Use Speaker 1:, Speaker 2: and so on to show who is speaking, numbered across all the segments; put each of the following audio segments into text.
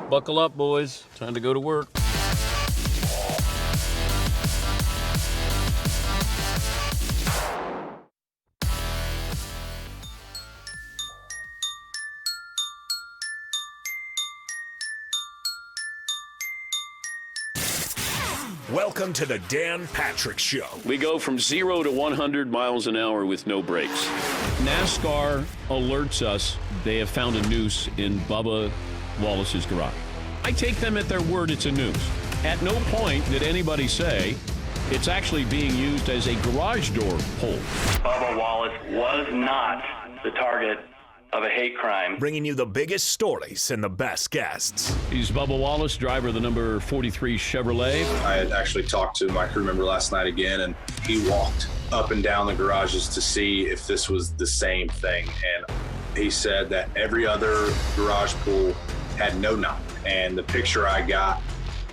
Speaker 1: Buckle up, boys. Time to go to work.
Speaker 2: Welcome to the Dan Patrick Show.
Speaker 1: We go from 0 to 100 miles an hour with no brakes. NASCAR alerts us they have found a noose in Bubba Wallace's garage. I take them at their word it's a noose. At no point did anybody say it's actually being used as a garage door pull.
Speaker 3: Bubba Wallace was not the target of a hate crime.
Speaker 2: Bringing you the biggest stories and the best guests.
Speaker 1: He's Bubba Wallace, driver of the number 43 Chevrolet.
Speaker 4: I had actually talked to my crew member last night again, and he walked up and down the garages to see if this was the same thing. And he said that every other garage pull had no knot. And the picture I got,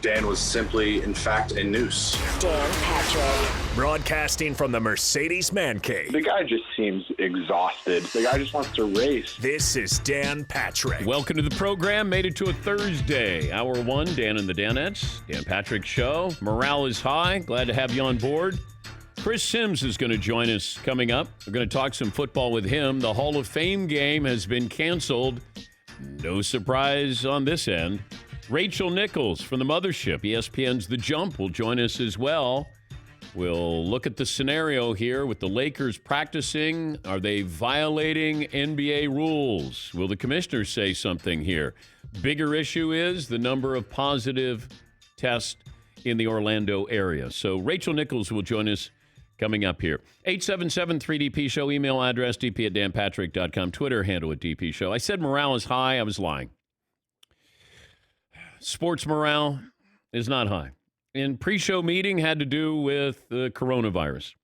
Speaker 4: Dan, was simply, in fact, a noose.
Speaker 2: Dan Patrick. Broadcasting from the Mercedes Man Cave.
Speaker 5: The guy just seems exhausted. The guy just wants to race.
Speaker 2: This is Dan Patrick.
Speaker 1: Welcome to the program. Made it to a Thursday. Hour one, Dan and the Danettes. Dan Patrick Show. Morale is high. Glad to have you on board. Chris Sims is going to join us coming up. We're going to talk some football with him. The Hall of Fame game has been canceled. No surprise on this end. Rachel Nichols from the Mothership, ESPN's The Jump, will join us as well. We'll look at the scenario here with the Lakers practicing. Are they violating NBA rules? Will the commissioner say something here? Bigger issue is the number of positive tests in the Orlando area. So Rachel Nichols will join us coming up here. 877-3DP Show, email address dp@danpatrick.com, Twitter handle at DP Show. I said morale is high. I was lying. Sports morale is not high. And pre-show meeting had to do with the coronavirus.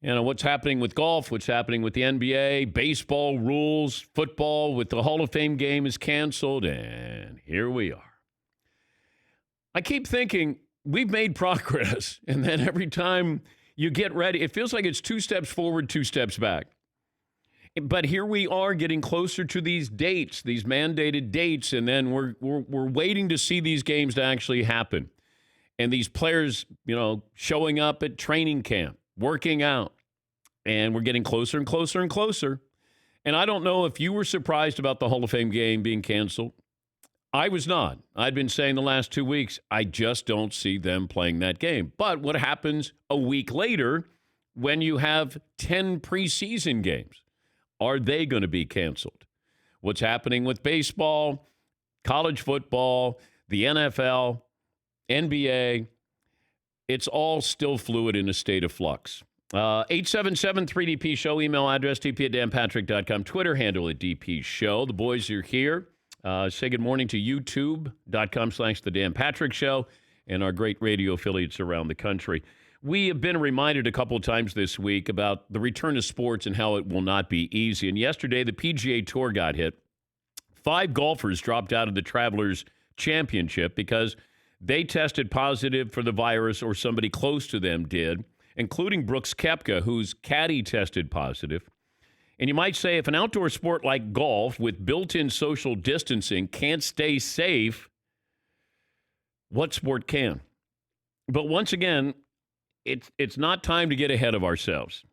Speaker 1: You know, what's happening with golf, what's happening with the NBA, baseball rules, football with the Hall of Fame game is canceled, and here we are. I keep thinking we've made progress, and then every time you get ready, it feels like it's 2 steps forward, 2 steps back. But here we are getting closer to these dates, these mandated dates, and then we're waiting to see these games to actually happen. And these players, you know, showing up at training camp, working out, and we're getting closer and closer and closer. And I don't know if you were surprised about the Hall of Fame game being canceled. I was not. I'd been saying the last 2 weeks, I just don't see them playing that game. But what happens a week later when you have 10 preseason games? Are they going to be canceled? What's happening with baseball, college football, the NFL, NBA? It's all still fluid in a state of flux. 877-3DP Show, email address dp@danpatrick.com, Twitter handle at DP Show. The boys are here. Say good morning to youtube.com/The Dan Patrick Show and our great radio affiliates around the country. We have been reminded a couple of times this week about the return of sports and how it will not be easy. And yesterday, the PGA Tour got hit. 5 golfers dropped out of the Travelers Championship because they tested positive for the virus, or somebody close to them did, including Brooks Koepka, whose caddy tested positive. And you might say, if an outdoor sport like golf with built-in social distancing can't stay safe, what sport can? But once again, it's not time to get ahead of ourselves,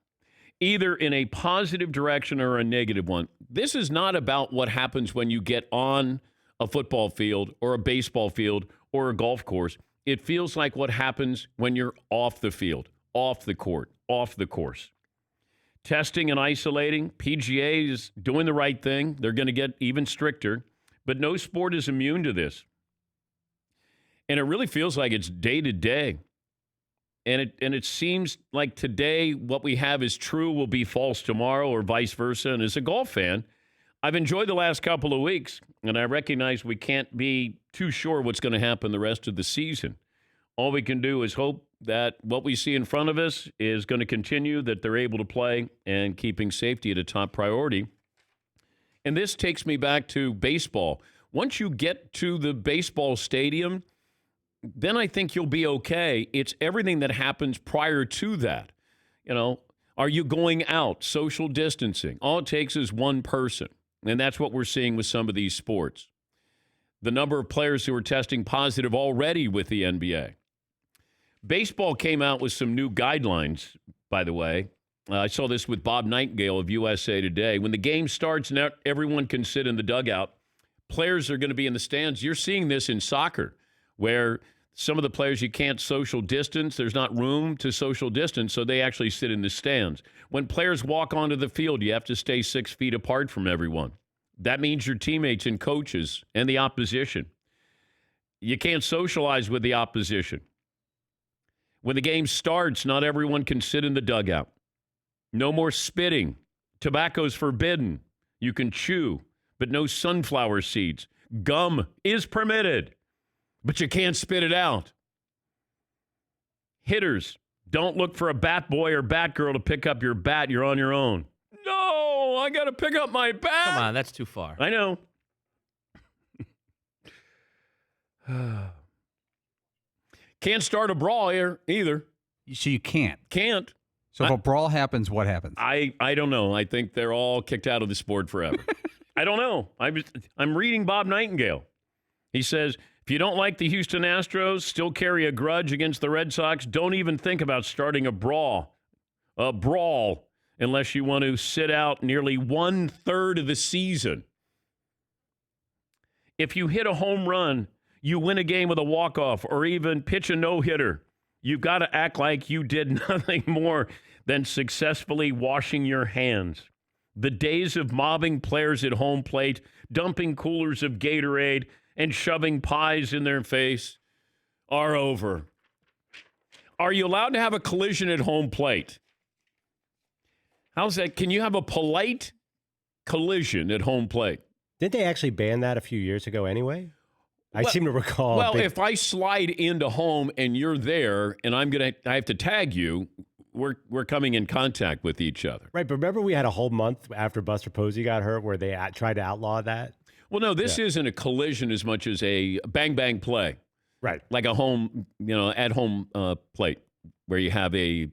Speaker 1: either in a positive direction or a negative one. This is not about what happens when you get on a football field or a baseball field or a golf course. It feels like what happens when you're off the field, off the court, off the course. Testing and isolating, PGA is doing the right thing. They're going to get even stricter, but no sport is immune to this. And it really feels like it's day to day. And it seems like today what we have is true will be false tomorrow, or vice versa. And as a golf fan, I've enjoyed the last couple of weeks, and I recognize we can't be too sure what's going to happen the rest of the season. All we can do is hope that what we see in front of us is going to continue, that they're able to play, and keeping safety at a top priority. And this takes me back to baseball. Once you get to the baseball stadium, then I think you'll be okay. It's everything that happens prior to that. You know, are you going out, social distancing? All it takes is one person, and that's what we're seeing with some of these sports. the number of players who are testing positive already with the NBA. Baseball came out with some new guidelines, by the way. I saw this with Bob Nightingale of USA Today. When the game starts, now everyone can sit in the dugout. Players are going to be in the stands. You're seeing this in soccer, where some of the players you can't social distance. There's not room to social distance, so they actually sit in the stands. When players walk onto the field, you have to stay 6 feet apart from everyone. That means your teammates and coaches and the opposition. You can't socialize with the opposition. When the game starts, not everyone can sit in the dugout. No more spitting. Tobacco's forbidden. You can chew, but no sunflower seeds. Gum is permitted, but you can't spit it out. Hitters, don't look for a bat boy or bat girl to pick up your bat. You're on your own. No, I got to pick up my bat.
Speaker 6: Come on, that's too far.
Speaker 1: I know. Can't start a brawl here either.
Speaker 7: So you can't.
Speaker 1: Can't.
Speaker 7: So if a brawl happens, what happens?
Speaker 1: I don't know. I think they're all kicked out of the sport forever. I don't know. I'm reading Bob Nightingale. He says, if you don't like the Houston Astros, still carry a grudge against the Red Sox, don't even think about starting a brawl, unless you want to sit out nearly 1/3 of the season. If you hit a home run, you win a game with a walk-off or even pitch a no-hitter, you've got to act like you did nothing more than successfully washing your hands. The days of mobbing players at home plate, dumping coolers of Gatorade, and shoving pies in their face are over. Are you allowed to have a collision at home plate? How's that? Can you have a polite collision at home plate?
Speaker 8: Didn't they actually ban that a few years ago anyway? I seem to recall.
Speaker 1: Well, if I slide into home and you're there and I have to tag you, we're coming in contact with each other.
Speaker 8: Right, but remember we had a whole month after Buster Posey got hurt where they tried to outlaw that?
Speaker 1: Well, no, this isn't a collision as much as a bang play.
Speaker 8: Right.
Speaker 1: Like a home, at home plate where you have a,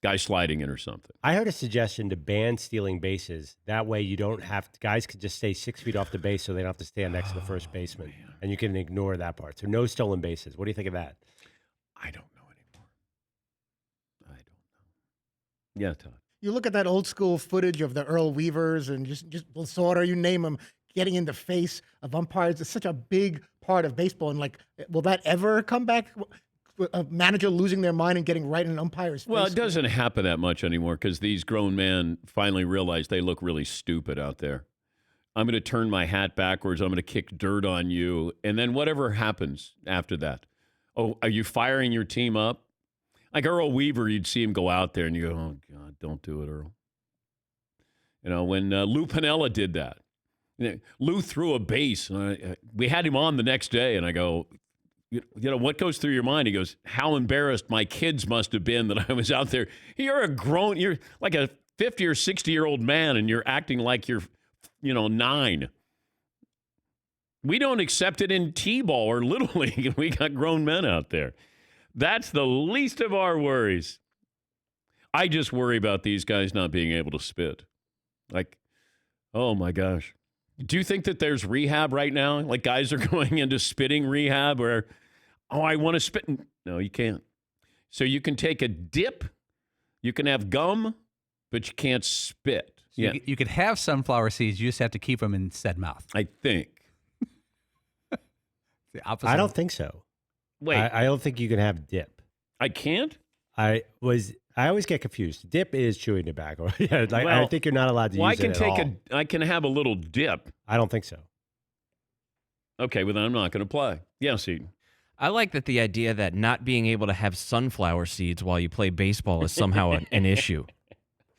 Speaker 1: guy sliding in or something.
Speaker 8: I heard a suggestion to ban stealing bases. That way you don't have to, guys could just stay 6 feet off the base so they don't have to stand next to the first baseman. And you can ignore that part. So no stolen bases. What do you think of that?
Speaker 1: I don't know anymore. I don't know. Yeah, Todd.
Speaker 9: You look at that old school footage of the Earl Weavers and just Lasorda, you name them, getting in the face of umpires. It's such a big part of baseball. And will that ever come back? A manager losing their mind and getting right in an umpire's face?
Speaker 1: Well, it doesn't happen that much anymore because these grown men finally realize they look really stupid out there. I'm going to turn my hat backwards. I'm going to kick dirt on you. And then whatever happens after that. Oh, are you firing your team up? Like Earl Weaver, you'd see him go out there and you go, oh, God, don't do it, Earl. When Lou Piniella did that, Lou threw a base. And we had him on the next day, and I go, what goes through your mind? He goes, how embarrassed my kids must have been that I was out there. You're like a 50 or 60-year-old man, and you're acting like you're, 9. We don't accept it in T-ball or Little League. We got grown men out there. That's the least of our worries. I just worry about these guys not being able to spit. Like, oh, my gosh. Do you think that there's rehab right now? Like guys are going into spitting rehab where, I want to spit. No, you can't. So you can take a dip, you can have gum, but you can't spit.
Speaker 7: So you could have sunflower seeds. You just have to keep them in said mouth.
Speaker 1: I think.
Speaker 7: The opposite.
Speaker 8: I don't think so.
Speaker 1: Wait.
Speaker 8: I don't think you can have dip.
Speaker 1: I can't?
Speaker 8: I always get confused. Dip is chewing tobacco. I think you're not allowed to use it at all.
Speaker 1: I can have a little dip.
Speaker 8: I don't think so.
Speaker 1: Okay, well then I'm not going to play. Yes, Eden.
Speaker 6: I like that the idea that not being able to have sunflower seeds while you play baseball is somehow an issue.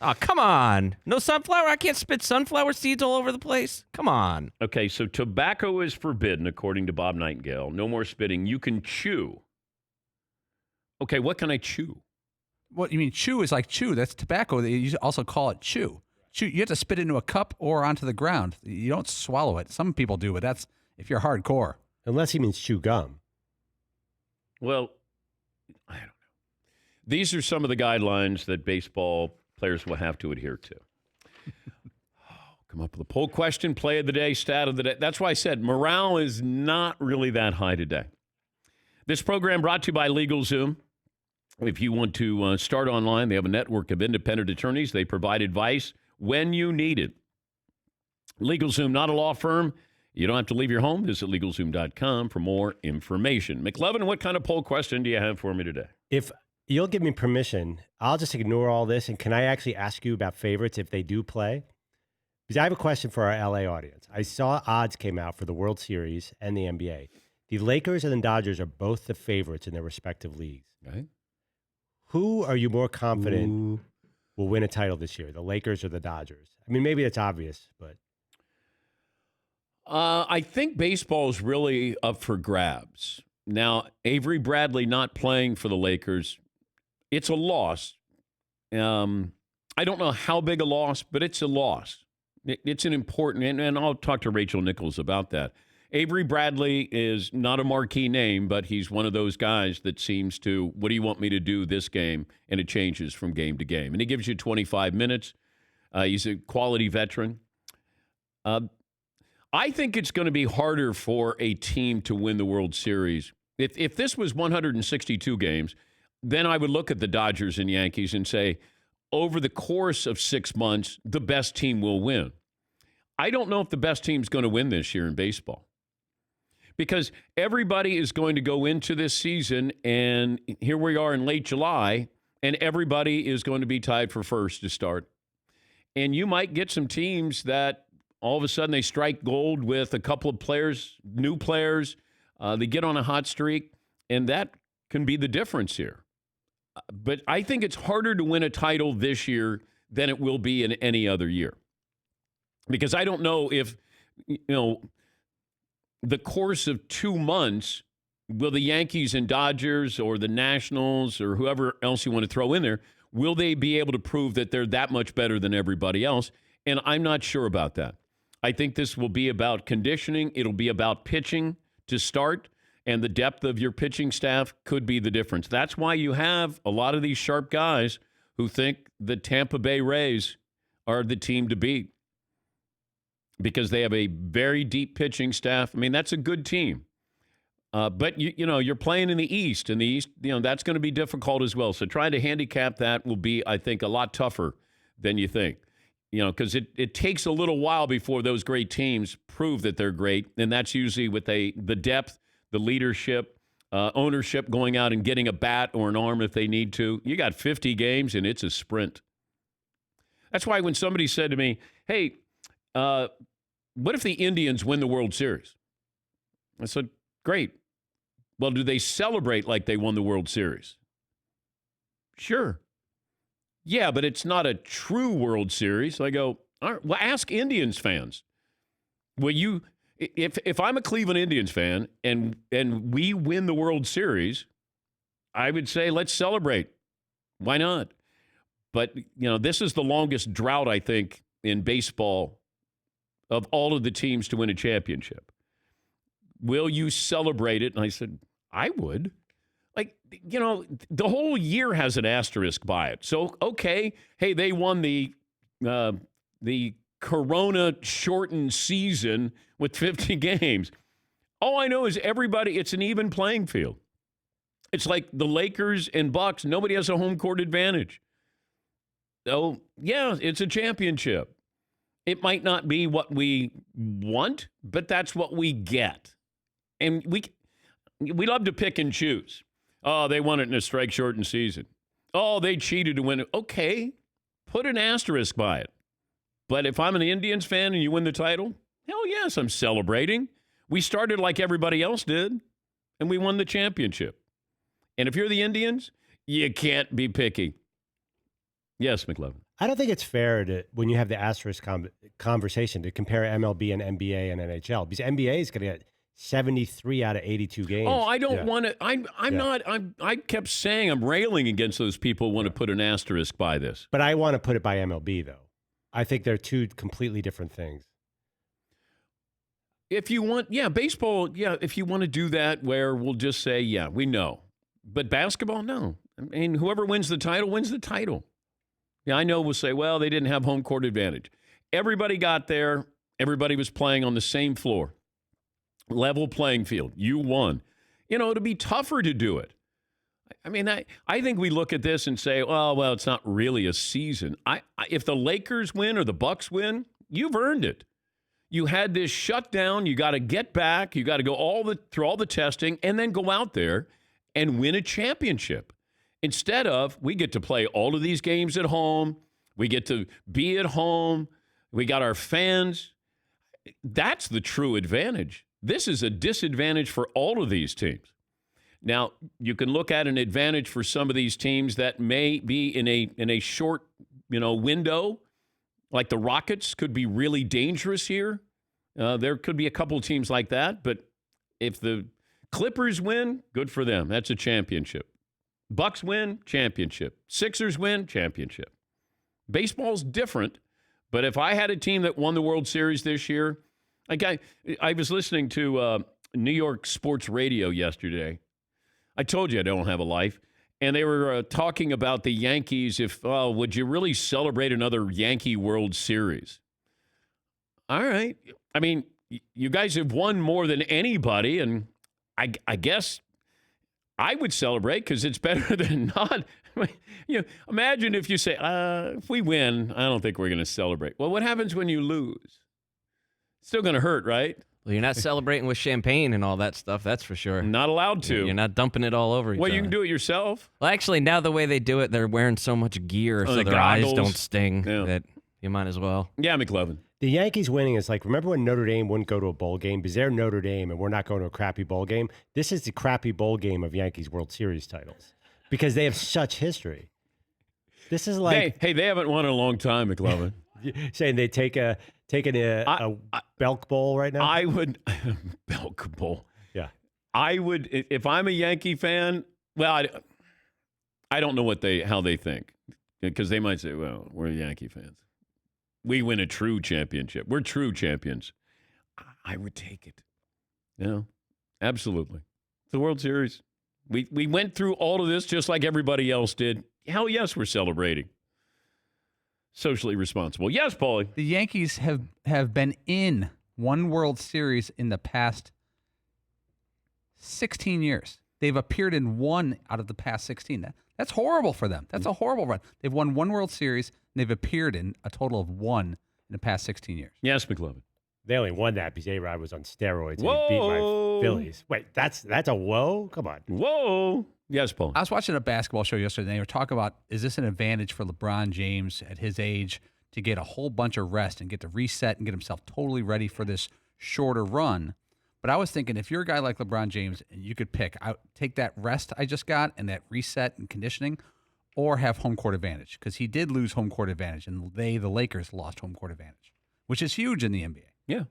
Speaker 6: Oh, come on. No sunflower? I can't spit sunflower seeds all over the place. Come on.
Speaker 1: Okay, so tobacco is forbidden, according to Bob Nightingale. No more spitting. You can chew. Okay, what can I chew?
Speaker 7: What you mean chew is like chew. That's tobacco. You also call it chew. Chew. You have to spit into a cup or onto the ground. You don't swallow it. Some people do, but that's if you're hardcore.
Speaker 8: Unless he means chew gum.
Speaker 1: Well, I don't know. These are some of the guidelines that baseball players will have to adhere to. Oh, Come up with a poll question, play of the day, stat of the day. That's why I said morale is not really that high today. This program brought to you by LegalZoom. If you want to start online, they have a network of independent attorneys. They provide advice when you need it. LegalZoom, not a law firm. You don't have to leave your home. Visit LegalZoom.com for more information. McLevin, what kind of poll question do you have for me today?
Speaker 8: If you'll give me permission, I'll just ignore all this. And can I actually ask you about favorites if they do play? Because I have a question for our LA audience. I saw odds came out for the World Series and the NBA. The Lakers and the Dodgers are both the favorites in their respective leagues.
Speaker 1: Okay.
Speaker 8: Who are you more confident will win a title this year, the Lakers or the Dodgers? I mean, maybe it's obvious, but.
Speaker 1: I think baseball is really up for grabs. Now, Avery Bradley not playing for the Lakers, it's a loss. I don't know how big a loss, but it's a loss. It's an important, and I'll talk to Rachel Nichols about that. Avery Bradley is not a marquee name, but he's one of those guys that seems to, what do you want me to do this game? And it changes from game to game. And he gives you 25 minutes. He's a quality veteran. I think it's going to be harder for a team to win the World Series. If this was 162 games, then I would look at the Dodgers and Yankees and say, over the course of 6 months, the best team will win. I don't know if the best team's going to win this year in baseball. Because everybody is going to go into this season, and here we are in late July, and everybody is going to be tied for first to start. And you might get some teams that all of a sudden they strike gold with a couple of players, new players. They get on a hot streak, and that can be the difference here. But I think it's harder to win a title this year than it will be in any other year. Because I don't know if, the course of 2 months, will the Yankees and Dodgers or the Nationals or whoever else you want to throw in there, will they be able to prove that they're that much better than everybody else? And I'm not sure about that. I think this will be about conditioning. It'll be about pitching to start, and the depth of your pitching staff could be the difference. That's why you have a lot of these sharp guys who think the Tampa Bay Rays are the team to beat because they have a very deep pitching staff. I mean, that's a good team. But, you're playing in the East. In the East, that's going to be difficult as well. So trying to handicap that will be, I think, a lot tougher than you think. Because it takes a little while before those great teams prove that they're great. And that's usually with the depth, the leadership, ownership going out and getting a bat or an arm if they need to. You got 50 games, and it's a sprint. That's why when somebody said to me, hey, what if the Indians win the World Series? I said, great. Well, do they celebrate like they won the World Series? Sure. Yeah, but it's not a true World Series. I go, all right, well, ask Indians fans. Will you, if I'm a Cleveland Indians fan and we win the World Series, I would say let's celebrate. Why not? But, this is the longest drought, I think, in baseball of all of the teams to win a championship. Will you celebrate it? And I said, I would. The whole year has an asterisk by it. So, okay, hey, they won the Corona shortened season with 50 games. All I know is it's an even playing field. It's like the Lakers and Bucks. Nobody has a home court advantage. So, yeah, it's a championship. It might not be what we want, but that's what we get. And we love to pick and choose. Oh, they won it in a strike-shortened season. Oh, they cheated to win it. Okay, put an asterisk by it. But if I'm an Indians fan and you win the title, hell yes, I'm celebrating. We started like everybody else did, and we won the championship. And if you're the Indians, you can't be picky. Yes, McLevin.
Speaker 8: I don't think it's fair to, when you have the asterisk conversation, to compare MLB and NBA and NHL, because NBA is going to get 73 out of 82 games.
Speaker 1: Oh, I don't want to. I kept saying I'm railing against those people who want to put an asterisk by this.
Speaker 8: But I want to put it by MLB, though. I think they're two completely different things.
Speaker 1: If you want, baseball, if you want to do that, where we'll just say, we know. But basketball, no. I mean, whoever wins the title wins the title. Yeah, I know we'll say, well, they didn't have home court advantage. everybody got there. Everybody was playing on the same floor. Level playing field. You won. It'll be tougher to do it. I mean, I think we look at this and say, well, it's not really a season. If the Lakers win or the Bucks win, you've earned it. You had this shutdown. You got to get back. You got to go through all the testing and then go out there and win a championship. Instead of, we get to play all of these games at home. We get to be at home. We got our fans. That's the true advantage. This is a disadvantage for all of these teams. Now, you can look at an advantage for some of these teams that may be in a short, window. Like the Rockets could be really dangerous here. There could be a couple of teams like that. But if the Clippers win, good for them. That's a championship. Bucks win, championship. Sixers win, championship. Baseball's different. But if I had a team that won the World Series this year, like I was listening to New York sports radio yesterday. I told you I don't have a life. And they were talking about the Yankees. Would you really celebrate another Yankee World Series? All right. I mean, you guys have won more than anybody, and I guess I would celebrate because it's better than not. Imagine if you say, if we win, I don't think we're going to celebrate. Well, what happens when you lose? It's still going to hurt, right?
Speaker 6: Well, you're not celebrating with champagne and all that stuff, that's for sure.
Speaker 1: Not allowed to.
Speaker 6: You're not dumping it all over each
Speaker 1: Well,
Speaker 6: other.
Speaker 1: you can do it yourself.
Speaker 6: Well, actually, now the way they do it, they're wearing so much gear so
Speaker 1: the
Speaker 6: their eyes
Speaker 1: goggles.
Speaker 6: don't sting that you might as well.
Speaker 1: Yeah, McLovin.
Speaker 8: The Yankees winning is like, remember when Notre Dame wouldn't go to a bowl game because they're Notre Dame and we're not going to a crappy bowl game? This is the crappy bowl game of Yankees World Series titles because they have such history. This is like...
Speaker 1: Hey, they haven't won in a long time, McLovin.
Speaker 8: Saying they taking a Belk Bowl right now?
Speaker 1: I would Belk Bowl.
Speaker 8: Yeah.
Speaker 1: I would if I'm a Yankee fan. Well, I don't know how they think because they might say, "Well, we're Yankee fans. We win a true championship. We're true champions." I would take it. Absolutely. The World Series. We went through all of this just like everybody else did. Hell yes, we're celebrating. Socially responsible. Yes, Paulie.
Speaker 7: The Yankees have been in one World Series in the past 16 years. They've appeared in one out of the past 16. That's horrible for them. That's a horrible run. They've won one World Series, and they've appeared in a total of one in the past 16 years.
Speaker 1: Yes, McLovin.
Speaker 8: They only won that because A-Rod was on steroids and
Speaker 1: Whoa.
Speaker 8: he beat my Phillies. Wait, that's a whoa? Come on.
Speaker 1: Whoa. Yes, Paul.
Speaker 7: I was watching a basketball show yesterday, and they were talking about, is this an advantage for LeBron James at his age to get a whole bunch of rest and get to reset and get himself totally ready for this shorter run? But I was thinking, if you're a guy like LeBron James, and you could pick, take that rest I just got and that reset and conditioning, or have home court advantage, because he did lose home court advantage, and the Lakers, lost home court advantage, which is huge in the NBA.
Speaker 1: Yeah.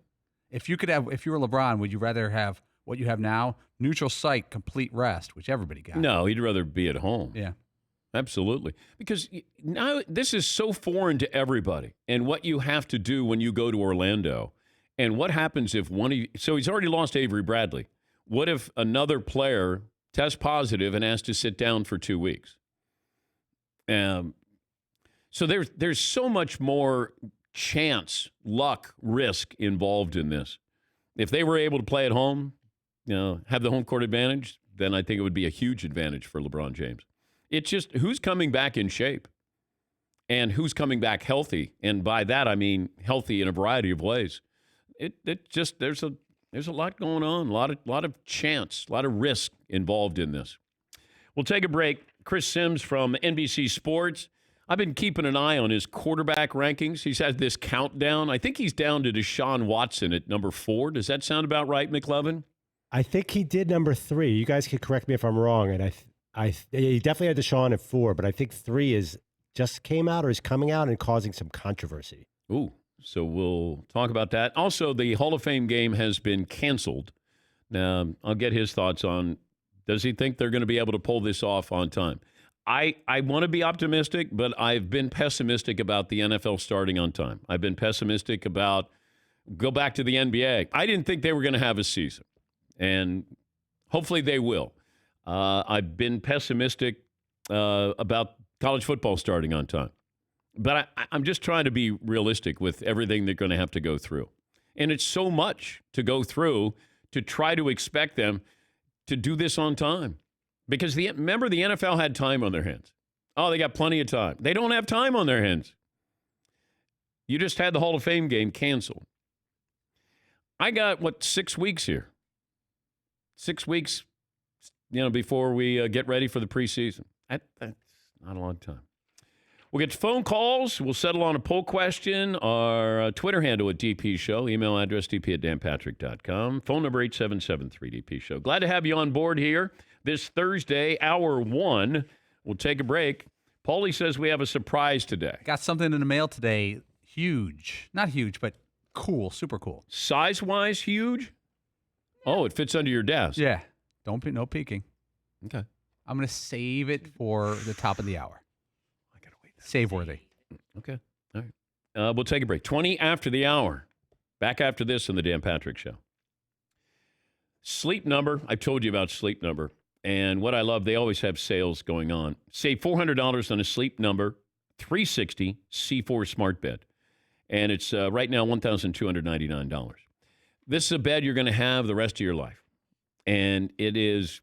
Speaker 7: If you were LeBron, would you rather have what you have now, neutral site, complete rest, which everybody got?
Speaker 1: No, he'd rather be at home.
Speaker 7: Yeah.
Speaker 1: Absolutely. Because now this is so foreign to everybody and what you have to do when you go to Orlando. And what happens if so he's already lost Avery Bradley. What if another player tests positive and has to sit down for 2 weeks? So there's so much more chance, luck, risk involved in this. If they were able to play at home, have the home court advantage, then I think it would be a huge advantage for LeBron James. It's just who's coming back in shape and who's coming back healthy. And by that, I mean healthy in a variety of ways. It just, there's a lot going on, a lot of chance, a lot of risk involved in this. We'll take a break. Chris Sims from NBC Sports. I've been keeping an eye on his quarterback rankings. He's had this countdown. I think he's down to Deshaun Watson at number 4. Does that sound about right, McLovin?
Speaker 8: I think he did number 3. You guys could correct me if I'm wrong. And he definitely had Deshaun at 4, but I think 3 just came out or is coming out and causing some controversy.
Speaker 1: Ooh, so we'll talk about that. Also, the Hall of Fame game has been canceled. Now, I'll get his thoughts on, does he think they're going to be able to pull this off on time? I want to be optimistic, but I've been pessimistic about the NFL starting on time. I've been pessimistic about, go back to the NBA. I didn't think they were going to have a season, and hopefully they will. I've been pessimistic about college football starting on time. But I'm just trying to be realistic with everything they're going to have to go through. And it's so much to go through to try to expect them to do this on time. Because remember, the NFL had time on their hands. Oh, they got plenty of time. They don't have time on their hands. You just had the Hall of Fame game canceled. I got, 6 weeks here? 6 weeks, before we get ready for the preseason. That's not a long time. We'll get to phone calls. We'll settle on a poll question. Our Twitter handle at DP Show. Email address dp@danpatrick.com. Phone number 877-3DP Show. Glad to have you on board here this Thursday, hour 1. We'll take a break. Paulie says we have a surprise today.
Speaker 7: Got something in the mail today. Huge. Not huge, but cool. Super cool.
Speaker 1: Size-wise huge? Oh, it fits under your desk.
Speaker 7: Yeah. No peeking.
Speaker 1: Okay.
Speaker 7: I'm going to save it for the top of the hour.
Speaker 1: I got to wait.
Speaker 7: Save worthy.
Speaker 1: Okay. All right. We'll take a break. 20 after the hour. Back after this on the Dan Patrick Show. Sleep Number. I've told you about Sleep Number. And what I love, they always have sales going on. Save $400 on a Sleep Number 360 C4 smart bed. And it's right now $1,299. This is a bed you're going to have the rest of your life. And it's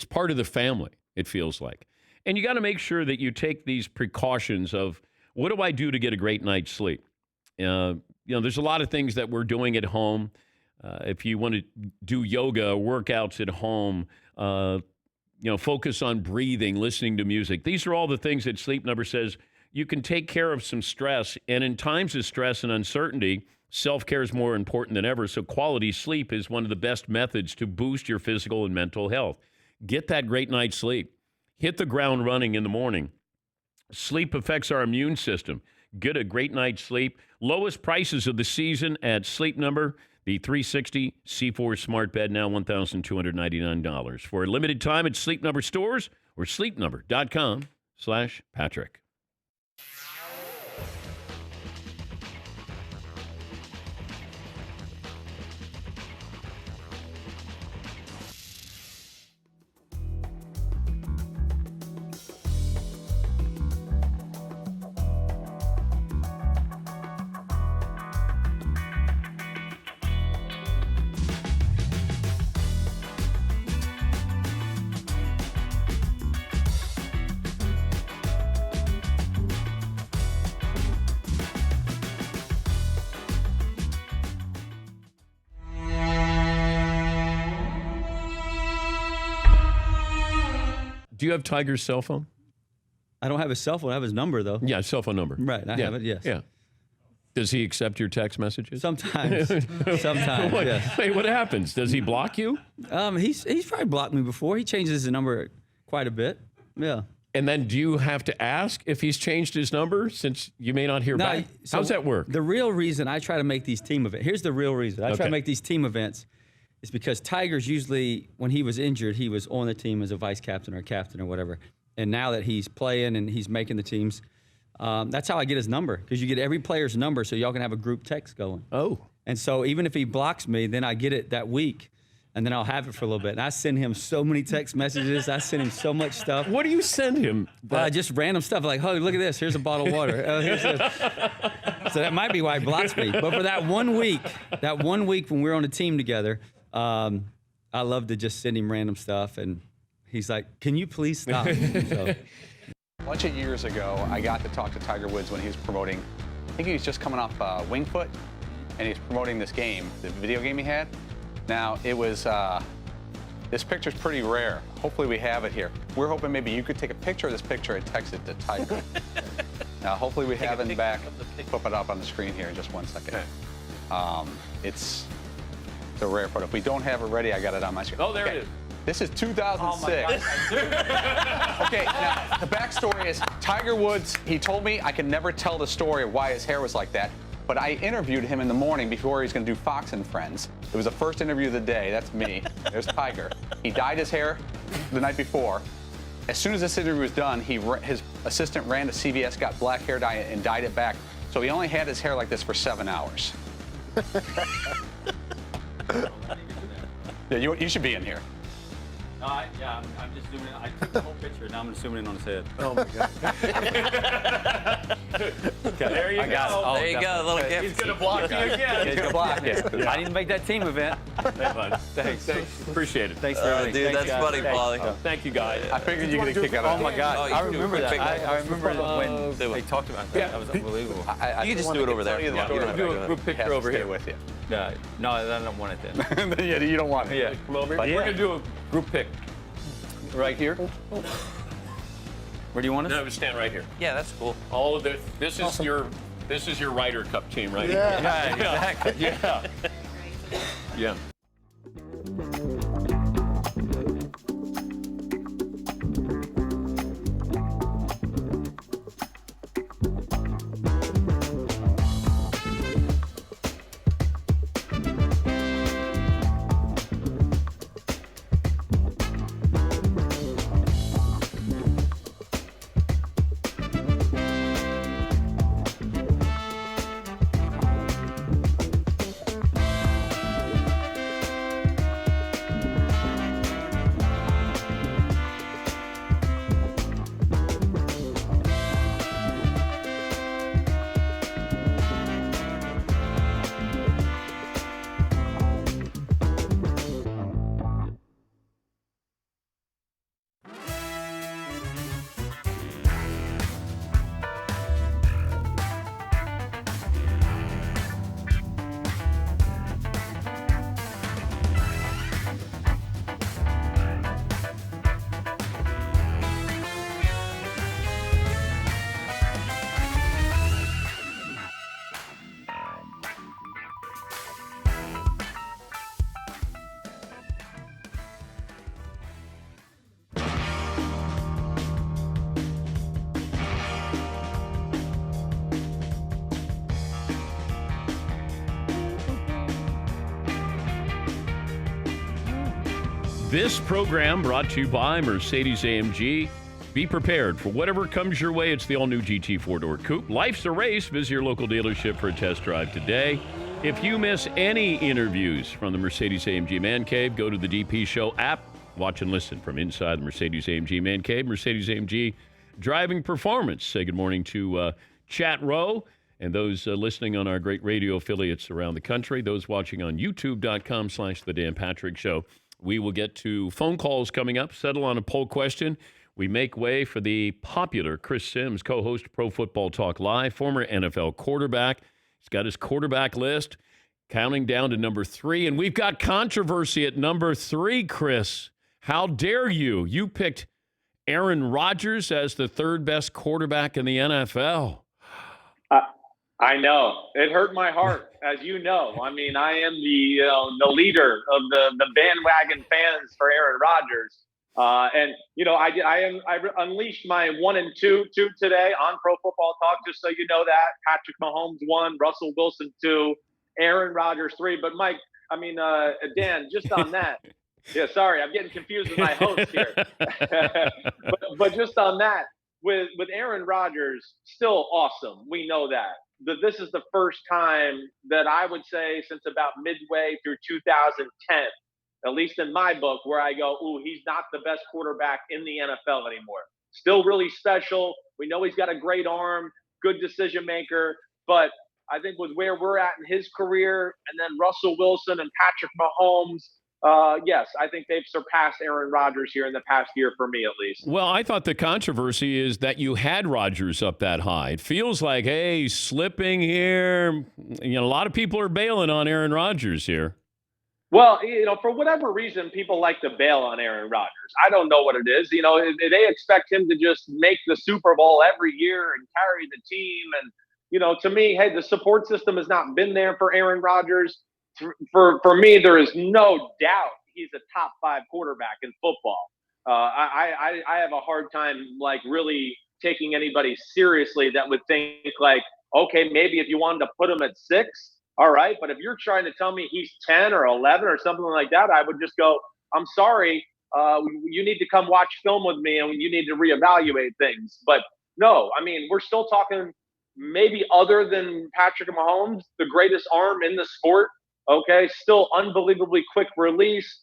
Speaker 1: part of the family, it feels like. And you got to make sure that you take these precautions of, what do I do to get a great night's sleep? There's a lot of things that we're doing at home. If you want to do yoga, workouts at home, focus on breathing, listening to music. These are all the things that Sleep Number says you can take care of some stress. And in times of stress and uncertainty, self-care is more important than ever. So quality sleep is one of the best methods to boost your physical and mental health. Get that great night's sleep. Hit the ground running in the morning. Sleep affects our immune system. Get a great night's sleep. Lowest prices of the season at Sleep Number. The 360 C4 smart bed, now $1,299. For a limited time at Sleep Number stores or sleepnumber.com/Patrick. Do you have Tiger's cell phone?
Speaker 10: I don't have his cell phone. I have his number, though.
Speaker 1: Yeah, cell phone number.
Speaker 10: Right. I have it, yes.
Speaker 1: Yeah. Does he accept your text messages?
Speaker 10: Sometimes. Sometimes, yes.
Speaker 1: Wait, what happens? Does he block you?
Speaker 10: He's probably blocked me before. He changes his number quite a bit. Yeah.
Speaker 1: And then do you have to ask if he's changed his number since you may not hear back?
Speaker 10: So
Speaker 1: how's that work?
Speaker 10: The real reason I try to make these team events, here's the real reason. I try to make these team events is because Tiger's usually, when he was injured, he was on the team as a vice captain or captain or whatever. And now that he's playing and he's making the teams, that's how I get his number, because you get every player's number so y'all can have a group text going.
Speaker 1: Oh.
Speaker 10: And so even if he blocks me, then I get it that week, and then I'll have it for a little bit. And I send him so many text messages. I send him so much stuff.
Speaker 1: What do you send him?
Speaker 10: Just random stuff like, oh, look at this. Here's a bottle of water. Here's this. So that might be why he blocks me. But for that 1 week when we're on a team together, I love to just send him random stuff. And he's like, can you please stop? So.
Speaker 11: A bunch of years ago, I got to talk to Tiger Woods when he was promoting, I think he was just coming off Winged Foot, and he was promoting this game, the video game he had. Now, it was, this picture's pretty rare. Hopefully we have it here. We're hoping maybe you could take a picture of this picture and text it to Tiger. Now, hopefully we have it back. Flip it up on the screen here in just 1 second. It's a rare photo. If we don't have it ready, I got it on my screen.
Speaker 1: Oh, there it is.
Speaker 11: This is 2006. Okay, now the backstory is Tiger Woods, he told me I could never tell the story of why his hair was like that, but I interviewed him in the morning before he was going to do Fox and Friends. It was the first interview of the day. That's me. There's Tiger. He dyed his hair the night before. As soon as this interview was done, his assistant ran to CVS, got black hair dye, and dyed it back. So he only had his hair like this for 7 hours. Yeah, you should be in here.
Speaker 10: Yeah, I'm just zooming in. I took the whole picture. Now I'm zooming in on his head.
Speaker 11: Oh, my God.
Speaker 1: There you go.
Speaker 10: There you go, a little gift.
Speaker 1: He's going to block you again.
Speaker 10: He's gonna block me. I need to make that team event.
Speaker 1: Hey, bud. Thanks. Appreciate it.
Speaker 10: Thanks for everything.
Speaker 12: Dude,
Speaker 10: Thanks,
Speaker 12: that's
Speaker 10: guys.
Speaker 12: funny, Paulie.
Speaker 1: Thank you, guys.
Speaker 11: I figured you could kick out of
Speaker 10: Oh, my God.
Speaker 12: Oh, you
Speaker 10: I
Speaker 12: can do a
Speaker 10: remember
Speaker 12: quick
Speaker 10: that.
Speaker 12: pick.
Speaker 10: I remember when
Speaker 12: Do
Speaker 10: they
Speaker 12: it.
Speaker 10: talked about that. That was unbelievable.
Speaker 12: You can just do it over there.
Speaker 11: Yeah,
Speaker 12: Yeah,
Speaker 11: you
Speaker 12: you
Speaker 11: don't
Speaker 12: don't
Speaker 1: Do
Speaker 12: have
Speaker 1: a
Speaker 12: to
Speaker 1: group picture over here.
Speaker 11: with you.
Speaker 10: No, I don't want it then.
Speaker 11: Yeah, you don't want it.
Speaker 10: Yeah.
Speaker 1: Come over here.
Speaker 10: But
Speaker 1: We're going to do a group pick.
Speaker 10: Right here? Where do you want us?
Speaker 1: No, stand right here.
Speaker 12: Yeah, that's cool.
Speaker 1: All of this. This is your Ryder Cup team right here.
Speaker 10: Yeah, exactly.
Speaker 1: Yeah. Yeah. This program brought to you by Mercedes-AMG. Be prepared for whatever comes your way. It's the all-new GT four-door coupe. Life's a race. Visit your local dealership for a test drive today. If you miss any interviews from the Mercedes-AMG Man Cave, go to the DP Show app. Watch and listen from inside the Mercedes-AMG Man Cave. Mercedes-AMG driving performance. Say good morning to Chat Row and those listening on our great radio affiliates around the country. Those watching on youtube.com/The Dan Patrick Show. We will get to phone calls coming up, settle on a poll question. We make way for the popular Chris Sims, co-host of Pro Football Talk Live, former NFL quarterback. He's got his quarterback list, counting down to number 3. And we've got controversy at number 3, Chris. How dare you? You picked Aaron Rodgers as the third best quarterback in the NFL.
Speaker 13: I know. It hurt my heart, as you know. I mean, I am the leader of the bandwagon fans for Aaron Rodgers. And, I unleashed my 1 and 2 today on Pro Football Talk, just so you know that. Patrick Mahomes 1, Russell Wilson 2, Aaron Rodgers 3. But, Mike, Dan, just on that. Yeah, sorry, I'm getting confused with my host here. but just on that, with Aaron Rodgers, still awesome. We know that. This is the first time that I would say since about midway through 2010, at least in my book, where I go, ooh, he's not the best quarterback in the NFL anymore. Still really special. We know he's got a great arm, good decision maker. But I think with where we're at in his career, and then Russell Wilson and Patrick Mahomes, yes, I think they've surpassed Aaron Rodgers here in the past year for me, at least.
Speaker 1: Well, I thought the controversy is that you had Rodgers up that high. It feels like, hey, slipping here. A lot of people are bailing on Aaron Rodgers here.
Speaker 13: Well, for whatever reason, people like to bail on Aaron Rodgers. I don't know what it is. They expect him to just make the Super Bowl every year and carry the team. And, to me, hey, the support system has not been there for Aaron Rodgers. For me, there is no doubt he's a top 5 quarterback in football. I have a hard time really taking anybody seriously that would think okay, maybe if you wanted to put him at 6, all right. But if you're trying to tell me he's 10 or 11 or something like that, I would just go, I'm sorry. You need to come watch film with me and you need to reevaluate things. But no, we're still talking maybe other than Patrick Mahomes, the greatest arm in the sport. Okay, still unbelievably quick release,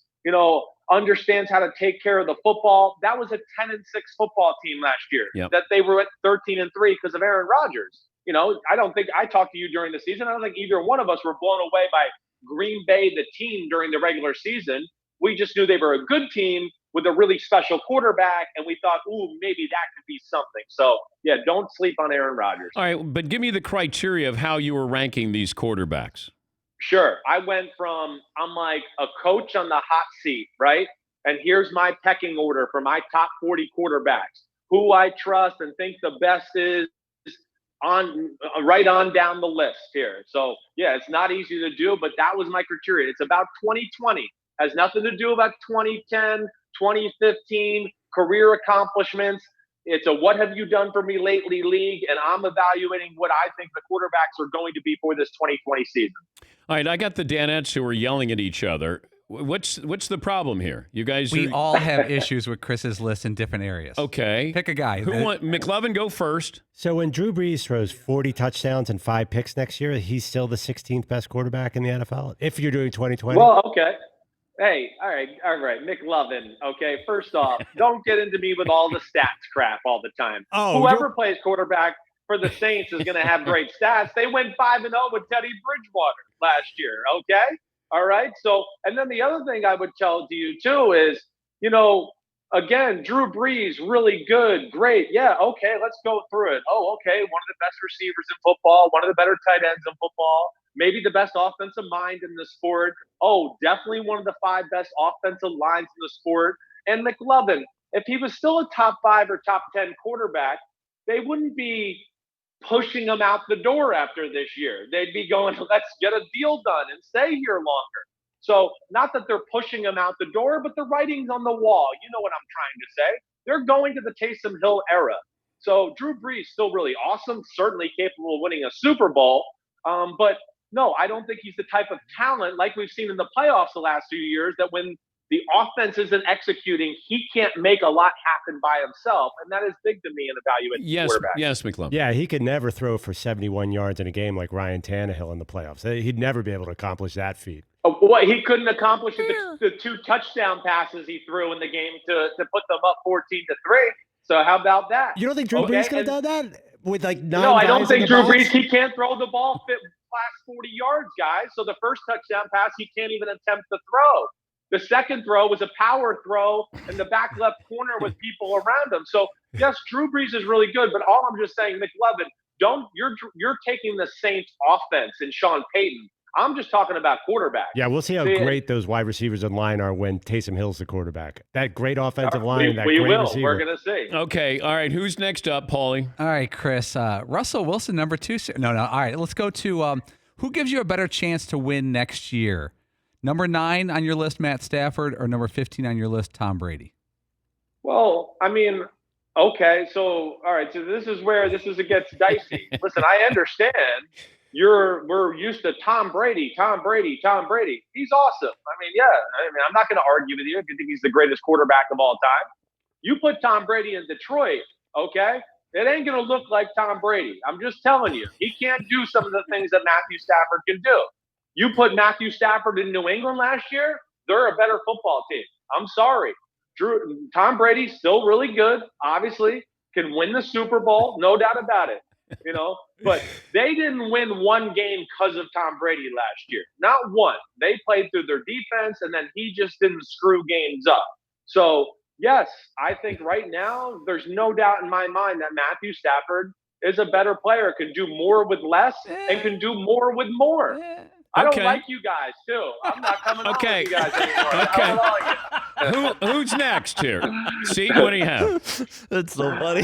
Speaker 13: understands how to take care of the football. That was a 10-6 football team last year.
Speaker 1: Yep.
Speaker 13: That they were at 13-3 because of Aaron Rodgers. I don't think I talked to you during the season. I don't think either one of us were blown away by Green Bay, the team, during the regular season. We just knew they were a good team with a really special quarterback, and we thought, maybe that could be something. So, yeah, don't sleep on Aaron Rodgers.
Speaker 1: All right, but give me the criteria of how you were ranking these quarterbacks.
Speaker 13: Sure. I went from, I'm like a coach on the hot seat, right? And here's my pecking order for my top 40 quarterbacks, who I trust and think the best is right on down the list here. So, yeah, it's not easy to do, but that was my criteria. It's about 2020. Has nothing to do about 2010, 2015, career accomplishments. It's a what have you done for me lately league, and I'm evaluating what I think the quarterbacks are going to be for this 2020 season.
Speaker 1: All right, I got the Danettes who are yelling at each other. What's the problem here? You guys
Speaker 7: We all have issues with Chris's list in different areas.
Speaker 1: Okay.
Speaker 7: Pick a guy.
Speaker 1: McLovin, go first.
Speaker 8: So when Drew Brees throws 40 touchdowns and 5 picks next year, he's still the 16th best quarterback in the NFL, if you're doing 2020?
Speaker 13: Well, okay. Hey, all right, McLovin. Okay, first off, don't get into me with all the stats crap all the time. Whoever plays quarterback for the Saints is going to have great stats. They went 5-0 with Teddy Bridgewater last year. Okay, all right. So, and then the other thing I would tell to you too is, again, Drew Brees, really good, great. Yeah, okay, let's go through it. Oh, okay, one of the best receivers in football, one of the better tight ends in football. Maybe the best offensive mind in the sport. Oh, definitely one of the 5 best offensive lines in the sport. And McLovin, if he was still a top 5 or top 10 quarterback, they wouldn't be pushing him out the door after this year. They'd be going, let's get a deal done and stay here longer. So not that they're pushing him out the door, but the writing's on the wall. You know what I'm trying to say. They're going to the Taysom Hill era. So Drew Brees, still really awesome, certainly capable of winning a Super Bowl. But no, I don't think he's the type of talent like we've seen in the playoffs the last few years that when the offense isn't executing, he can't make a lot happen by himself. And that is big to me in evaluating quarterbacks.
Speaker 1: Yes, McLovin.
Speaker 8: Yeah, he could never throw for 71 yards in a game like Ryan Tannehill in the playoffs. He'd never be able to accomplish that feat.
Speaker 13: What he couldn't accomplish the 2 touchdown passes he threw in the game to put them up 14-3. So how about that?
Speaker 8: You don't think Drew Brees could have done that with like 9
Speaker 13: No, I don't
Speaker 8: guys
Speaker 13: think
Speaker 8: in the
Speaker 13: Drew
Speaker 8: box?
Speaker 13: Brees. He can't throw the ball past 40 yards, guys. So the first touchdown pass, he can't even attempt to throw. The second throw was a power throw in the back left corner with people around him. So yes, Drew Brees is really good, but all I'm just saying, McLovin, you're taking the Saints offense and Sean Payton. I'm just talking about quarterback.
Speaker 8: Yeah, we'll see how great those wide receivers in line are when Taysom Hill's the quarterback. That great offensive line, that
Speaker 13: we
Speaker 8: great
Speaker 13: will.
Speaker 8: receiver.
Speaker 13: We're going to see.
Speaker 1: Okay, all right. Who's next up, Paulie?
Speaker 7: All right, Chris. Russell Wilson, number 2. No. All right, let's go to who gives you a better chance to win next year? Number 9 on your list, Matt Stafford, or number 15 on your list, Tom Brady?
Speaker 13: Well, I mean, okay. So, all right. So this is where it gets dicey. Listen, I understand. We're used to Tom Brady. He's awesome. I mean, yeah. I'm not going to argue with you if you think he's the greatest quarterback of all time. You put Tom Brady in Detroit, okay? It ain't going to look like Tom Brady. I'm just telling you. He can't do some of the things that Matthew Stafford can do. You put Matthew Stafford in New England last year, they're a better football team. I'm sorry. Tom Brady's still really good, obviously, can win the Super Bowl, no doubt about it. But they didn't win one game because of Tom Brady last year. Not one. They played through their defense, and then he just didn't screw games up. So, yes, I think right now there's no doubt in my mind that Matthew Stafford is a better player, can do more with less, and can do more with more. I don't like you guys, too. I'm not coming on with you guys anymore.
Speaker 1: Okay. Who's next here? See, what do you have?
Speaker 6: That's so funny.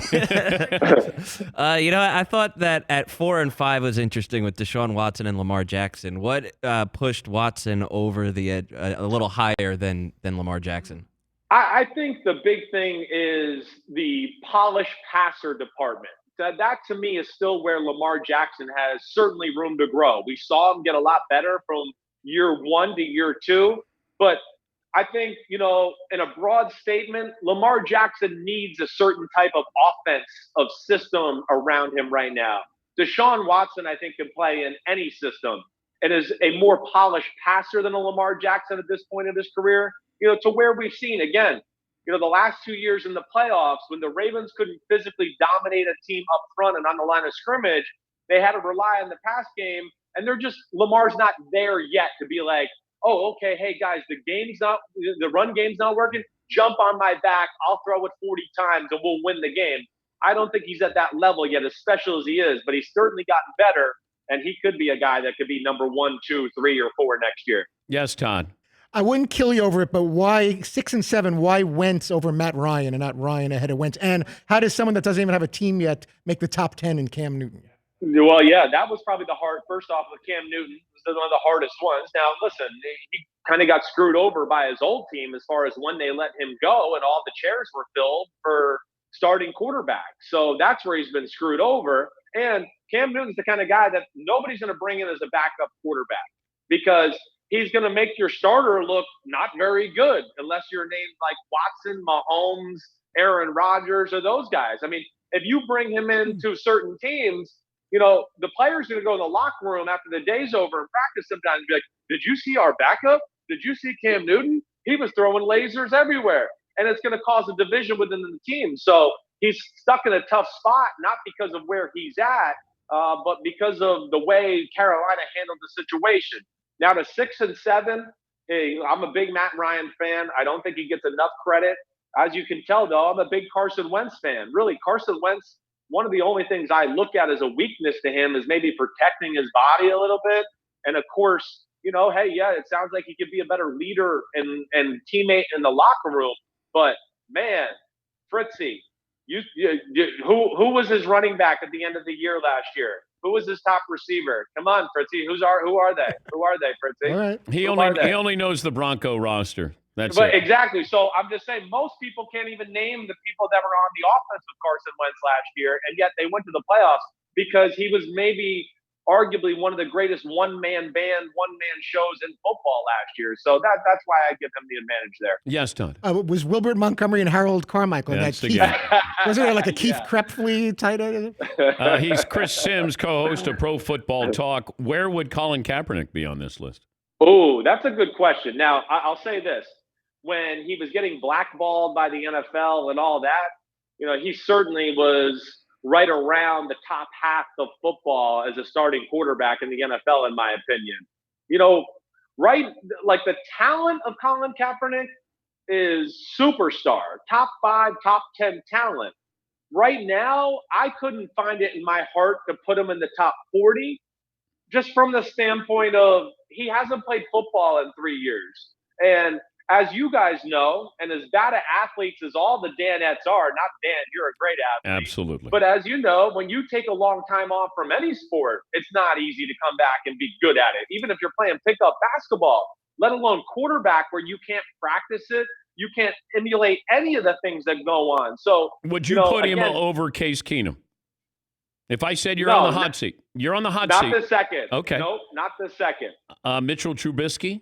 Speaker 6: I thought that at 4 and 5 was interesting with Deshaun Watson and Lamar Jackson. What pushed Watson over the edge a little higher than Lamar Jackson?
Speaker 13: I think the big thing is the polished passer department. That to me is still where Lamar Jackson has certainly room to grow. We saw him get a lot better from year 1 to year 2, but I think, in a broad statement, Lamar Jackson needs a certain type of offense of system around him right now. Deshaun Watson, I think, can play in any system and is a more polished passer than a Lamar Jackson at this point in his career. to where we've seen again, the last 2 years in the playoffs when the Ravens couldn't physically dominate a team up front and on the line of scrimmage, they had to rely on the pass game, and Lamar's not there yet to be like, oh, okay, hey guys, the run game's not working. Jump on my back. I'll throw it 40 times and we'll win the game. I don't think he's at that level yet, as special as he is, but he's certainly gotten better, and he could be a guy that could be number 1, 2, 3, or 4 next year.
Speaker 1: Yes, Todd.
Speaker 9: I wouldn't kill you over it, but why 6 and 7? Why Wentz over Matt Ryan and not Ryan ahead of Wentz? And how does someone that doesn't even have a team yet make the top 10 in Cam Newton?
Speaker 13: Well, yeah, that was probably first off with Cam Newton, was one of the hardest ones. Now, listen, he kind of got screwed over by his old team as far as when they let him go and all the chairs were filled for starting quarterback. So that's where he's been screwed over. And Cam Newton's the kind of guy that nobody's going to bring in as a backup quarterback because he's going to make your starter look not very good unless you're named like Watson, Mahomes, Aaron Rodgers, or those guys. I mean, if you bring him into certain teams, the player's going to go in the locker room after the day's over and practice sometimes and be like, did you see our backup? Did you see Cam Newton? He was throwing lasers everywhere. And it's going to cause a division within the team. So he's stuck in a tough spot, not because of where he's at, but because of the way Carolina handled the situation. Now to 6 and 7, hey, I'm a big Matt Ryan fan. I don't think he gets enough credit. As you can tell, though, I'm a big Carson Wentz fan. Really, Carson Wentz, one of the only things I look at as a weakness to him is maybe protecting his body a little bit. And of course, hey, yeah, it sounds like he could be a better leader and teammate in the locker room. But man, Fritzy, who was his running back at the end of the year last year? Who was his top receiver? Come on, Fritzy. Who are they? Who are they, Fritzy?
Speaker 9: All right.
Speaker 1: He only knows the Bronco roster. That's
Speaker 13: but
Speaker 1: it.
Speaker 13: Exactly. So I'm just saying most people can't even name the people that were on the offense with Carson Wentz last year, and yet they went to the playoffs because he was maybe arguably one of the greatest one-man shows in football last year. So that's why I give him the advantage there.
Speaker 1: Yes, Todd.
Speaker 9: Was Wilbert Montgomery and Harold Carmichael in
Speaker 1: That's
Speaker 9: that
Speaker 1: the
Speaker 9: Keith?
Speaker 1: guy.
Speaker 9: Wasn't there like a Keith Krepfle tight end?
Speaker 1: He's Chris Sims, co-host of Pro Football Talk. Where would Colin Kaepernick be on this list?
Speaker 13: Oh, that's a good question. Now, I'll say this. When he was getting blackballed by the NFL and all that, he certainly was right around the top half of football as a starting quarterback in the NFL, in my opinion. Right, like the talent of Colin Kaepernick is superstar, top 5, top 10 talent. Right now, I couldn't find it in my heart to put him in the top 40, just from the standpoint of he hasn't played football in 3 years. And as you guys know, and as bad at athletes as all the Danettes are, not Dan, you're a great athlete.
Speaker 1: Absolutely.
Speaker 13: But as you know, when you take a long time off from any sport, it's not easy to come back and be good at it. Even if you're playing pickup basketball, let alone quarterback where you can't practice it, you can't emulate any of the things that go on. So
Speaker 1: would you put him over Case Keenum? If I said you're on the hot seat, you're on the hot seat.
Speaker 13: Not the second.
Speaker 1: Okay.
Speaker 13: Nope, not the second.
Speaker 1: Mitchell Trubisky?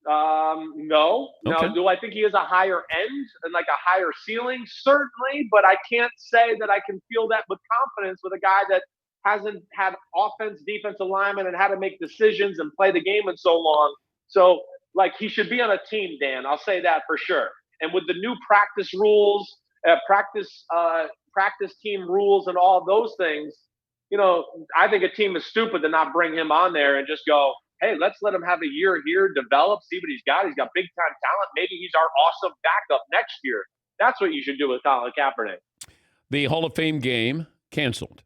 Speaker 13: No.
Speaker 1: Okay.
Speaker 13: Do I think he has a higher end and like a higher ceiling? Certainly, but I can't say that I can feel that with confidence with a guy that hasn't had offense, defense alignment, and had to make decisions and play the game in so long. So, he should be on a team, Dan. I'll say that for sure. And with the new practice rules, practice team rules, and all those things, I think a team is stupid to not bring him on there and just go, hey, let's let him have a year here, develop, see what he's got. He's got big-time talent. Maybe he's our awesome backup next year. That's what you should do with Colin Kaepernick.
Speaker 1: The Hall of Fame game canceled.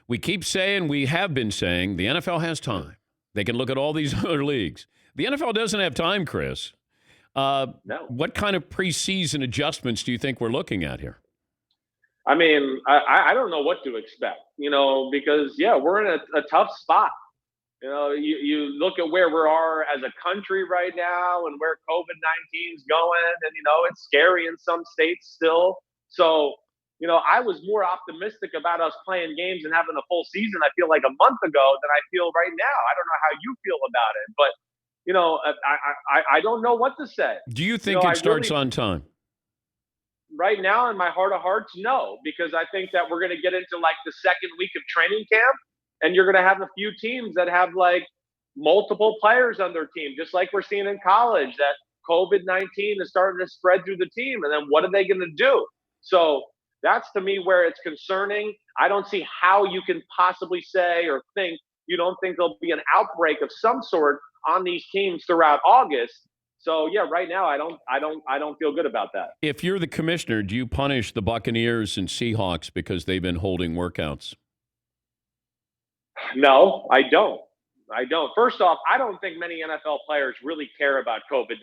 Speaker 1: We keep saying, we have been saying, the NFL has time. They can look at all these other leagues. The NFL doesn't have time, Chris.
Speaker 13: No.
Speaker 1: What kind of preseason adjustments do you think we're looking at here?
Speaker 13: I mean, I don't know what to expect, because, we're in a tough spot. You look at where we are as a country right now and where COVID-19 is going, and, it's scary in some states still. So, I was more optimistic about us playing games and having a full season, I feel like a month ago, than I feel right now. I don't know how you feel about it, but, I don't know what to say.
Speaker 1: Do you think it starts on time?
Speaker 13: Right now, in my heart of hearts, no, because I think that we're going to get into the second week of training camp. And you're going to have a few teams that have multiple players on their team, just like we're seeing in college, that COVID-19 is starting to spread through the team. And then what are they going to do? So that's to me where it's concerning. I don't see how you can possibly say or think you don't think there'll be an outbreak of some sort on these teams throughout August. So yeah, right now I don't feel good about that.
Speaker 1: If you're the commissioner, do you punish the Buccaneers and Seahawks because they've been holding workouts?
Speaker 13: No, I don't. First off, I don't think many NFL players really care about COVID-19.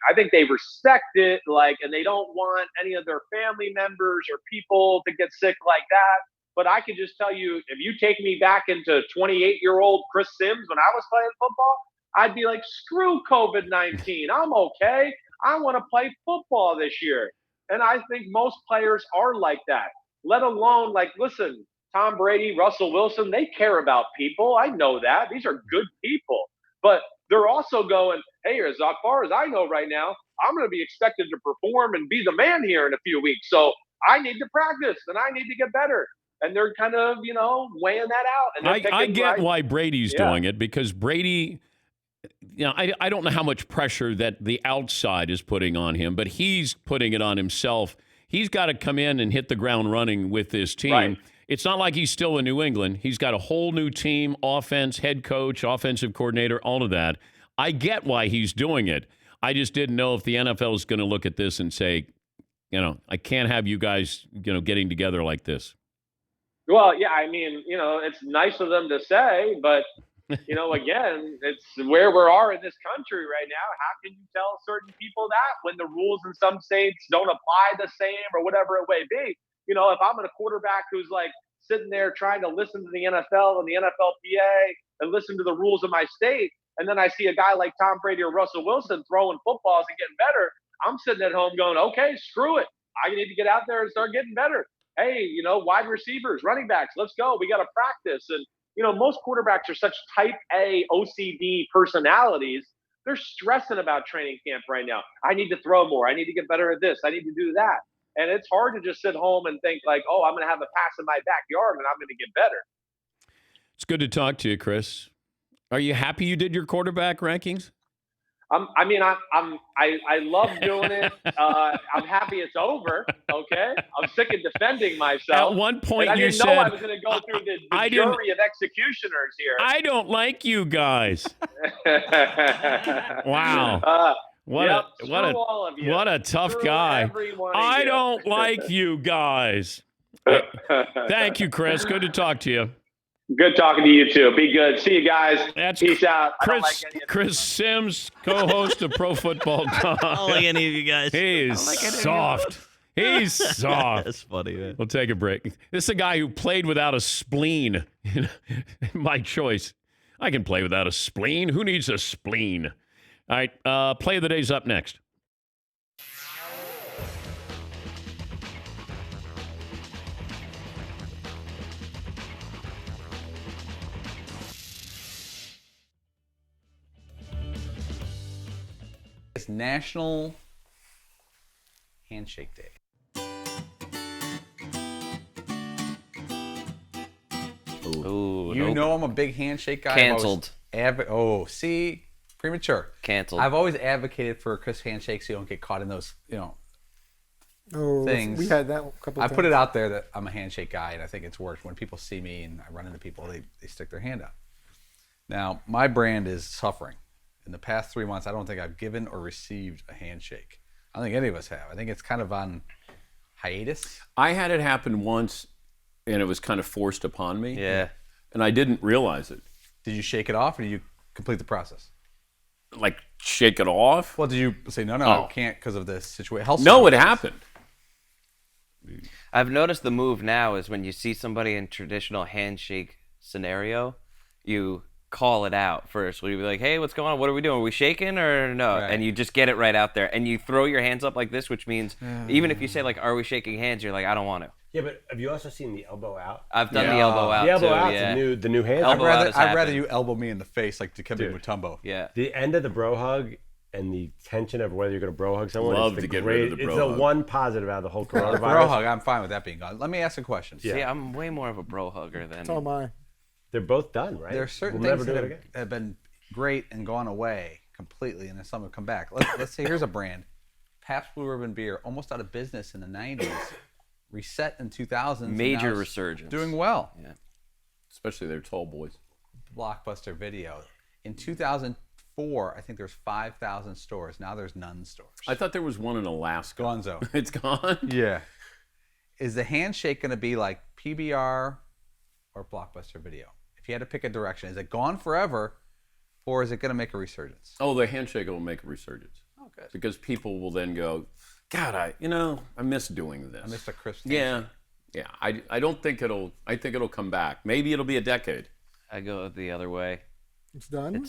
Speaker 13: I think they respect it, and they don't want any of their family members or people to get sick like that. But I can just tell you, if you take me back into 28-year-old Chris Sims when I was playing football, I'd be like, screw COVID-19. I'm okay. I want to play football this year. And I think most players are like that, let alone listen, Tom Brady, Russell Wilson, they care about people. I know that. These are good people. But they're also going, hey, as far as I know right now, I'm going to be expected to perform and be the man here in a few weeks. So I need to practice and I need to get better. And they're kind of, weighing that out. And
Speaker 1: I get why Brady's doing it, because Brady, I don't know how much pressure that the outside is putting on him, but he's putting it on himself. He's got to come in and hit the ground running with this team.
Speaker 13: Right.
Speaker 1: It's not like he's still in New England. He's got a whole new team, offense, head coach, offensive coordinator, all of that. I get why he's doing it. I just didn't know if the NFL is going to look at this and say, I can't have you guys, getting together like this.
Speaker 13: Well, yeah, I mean, it's nice of them to say, but, again, it's where we are in this country right now. How can you tell certain people that when the rules in some states don't apply the same or whatever it may be? If I'm a quarterback who's sitting there trying to listen to the NFL and the NFLPA and listen to the rules of my state, and then I see a guy like Tom Brady or Russell Wilson throwing footballs and getting better, I'm sitting at home going, okay, screw it. I need to get out there and start getting better. Hey, wide receivers, running backs, let's go. We got to practice. And, most quarterbacks are such type A OCD personalities. They're stressing about training camp right now. I need to throw more. I need to get better at this. I need to do that. And it's hard to just sit home and think oh, I'm going to have a pass in my backyard and I'm going to get better.
Speaker 1: It's good to talk to you, Chris. Are you happy you did your quarterback rankings?
Speaker 13: I love doing it. I'm happy it's over. Okay, I'm sick of defending myself.
Speaker 1: At one point,
Speaker 13: and I
Speaker 1: you
Speaker 13: didn't know
Speaker 1: said
Speaker 13: I was going to go through the jury of executioners here.
Speaker 1: I don't like you guys. Wow. What a tough guy. I don't like you guys. Thank you, Chris. Good to talk to you.
Speaker 13: Good talking to you too. Be good. See you guys. Peace out.
Speaker 1: Chris Sims, co-host of Pro Football Talk.
Speaker 6: I don't like any of you guys.
Speaker 1: He's soft. He's soft.
Speaker 6: That's funny, man.
Speaker 1: We'll take a break. This is a guy who played without a spleen. My choice. I can play without a spleen. Who needs a spleen? All right, play of the day's up next.
Speaker 7: It's National Handshake Day.
Speaker 6: Ooh,
Speaker 7: you know I'm a big handshake guy.
Speaker 6: Canceled.
Speaker 7: See? Premature.
Speaker 6: Canceled.
Speaker 7: I've always advocated for Chris handshakes so you don't get caught in those, things.
Speaker 9: We had that a couple
Speaker 7: I
Speaker 9: times.
Speaker 7: put it out there that I'm a handshake guy, and I think it's worked. When people see me and I run into people, they stick their hand out. Now, my brand is suffering. In the past 3 months, I don't think I've given or received a handshake. I don't think any of us have. I think it's kind of on hiatus.
Speaker 1: I had it happen once, and it was kind of forced upon me.
Speaker 6: Yeah.
Speaker 1: And I didn't realize it.
Speaker 7: Did you shake it off, or did you complete the process?
Speaker 1: Like, shake it off?
Speaker 7: Well, did you say, no,
Speaker 1: Oh.
Speaker 7: I can't because of the situation?
Speaker 1: No, it happened.
Speaker 12: I've noticed the move now is when you see somebody in traditional handshake scenario, you call it out first. Will you be like, hey, what's going on? What are we doing? Are we shaking or no?
Speaker 7: Right.
Speaker 12: And you just get it right out there. And you throw your hands up like this, which means even if you say, like, are we shaking hands? You're like, I don't want to.
Speaker 8: Yeah, but have you also seen the elbow out?
Speaker 12: I've done the elbow out,
Speaker 8: the elbow
Speaker 12: too,
Speaker 8: out's
Speaker 12: yeah.
Speaker 8: the new hand.
Speaker 12: Elbow out has
Speaker 7: I'd rather
Speaker 12: happened.
Speaker 7: you elbow me in the face like Dikembe
Speaker 8: Dude.
Speaker 7: Mutombo.
Speaker 12: Yeah.
Speaker 8: The end of the bro hug and the tension of whether you're going to bro hug someone
Speaker 1: Love
Speaker 8: is the
Speaker 1: to get
Speaker 8: great,
Speaker 1: rid of the bro
Speaker 8: it's the
Speaker 1: hug.
Speaker 8: one positive out of the whole coronavirus.
Speaker 7: Bro hug, I'm fine with that being gone. Let me ask a question.
Speaker 8: Yeah.
Speaker 12: See, I'm way more of a bro hugger than...
Speaker 9: So am I.
Speaker 8: They're both done, right?
Speaker 7: There are certain
Speaker 8: We'll
Speaker 7: things
Speaker 8: never
Speaker 7: that
Speaker 8: do it again.
Speaker 7: have been great and gone away. completely, and then some have come back. Let's say here's a brand, Pabst Blue Ribbon beer, almost out of business in the 90s, reset in 2000s.
Speaker 12: Major resurgence.
Speaker 7: Doing well.
Speaker 12: Yeah.
Speaker 1: Especially their tall boys.
Speaker 7: Blockbuster Video. In 2004, I think there's 5,000 stores. Now there's none stores.
Speaker 1: I thought there was one in Alaska.
Speaker 7: Gonzo.
Speaker 1: It's gone?
Speaker 7: Yeah. Is the handshake going to be like PBR or Blockbuster Video? If you had to pick a direction, is it gone forever, or is it going to make a resurgence?
Speaker 1: Oh, the handshake will make a resurgence.
Speaker 7: Oh, good.
Speaker 1: Because people will then go, God, I miss doing this.
Speaker 7: I miss the crisp.
Speaker 1: Yeah. Yeah. I don't think I think it'll come back. Maybe it'll be a decade.
Speaker 12: I go the other way.
Speaker 9: It's done?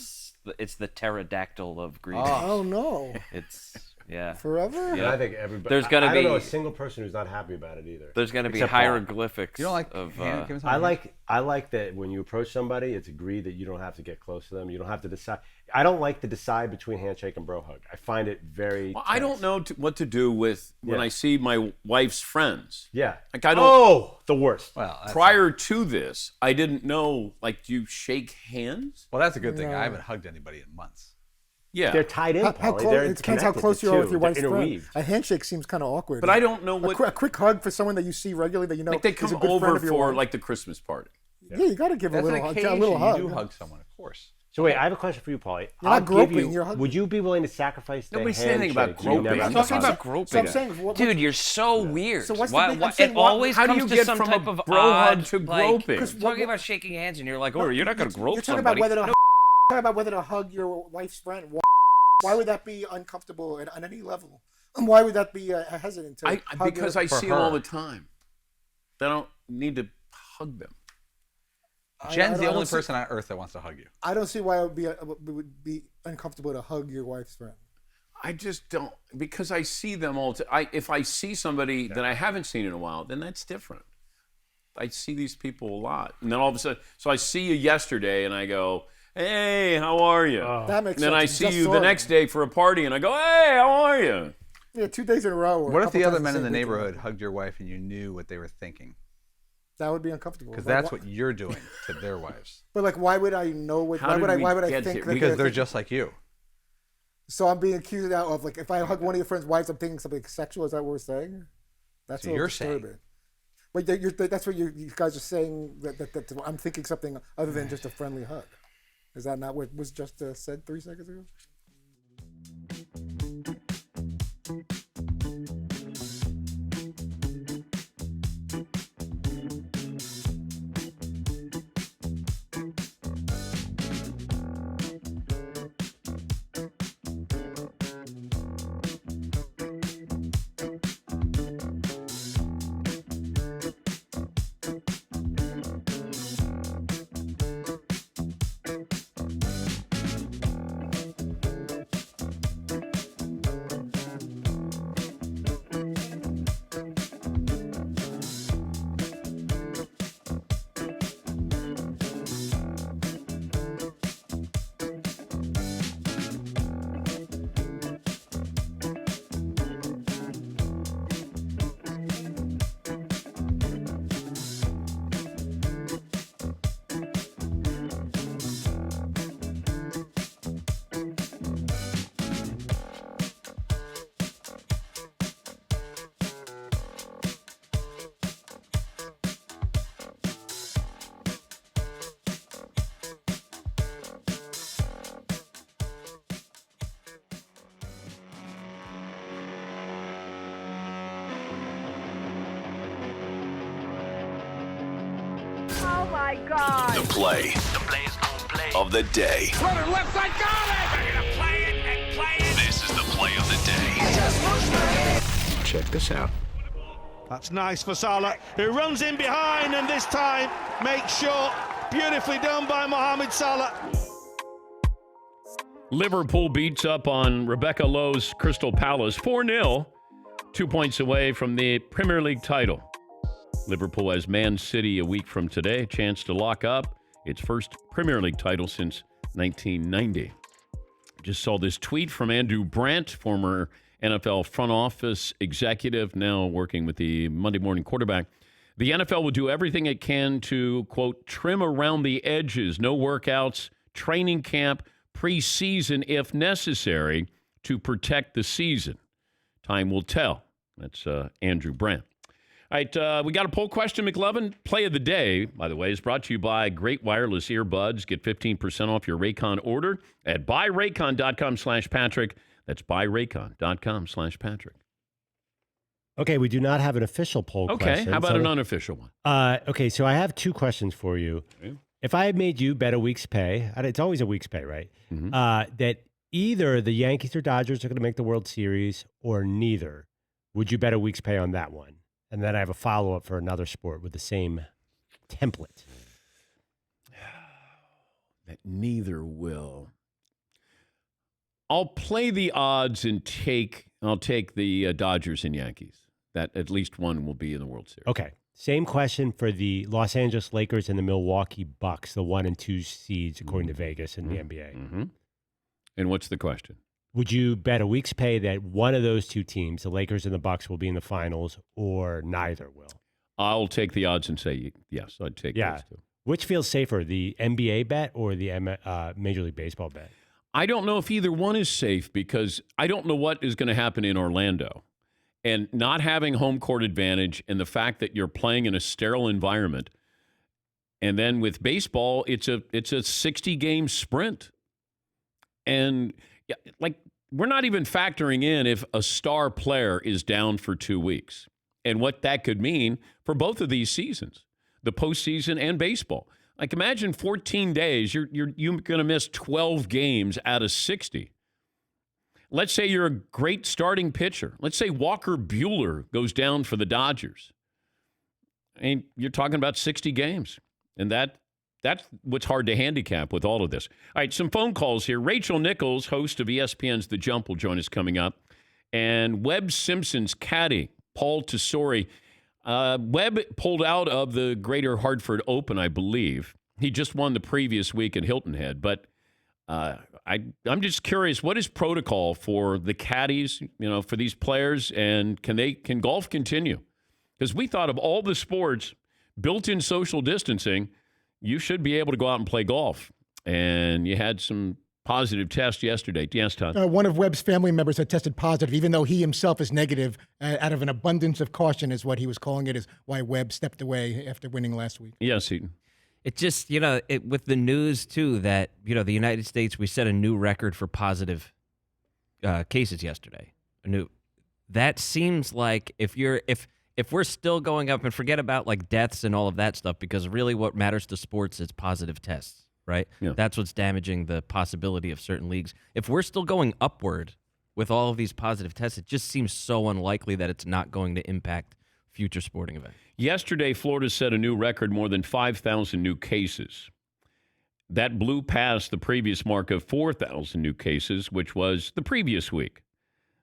Speaker 12: It's the pterodactyl of greeting.
Speaker 9: Oh, no.
Speaker 12: It's, yeah.
Speaker 9: Forever?
Speaker 8: And I think everybody.
Speaker 12: There's gonna
Speaker 8: I
Speaker 12: be
Speaker 8: don't know a single person who's not happy about it either.
Speaker 12: There's gonna be
Speaker 8: Except Paul.
Speaker 12: hieroglyphics.
Speaker 7: You don't like
Speaker 12: of.
Speaker 8: I like that when you approach somebody, it's agreed that you don't have to get close to them. You don't have to decide. I don't like to decide between handshake and bro hug. I find it very.
Speaker 1: Well, I don't know what to do with when I see my wife's friends.
Speaker 8: Yeah.
Speaker 1: Like I don't.
Speaker 8: Oh, the worst.
Speaker 7: Well,
Speaker 1: prior to this, I didn't know. Like, do you shake hands?
Speaker 7: Well, that's a good thing. I haven't hugged anybody in months.
Speaker 1: Yeah.
Speaker 8: They're tied in.
Speaker 9: How
Speaker 8: Paulie.
Speaker 9: close,
Speaker 8: They're
Speaker 9: it depends how
Speaker 8: connected,
Speaker 9: close
Speaker 8: the
Speaker 9: you are
Speaker 8: two.
Speaker 9: with your
Speaker 8: They're
Speaker 9: wife's friend.
Speaker 8: interweaved.
Speaker 9: A handshake seems kind of awkward.
Speaker 1: But I don't know what.
Speaker 9: A quick hug for someone that you see regularly that you know
Speaker 1: Like they
Speaker 9: is
Speaker 1: come
Speaker 9: a good friend
Speaker 1: over
Speaker 9: of your
Speaker 1: for
Speaker 9: wife.
Speaker 1: like the Christmas party.
Speaker 9: Yeah, you got to give
Speaker 7: That's
Speaker 9: a
Speaker 7: an
Speaker 9: little
Speaker 7: occasion.
Speaker 9: hug.
Speaker 7: You do hug someone, of course.
Speaker 8: So wait, I have a question for you, Paulie.
Speaker 9: You're not groping, you're hugging.
Speaker 8: Would you be willing to sacrifice the
Speaker 1: Nobody's saying anything about
Speaker 8: handshake so you
Speaker 1: groping.
Speaker 8: never
Speaker 1: I'm
Speaker 8: have to
Speaker 1: talking
Speaker 8: hug?
Speaker 1: about groping.
Speaker 9: So I'm saying,
Speaker 12: Dude, you're so weird.
Speaker 9: So what's the
Speaker 12: why,
Speaker 9: big- I'm saying,
Speaker 12: it always
Speaker 1: how do
Speaker 12: comes
Speaker 1: you
Speaker 12: to
Speaker 1: get
Speaker 12: some
Speaker 1: from
Speaker 12: type
Speaker 1: a
Speaker 12: of
Speaker 1: bro hug
Speaker 12: odd,
Speaker 1: to
Speaker 12: like,
Speaker 1: groping?
Speaker 12: talking about shaking hands, and you're like, oh, you're not going to grope
Speaker 9: You're talking
Speaker 12: somebody.
Speaker 9: about whether to hug your wife's friend. Why would that be uncomfortable on any level? And why would that be hesitant to hug
Speaker 1: Because
Speaker 9: her?
Speaker 1: I see them all the time. They don't need to hug them.
Speaker 7: Jen's the only person on earth that wants to hug you.
Speaker 9: I don't see why it would be uncomfortable to hug your wife's friend.
Speaker 1: I just don't, because I see them all. If I see somebody that I haven't seen in a while, then that's different. I see these people a lot, and then all of a sudden, so I see you yesterday, and I go, "Hey, how are you?"
Speaker 9: That makes
Speaker 1: and then
Speaker 9: sense.
Speaker 1: I see you the next day for a party, and I go, "Hey, how are you?"
Speaker 9: Yeah, 2 days in a row. or
Speaker 7: What
Speaker 9: a
Speaker 7: if the
Speaker 9: couple
Speaker 7: other
Speaker 9: times
Speaker 7: men in the
Speaker 9: same week.
Speaker 7: neighborhood hugged your wife and you knew what they were thinking?
Speaker 9: That would be uncomfortable.
Speaker 7: Because
Speaker 9: Like,
Speaker 7: that's what you're doing to their wives.
Speaker 9: But like, why would I know what?
Speaker 1: How
Speaker 9: Why
Speaker 1: did
Speaker 9: would I?
Speaker 1: we
Speaker 9: Why would I
Speaker 1: get
Speaker 9: think?
Speaker 1: here?
Speaker 9: that
Speaker 7: Because they're just like you.
Speaker 9: So I'm being accused now of like, if I hug one of your friends' wives, I'm thinking something sexual. Is that what we're saying? That's
Speaker 7: So
Speaker 9: a little
Speaker 7: you're saying.
Speaker 9: disturbing. But that's what you guys are saying. That I'm thinking something other than just a friendly hug. Is that not what was just said 3 seconds ago?
Speaker 14: Oh my God!
Speaker 2: The play of the day.
Speaker 14: Runner left side, got it! They're gonna play it and play it.
Speaker 2: This is the play of the day. Check this out.
Speaker 15: That's nice for Salah, who runs in behind and this time makes short. Beautifully done by Mohamed Salah.
Speaker 1: Liverpool beats up on Rebecca Lowe's Crystal Palace 4-0, 2 points away from the Premier League title. Liverpool has Man City a week from today, a chance to lock up its first Premier League title since 1990. Just saw this tweet from Andrew Brandt, former NFL front office executive, now working with the Monday Morning Quarterback. The NFL will do everything it can to, quote, trim around the edges, no workouts, training camp, preseason if necessary to protect the season. Time will tell. That's Andrew Brandt. All right, we got a poll question, McLovin. Play of the day, by the way, is brought to you by Great Wireless Earbuds. Get 15% off your Raycon order at buyraycon.com/Patrick. That's buyraycon.com/Patrick.
Speaker 8: Okay, we do not have an official poll question.
Speaker 1: Okay, how about an unofficial one?
Speaker 8: Okay, so I have two questions for you. Okay. If I had made you bet a week's pay, it's always a week's pay, right?
Speaker 1: Mm-hmm.
Speaker 8: That either the Yankees or Dodgers are going to make the World Series or neither, would you bet a week's pay on that one? And then I have a follow-up for another sport with the same template.
Speaker 1: That neither will. I'll play the odds and I'll take the Dodgers and Yankees. That at least one will be in the World Series.
Speaker 8: Okay. Same question for the Los Angeles Lakers and the Milwaukee Bucks, the 1 and 2 seeds according to Vegas and the NBA.
Speaker 1: Mm-hmm. And what's the question?
Speaker 8: Would you bet a week's pay that one of those two teams, the Lakers and the Bucks, will be in the finals, or neither will?
Speaker 1: I'll take the odds and say yes. I'd take those two.
Speaker 8: Which feels safer, the NBA bet or the Major League Baseball bet?
Speaker 1: I don't know if either one is safe because I don't know what is going to happen in Orlando. And not having home court advantage and the fact that you're playing in a sterile environment. And then with baseball, it's a 60-game sprint. And we're not even factoring in if a star player is down for 2 weeks and what that could mean for both of these seasons, the postseason and baseball. Like imagine 14 days, you're going to miss 12 games out of 60. Let's say you're a great starting pitcher. Let's say Walker Buehler goes down for the Dodgers. And you're talking about 60 games. And that's what's hard to handicap with all of this. All right, some phone calls here. Rachel Nichols, host of ESPN's The Jump, will join us coming up. And Webb Simpson's caddy, Paul Tesori. Webb pulled out of the Greater Hartford Open, I believe. He just won the previous week at Hilton Head. But I'm just curious, what is protocol for the caddies, for these players? And can golf continue? Because we thought of all the sports, built-in social distancing, you should be able to go out and play golf. And you had some positive tests yesterday. Yes, Todd?
Speaker 9: One of Webb's family members had tested positive, even though he himself is negative. Out of an abundance of caution is what he was calling it, is why Webb stepped away after winning last week.
Speaker 1: Yes, Eaton.
Speaker 6: It just, with the news, too, that, the United States, we set a new record for positive cases yesterday. That seems like if we're still going up, and forget about like deaths and all of that stuff, because really what matters to sports is positive tests, right?
Speaker 1: Yeah.
Speaker 6: That's what's damaging the possibility of certain leagues. If we're still going upward with all of these positive tests, it just seems so unlikely that it's not going to impact future sporting events.
Speaker 1: Yesterday, Florida set a new record, more than 5,000 new cases. That blew past the previous mark of 4,000 new cases, which was the previous week.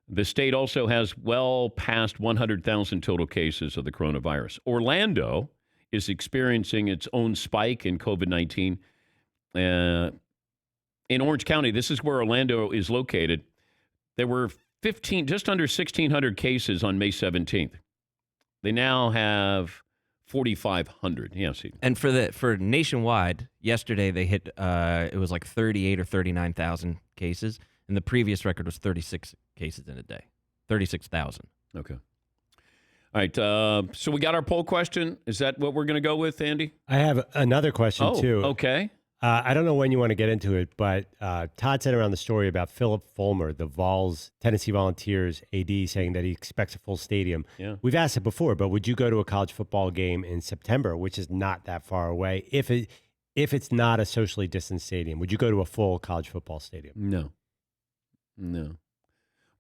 Speaker 1: The state also has well past 100,000 total cases of the coronavirus. Orlando is experiencing its own spike in COVID-19. In Orange County, this is where Orlando is located. There were just under 1,600 cases on May 17th. They now have 4,500. Yes.
Speaker 6: And for nationwide, yesterday they hit it was like 38 or 39,000 cases, and the previous record was 36 cases in a day, 36,000.
Speaker 1: Okay. All right. So we got our poll question. Is that what we're going to go with, Andy?
Speaker 8: I have another question too.
Speaker 1: Okay.
Speaker 8: I don't know when you want to get into it, but Todd sent around the story about Philip Fulmer, the Vols Tennessee Volunteers AD, saying that he expects a full stadium.
Speaker 1: Yeah.
Speaker 8: We've asked it before, but would you go to a college football game in September, which is not that far away, if it's not a socially distanced stadium? Would you go to a full college football stadium?
Speaker 1: No.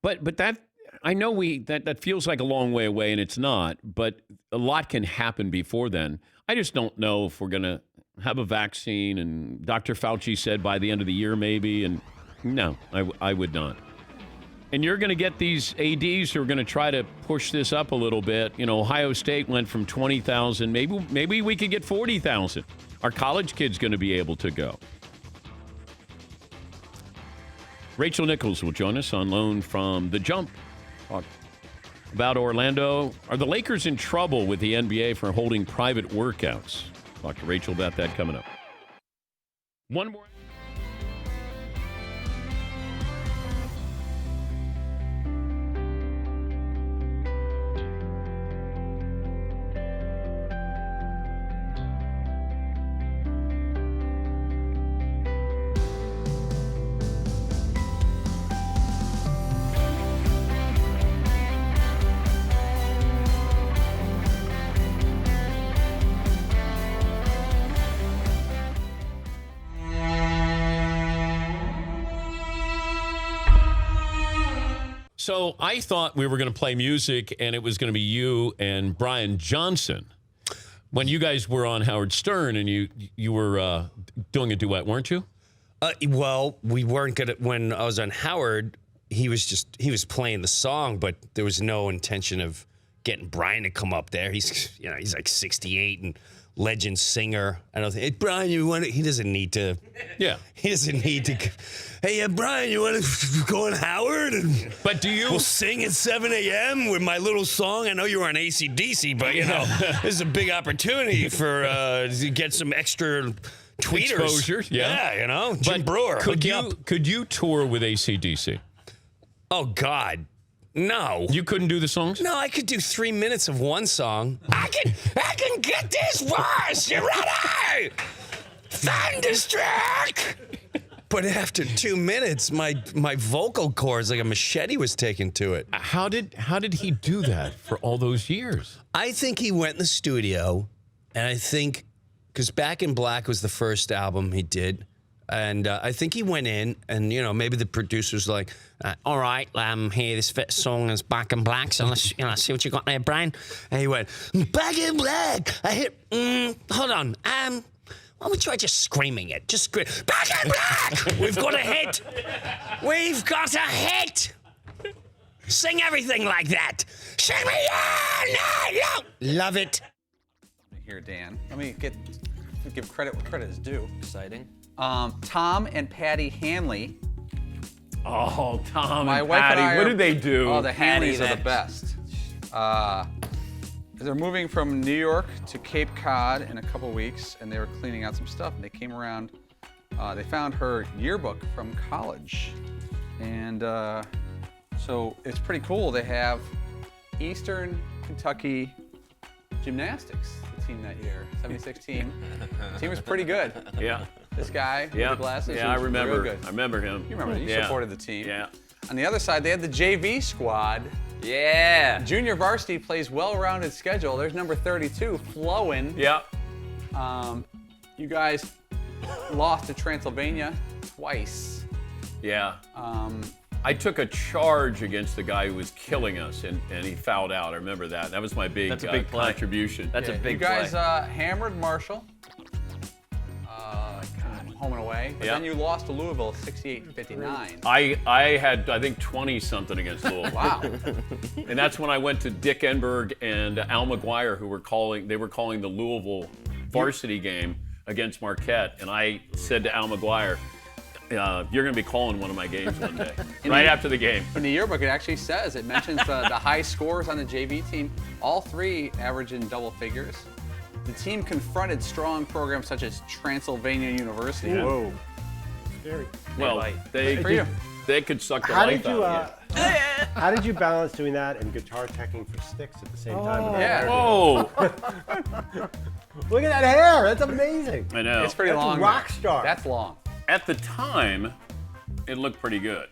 Speaker 1: But that, I know that feels like a long way away, and it's not, but a lot can happen before then. I just don't know if we're going to have a vaccine, and Dr. Fauci said by the end of the year maybe, and no, I would not. And you're going to get these ADs who are going to try to push this up a little bit. Ohio State went from 20,000, maybe we could get 40,000. Our college kid's going to be able to go. Rachel Nichols will join us on loan from The Jump. Talk about Orlando. Are the Lakers in trouble with the NBA for holding private workouts? Talk to Rachel about that coming up. One more. So I thought we were going to play music, and it was going to be you and Brian Johnson when you guys were on Howard Stern, and you were doing a duet, weren't you?
Speaker 16: Well, we weren't gonna. When I was on Howard, he was playing the song, but there was no intention of getting Brian to come up there. He's like 68 and legend singer. I don't think, hey, Brian, you want to, he doesn't need to.
Speaker 1: Yeah.
Speaker 16: He doesn't need to. Hey, Brian, you want to go on Howard?
Speaker 1: But do you?
Speaker 16: We'll sing at 7 a.m. with my little song. I know you were on AC/DC, but, this is a big opportunity for to get some extra tweeters.
Speaker 1: Exposure, yeah.
Speaker 16: Jim Brewer.
Speaker 1: Could you tour with AC/DC?
Speaker 16: Oh, God. No.
Speaker 1: You couldn't do the songs?
Speaker 16: No, I could do 3 minutes of one song. I can get this verse. You ready? Thunderstruck. But after 2 minutes, my vocal cords, like a machete was taken to it.
Speaker 1: How did he do that for all those years?
Speaker 16: I think he went in the studio, and I think, because Back in Black was the first album he did, and I think he went in, and maybe the producer's like, all right, here, this song is Back in Black, so let's see what you got there, Brian. And he went, Back in Black. I hit, hold on, why don't we try just screaming it? Just scream, Back in Black. We've got a hit. We've got a hit. Sing everything like that. Sing me on. Love it.
Speaker 7: Here, Dan. Let me give credit where credit is due.
Speaker 12: Exciting.
Speaker 7: Tom and Patty Hanley.
Speaker 1: Oh, Tom
Speaker 7: My
Speaker 1: and
Speaker 7: wife
Speaker 1: Patty.
Speaker 7: and I
Speaker 1: What did they do?
Speaker 7: Oh, the
Speaker 12: Patty,
Speaker 7: Hanleys are the best. They're moving from New York to Cape Cod in a couple weeks, and they were cleaning out some stuff, and they came around. They found her yearbook from college, and so it's pretty cool. They have Eastern Kentucky Gymnastics, the team that year, 76 team. The team was pretty good.
Speaker 1: Yeah.
Speaker 7: This guy with the glasses.
Speaker 1: Yeah, I
Speaker 7: was
Speaker 1: remember.
Speaker 7: Real good.
Speaker 1: I remember him.
Speaker 7: You remember? You supported the team.
Speaker 1: Yeah.
Speaker 7: On the other side, they had the JV squad.
Speaker 12: Yeah.
Speaker 7: Junior varsity plays well-rounded schedule. There's number 32, Flowin.
Speaker 1: Yeah.
Speaker 7: You guys lost to Transylvania twice.
Speaker 1: Yeah. I took a charge against the guy who was killing us, and he fouled out. I remember that. That was my big,
Speaker 12: That's a big play.
Speaker 1: contribution.
Speaker 12: That's a big
Speaker 7: You guys
Speaker 12: play.
Speaker 7: hammered Marshall. Home and away. But then you lost to Louisville 68-59.
Speaker 1: I had, I think, 20-something against Louisville.
Speaker 7: Wow.
Speaker 1: And that's when I went to Dick Enberg and Al McGuire, who were calling the Louisville varsity game against Marquette. And I said to Al McGuire, you're going to be calling one of my games one day, right after the game.
Speaker 7: In the yearbook, it actually says, it mentions the high scores on the JV team, all three average in double figures. The team confronted strong programs such as Transylvania University.
Speaker 8: Whoa.
Speaker 9: Scary.
Speaker 1: Well, they could suck the
Speaker 8: How
Speaker 1: life
Speaker 8: did you?
Speaker 1: out of you.
Speaker 8: How did you balance doing that and guitar teching for Styx at the same time?
Speaker 7: Yeah.
Speaker 1: Whoa.
Speaker 8: Look at that hair. That's amazing.
Speaker 1: I know.
Speaker 7: It's pretty
Speaker 8: That's
Speaker 7: long.
Speaker 8: rock
Speaker 7: there.
Speaker 8: star.
Speaker 7: That's long.
Speaker 1: At the time, it looked pretty good.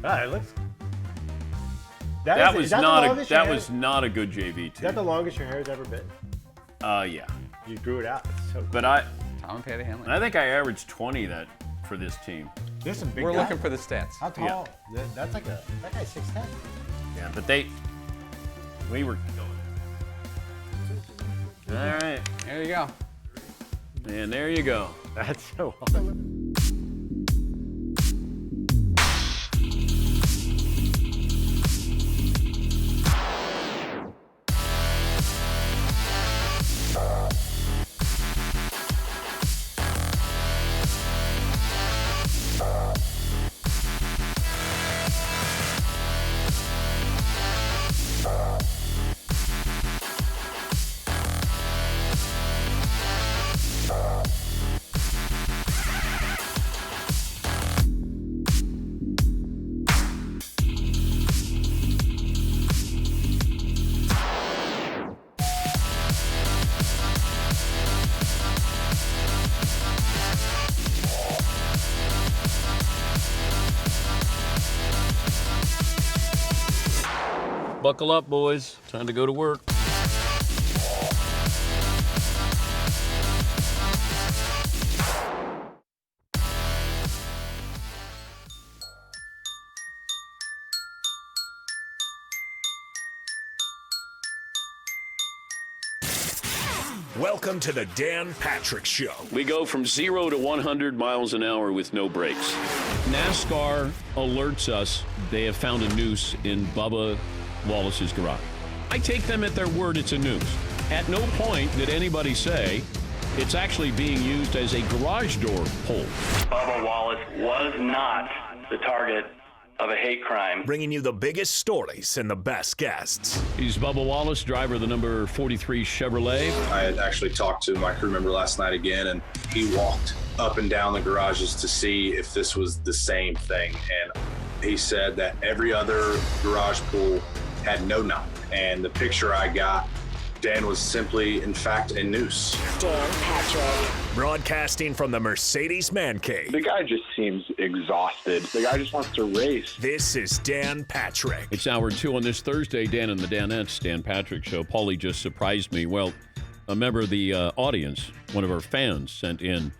Speaker 8: It looks.
Speaker 1: That
Speaker 8: is
Speaker 1: was
Speaker 8: that the
Speaker 1: not
Speaker 8: longest your hair-
Speaker 1: not a good JV team.
Speaker 8: Is that the longest your hair's ever been?
Speaker 1: Yeah.
Speaker 8: You grew it out. It's so cool.
Speaker 1: But
Speaker 7: Tom and Patty Hanley.
Speaker 1: I think I averaged 20 for this team.
Speaker 8: There's some big
Speaker 7: We're
Speaker 8: guys.
Speaker 7: looking for the stats.
Speaker 8: How tall? That's like that guy's 6'10".
Speaker 1: Yeah, but we were going. All right.
Speaker 7: There you go.
Speaker 1: And there you go.
Speaker 8: That's so awesome.
Speaker 1: Buckle up, boys. Time to go to work.
Speaker 2: Welcome to the Dan Patrick Show.
Speaker 1: We go from 0 to 100 miles an hour with no brakes. NASCAR alerts us they have found a noose in Bubba Wallace's garage. I take them at their word it's a noose. At no point did anybody say it's actually being used as a garage door pull.
Speaker 3: Bubba Wallace was not the target of a hate crime.
Speaker 2: Bringing you the biggest stories and the best guests.
Speaker 1: He's Bubba Wallace, driver of the number 43 Chevrolet.
Speaker 4: I had actually talked to my crew member last night again, and he walked up and down the garages to see if this was the same thing. And he said that every other garage pool had no knot. And the picture I got, Dan, was simply, in fact, a noose.
Speaker 2: Dan Patrick. Broadcasting from the Mercedes Man Cave.
Speaker 5: The guy just seems exhausted. The guy just wants to race.
Speaker 2: This is Dan Patrick.
Speaker 1: It's hour 2 on this Thursday. Dan and the Danettes, Dan Patrick Show. Paulie just surprised me. Well, a member of the audience, one of our fans, sent in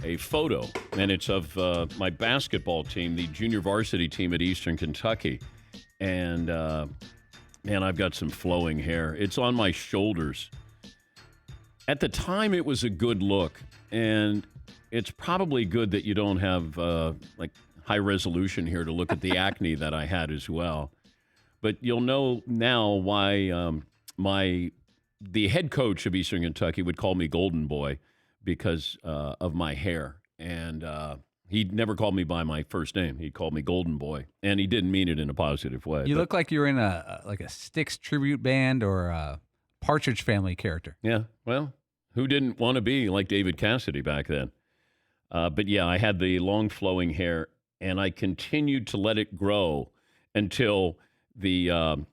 Speaker 1: a photo, and it's of my basketball team, the junior varsity team at Eastern Kentucky. And, man, I've got some flowing hair. It's on my shoulders. At the time, it was a good look, and it's probably good that you don't have, like, high resolution here to look at the acne that I had as well. But you'll know now why the head coach of Eastern Kentucky would call me Golden Boy because of my hair. And he never called me by my first name. He called me Golden Boy, and he didn't mean it in a positive way.
Speaker 7: You look like you're in a Styx tribute band or a Partridge Family character.
Speaker 1: Yeah, well, who didn't want to be like David Cassidy back then? But yeah, I had the long flowing hair, and I continued to let it grow until the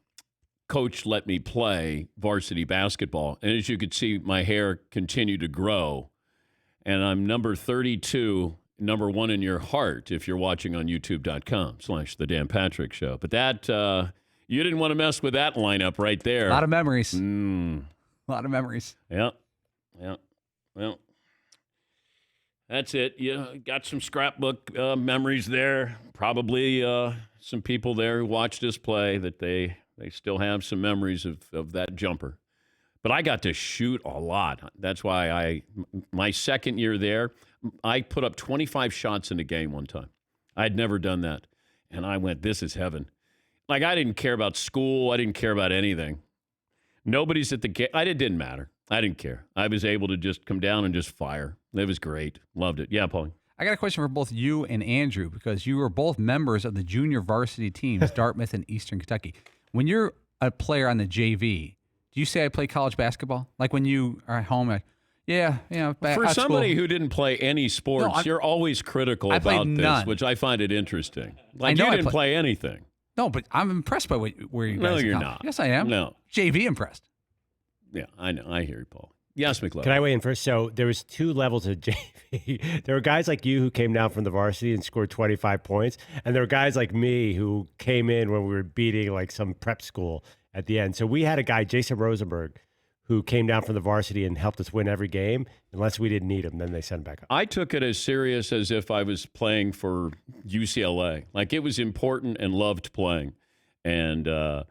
Speaker 1: coach let me play varsity basketball. And as you could see, my hair continued to grow, and I'm number 32. Number 1 in your heart if you're watching on youtube.com/The Dan Patrick Show. But that, you didn't want to mess with that lineup right there.
Speaker 7: A lot of memories.
Speaker 1: A
Speaker 7: lot of memories.
Speaker 1: Yeah. Well, that's it. You got some scrapbook memories there. Probably some people there who watched us play that they still have some memories of that jumper. But I got to shoot a lot. That's why my second year there, I put up 25 shots in a game one time. I'd never done that. And I went, this is heaven. Like, I didn't care about school. I didn't care about anything. Nobody's at the game. It didn't matter. I didn't care. I was able to just come down and just fire. It was great. Loved it. Yeah, Paulie.
Speaker 7: I got a question for both you and Andrew, because you were both members of the junior varsity teams, Dartmouth and Eastern Kentucky. When you're a player on the JV, do you say I play college basketball? Like when you are at home, like, yeah,
Speaker 1: for somebody who didn't play any sports, you're always critical about this,
Speaker 7: none.
Speaker 1: Which I find it interesting. Like, you didn't play anything.
Speaker 7: No, but I'm impressed by where you guys
Speaker 1: No,
Speaker 7: are
Speaker 1: you're
Speaker 7: going.
Speaker 1: not.
Speaker 7: Yes, I am.
Speaker 1: No.
Speaker 7: JV impressed.
Speaker 1: Yeah, I know. I hear you, Paul. Yes, McLeod.
Speaker 8: Can I weigh in first? So there was 2 levels of JV. There were guys like you who came down from the varsity and scored 25 points. And there were guys like me who came in when we were beating like some prep school at the end. So we had a guy, Jason Rosenberg, who came down from the varsity and helped us win every game. Unless we didn't need him, then they sent him back up.
Speaker 1: I took it as serious as if I was playing for UCLA. Like, it was important and loved playing. And, the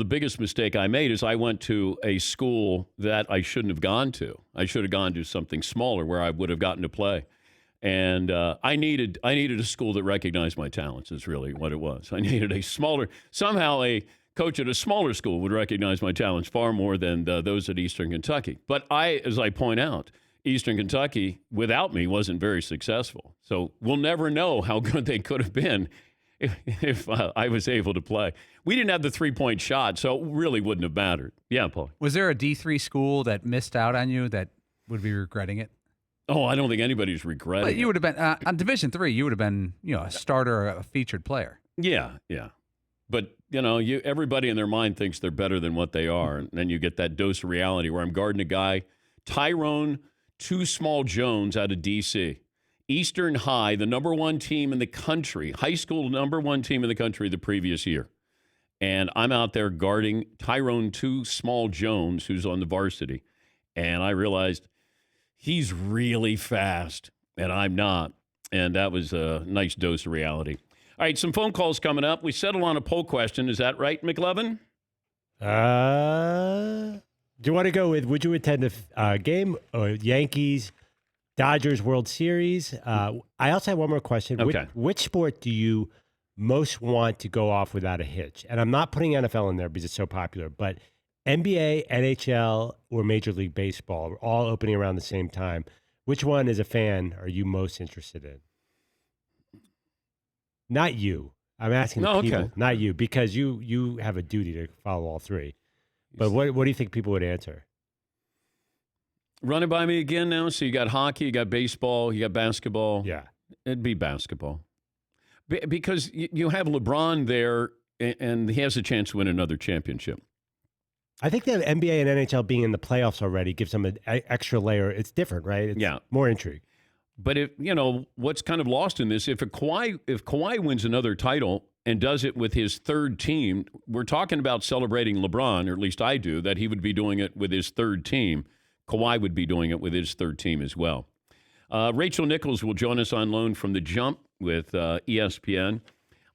Speaker 1: biggest mistake I made is I went to a school that I shouldn't have gone to. I should have gone to something smaller where I would have gotten to play. And I needed a school that recognized my talents is really what it was. I needed somehow a coach at a smaller school would recognize my talents far more than those at Eastern Kentucky. But as I point out, Eastern Kentucky, without me, wasn't very successful. So we'll never know how good they could have been if I was able to play. We didn't have the three-point shot, so it really wouldn't have mattered. Yeah, Paul.
Speaker 7: Was there a D3 school that missed out on you that would be regretting it?
Speaker 1: Oh, I don't think anybody's regretting
Speaker 7: But you would have been, on Division III, you would have been, a starter or a featured player.
Speaker 1: Yeah. But, everybody in their mind thinks they're better than what they are. And then you get that dose of reality where I'm guarding a guy, Tyrone Too Small Jones out of D.C., Eastern High, the number one team in the country, high school number one team in the country the previous year. And I'm out there guarding Tyrone Too Small Jones, who's on the varsity. And I realized he's really fast, and I'm not. And that was a nice dose of reality. All right, some phone calls coming up. We settled on a poll question. Is that right, McLevin?
Speaker 8: Do you want to go with, would you attend a game or Yankees, Dodgers World Series? I also have one more question.
Speaker 1: Okay.
Speaker 8: Which sport do you most want to go off without a hitch? And I'm not putting NFL in there because it's so popular, but NBA, NHL, or Major League Baseball are all opening around the same time. Which one, as a fan, are you most interested in? Not you. I'm asking the people, not you, because you have a duty to follow all three. But what do you think people would answer?
Speaker 1: Run it by me again now. So you got hockey, you got baseball, you got basketball.
Speaker 8: Yeah.
Speaker 1: It'd be basketball. Because you have LeBron there, and he has a chance to win another championship.
Speaker 8: I think that NBA and NHL being in the playoffs already gives them an extra layer. It's different, right? It's more intrigue.
Speaker 1: But what's kind of lost in this, if Kawhi wins another title and does it with his third team, we're talking about celebrating LeBron, or at least I do, that he would be doing it with his third team. Kawhi would be doing it with his third team as well. Rachel Nichols will join us on loan from The Jump with ESPN.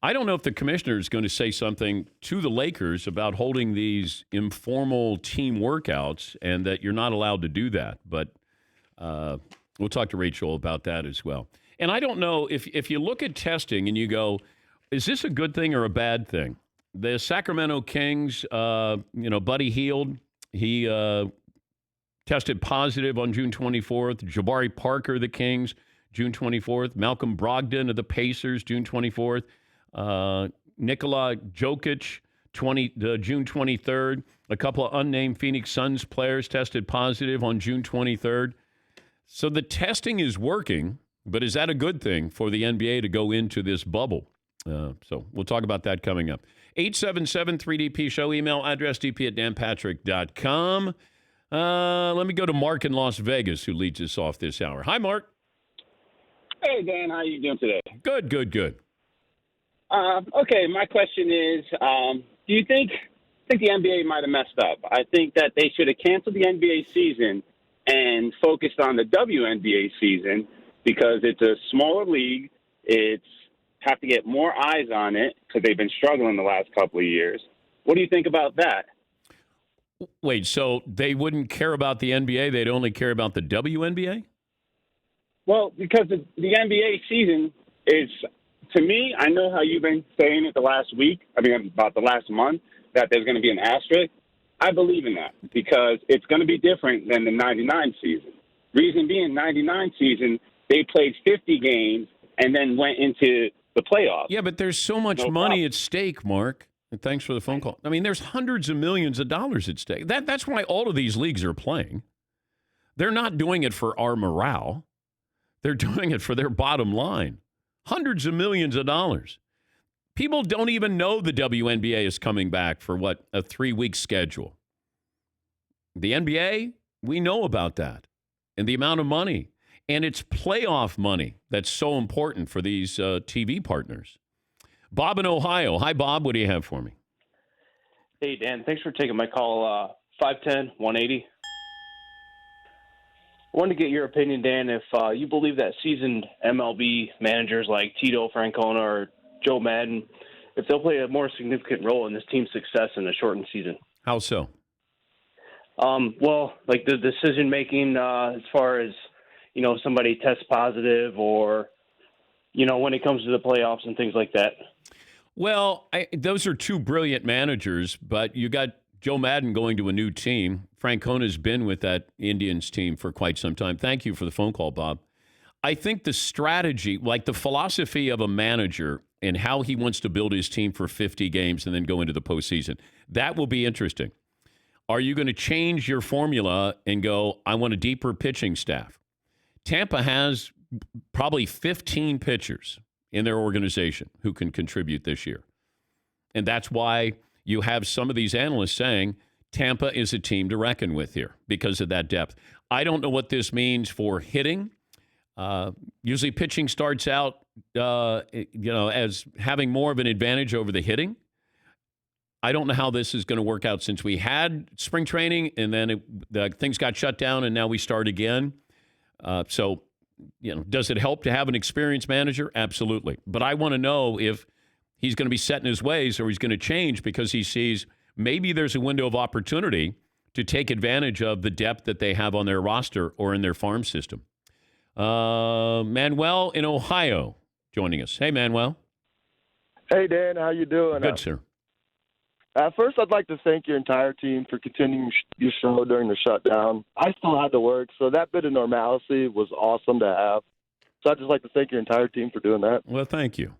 Speaker 1: I don't know if the commissioner is going to say something to the Lakers about holding these informal team workouts and that you're not allowed to do that. But we'll talk to Rachel about that as well. And I don't know if you look at testing and you go, is this a good thing or a bad thing? The Sacramento Kings, Buddy Hield, he tested positive on June 24th. Jabari Parker of the Kings, June 24th. Malcolm Brogdon of the Pacers, June 24th. Nikola Jokic, June 23rd. A couple of unnamed Phoenix Suns players tested positive on June 23rd. So the testing is working, but is that a good thing for the NBA to go into this bubble? So we'll talk about that coming up. 877-3DP Show. Email address dp@danpatrick.com. Let me go to Mark in Las Vegas, who leads us off this hour. Hi, Mark.
Speaker 17: Hey, Dan. How you doing today?
Speaker 1: Good.
Speaker 17: Okay, my question is, do you think the NBA might have messed up? I think that they should have canceled the NBA season and focused on the WNBA season because it's a smaller league. It's have to get more eyes on it because they've been struggling the last couple of years. What do you think about that?
Speaker 1: Wait, so they wouldn't care about the NBA? They'd only care about the WNBA?
Speaker 17: Well, because the NBA season is, to me, I know how you've been saying it about the last month, that there's going to be an asterisk. I believe in that because it's going to be different than the 99 season. Reason being, 99 season, they played 50 games and then went into the playoffs.
Speaker 1: Yeah, but there's so much money at stake, Mark. And thanks for the phone call. I mean, there's hundreds of millions of dollars at stake. That's why all of these leagues are playing. They're not doing it for our morale. They're doing it for their bottom line. Hundreds of millions of dollars. People don't even know the WNBA is coming back for, a 3-week schedule. The NBA, we know about that and the amount of money. And it's playoff money that's so important for these TV partners. Bob in Ohio. Hi, Bob. What do you have for me?
Speaker 18: Hey, Dan. Thanks for taking my call. 510-180. I wanted to get your opinion, Dan, if you believe that seasoned MLB managers like Tito Francona or Joe Madden, if they'll play a more significant role in this team's success in a shortened season.
Speaker 1: How so?
Speaker 18: Well, like the decision-making as far as, somebody tests positive or, when it comes to the playoffs and things like that.
Speaker 1: Well, those are two brilliant managers, but you got Joe Madden going to a new team. Francona's been with that Indians team for quite some time. Thank you for the phone call, Bob. I think the strategy, like the philosophy of a manager and how he wants to build his team for 50 games and then go into the postseason, that will be interesting. Are you going to change your formula and go, I want a deeper pitching staff? Tampa has probably 15 pitchers in their organization who can contribute this year. And that's why you have some of these analysts saying Tampa is a team to reckon with here because of that depth. I don't know what this means for hitting. Usually pitching starts out, as having more of an advantage over the hitting. I don't know how this is going to work out since we had spring training and then things got shut down and now we start again. So, does it help to have an experienced manager? Absolutely. But I want to know if he's going to be set in his ways or he's going to change because he sees maybe there's a window of opportunity to take advantage of the depth that they have on their roster or in their farm system. Manuel in Ohio joining us. Hey, Manuel.
Speaker 19: Hey, Dan. How you doing?
Speaker 1: Good, sir.
Speaker 19: First, I'd like to thank your entire team for continuing your show during the shutdown. I still had to work, so that bit of normalcy was awesome to have. So I'd just like to thank your entire team for doing that.
Speaker 1: Well, thank you.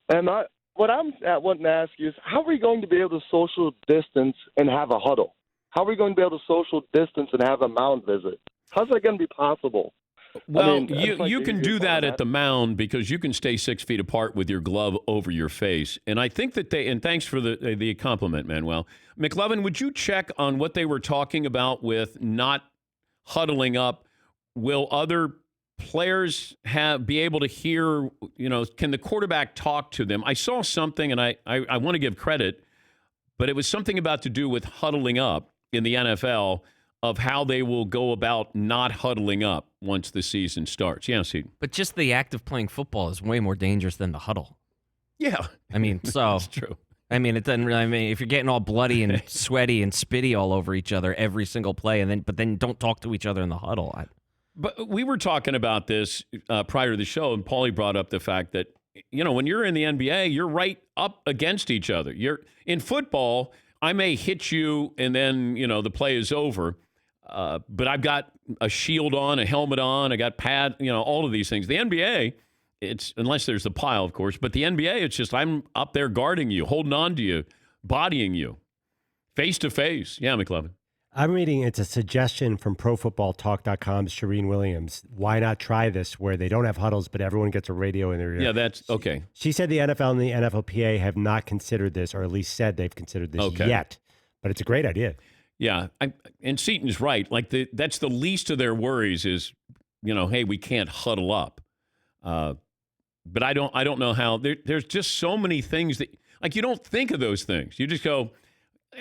Speaker 19: And what I'm wanting to ask you is, how are we going to be able to social distance and have a huddle? How are we going to be able to social distance and have a mound visit? How's that going to be possible?
Speaker 1: Well, you can do that at the mound because you can stay 6 feet apart with your glove over your face. And I think that and thanks for the compliment, Manuel. McLovin, would you check on what they were talking about with not huddling up? Will other players be able to hear, can the quarterback talk to them? I saw something, and I want to give credit, but it was something about to do with huddling up in the NFL, of how they will go about not huddling up once the season starts. Yeah, see.
Speaker 6: But just the act of playing football is way more dangerous than the huddle.
Speaker 1: Yeah.
Speaker 6: I mean, so.
Speaker 1: That's true.
Speaker 6: I mean, it doesn't really, if you're getting all bloody and sweaty and spitty all over each other every single play, but then don't talk to each other in the huddle.
Speaker 1: But we were talking about this prior to the show, and Paulie brought up the fact that, when you're in the NBA, you're right up against each other. You're in football, I may hit you and then, the play is over. But I've got a shield on, a helmet on, I got pad, all of these things. The NBA, it's unless there's the pile, of course, but the NBA, it's just I'm up there guarding you, holding on to you, bodying you, face to face. Yeah, McLovin.
Speaker 8: I'm reading, it's a suggestion from ProFootballTalk.com's Shireen Williams. Why not try this where they don't have huddles, but everyone gets a radio in their ear?
Speaker 1: Yeah, that's okay.
Speaker 8: She said the NFL and the NFLPA have not considered this, or at least said they've considered this yet. But it's a great idea.
Speaker 1: Yeah, and Seaton's right. Like that's the least of their worries is, hey, we can't huddle up. But I don't know how. There's just so many things that you don't think of those things. You just go,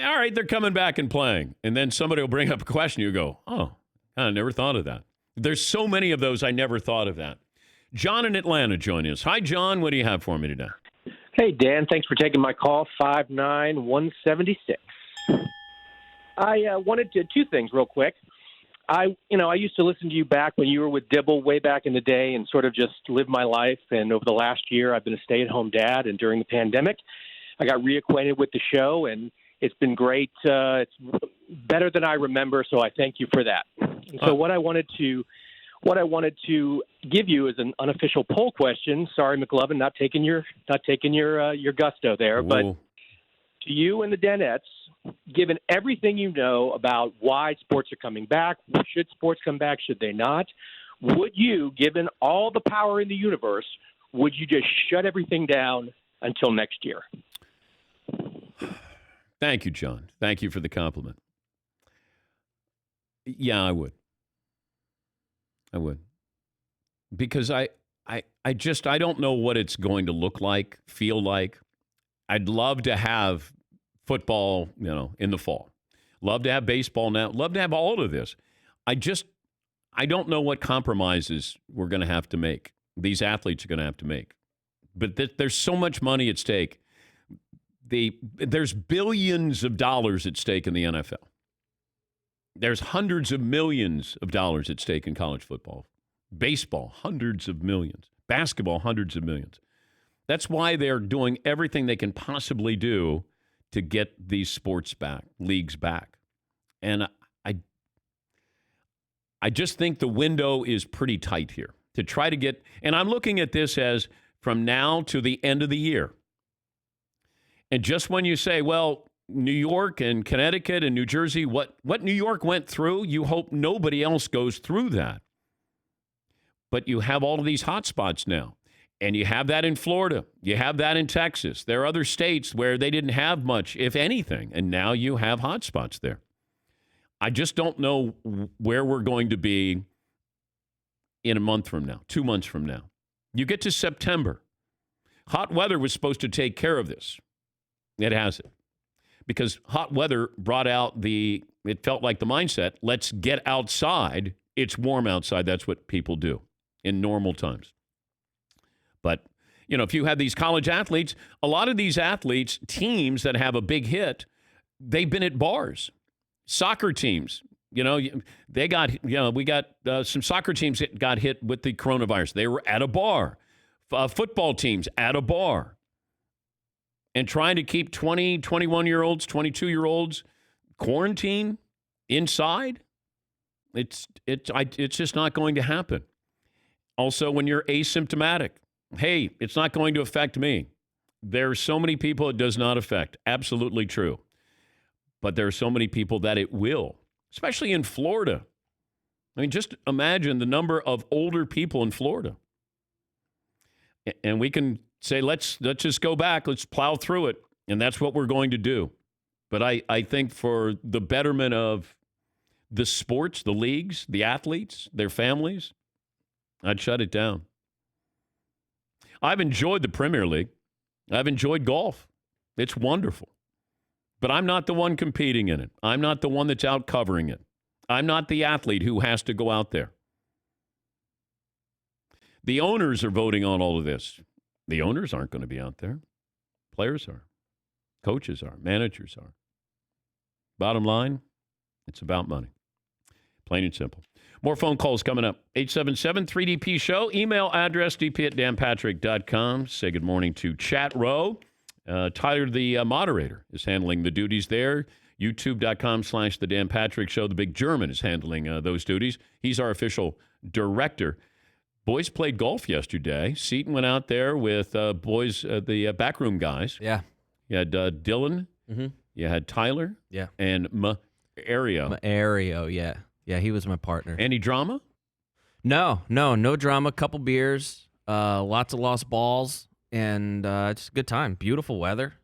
Speaker 1: all right, they're coming back and playing, and then somebody will bring up a question. You go, oh, I never thought of that. There's so many of those. I never thought of that. John in Atlanta joining us. Hi, John. What do you have for me today?
Speaker 20: Hey, Dan. Thanks for taking my call. 59176. I wanted to two things real quick. I used to listen to you back when you were with Dibble way back in the day and sort of just live my life. And over the last year, I've been a stay-at-home dad. And during the pandemic, I got reacquainted with the show, and it's been great. It's better than I remember, so I thank you for that. And so what I wanted to give you is an unofficial poll question. Sorry, McLovin, not taking your gusto there, but to you and the Danettes, given everything you know about why sports are coming back, should sports come back, should they not, would you, given all the power in the universe, would you just shut everything down until next year?
Speaker 1: Thank you, John. Thank you for the compliment. Yeah, I would. Because I don't know what it's going to look like, feel like. I'd love to have football, in the fall. Love to have baseball now. Love to have all of this. I don't know what compromises we're going to have to make. These athletes are going to have to make. But there's so much money at stake. There's billions of dollars at stake in the NFL. There's hundreds of millions of dollars at stake in college football. Baseball, hundreds of millions. Basketball, hundreds of millions. That's why they're doing everything they can possibly do to get these sports back, leagues back. And I just think the window is pretty tight here to try to get, and I'm looking at this as from now to the end of the year. And just when you say, well, New York and Connecticut and New Jersey, what New York went through, you hope nobody else goes through that. But you have all of these hot spots now. And you have that in Florida. You have that in Texas. There are other states where they didn't have much, if anything. And now you have hot spots there. I just don't know where we're going to be in a month from now, 2 months from now. You get to September. Hot weather was supposed to take care of this. It hasn't. Because hot weather brought out it felt like the mindset, let's get outside. It's warm outside. That's what people do in normal times. But, if you have these college athletes, a lot of these athletes, teams that have a big hit, they've been at bars. Soccer teams, they got, we got some soccer teams that got hit with the coronavirus. They were at a bar. Football teams at a bar. And trying to keep 20, 21-year-olds, 22-year-olds quarantined inside, it's just not going to happen. Also, when you're asymptomatic, hey, it's not going to affect me. There are so many people it does not affect. Absolutely true. But there are so many people that it will, especially in Florida. I mean, just imagine the number of older people in Florida. And we can say, let's just go back. Let's plow through it. And that's what we're going to do. But I think for the betterment of the sports, the leagues, the athletes, their families, I'd shut it down. I've enjoyed the Premier League. I've enjoyed golf. It's wonderful. But I'm not the one competing in it. I'm not the one that's out covering it. I'm not the athlete who has to go out there. The owners are voting on all of this. The owners aren't going to be out there. Players are. Coaches are. Managers are. Bottom line, it's about money. Plain and simple. More phone calls coming up. 877-3DP Show. Email address dp@danpatrick.com. Say good morning to Chat Row. Tyler, the moderator, is handling the duties there. YouTube.com/The Dan Patrick Show. The Big German is handling those duties. He's our official director. Boys played golf yesterday. Seton went out there with the backroom guys.
Speaker 6: Yeah.
Speaker 1: You had Dylan.
Speaker 6: Mm-hmm.
Speaker 1: You had Tyler.
Speaker 6: Yeah.
Speaker 1: And Ario.
Speaker 6: Ario, yeah. Yeah, he was my partner.
Speaker 1: Any drama?
Speaker 6: No drama. Couple beers, lots of lost balls, and just a good time. Beautiful weather.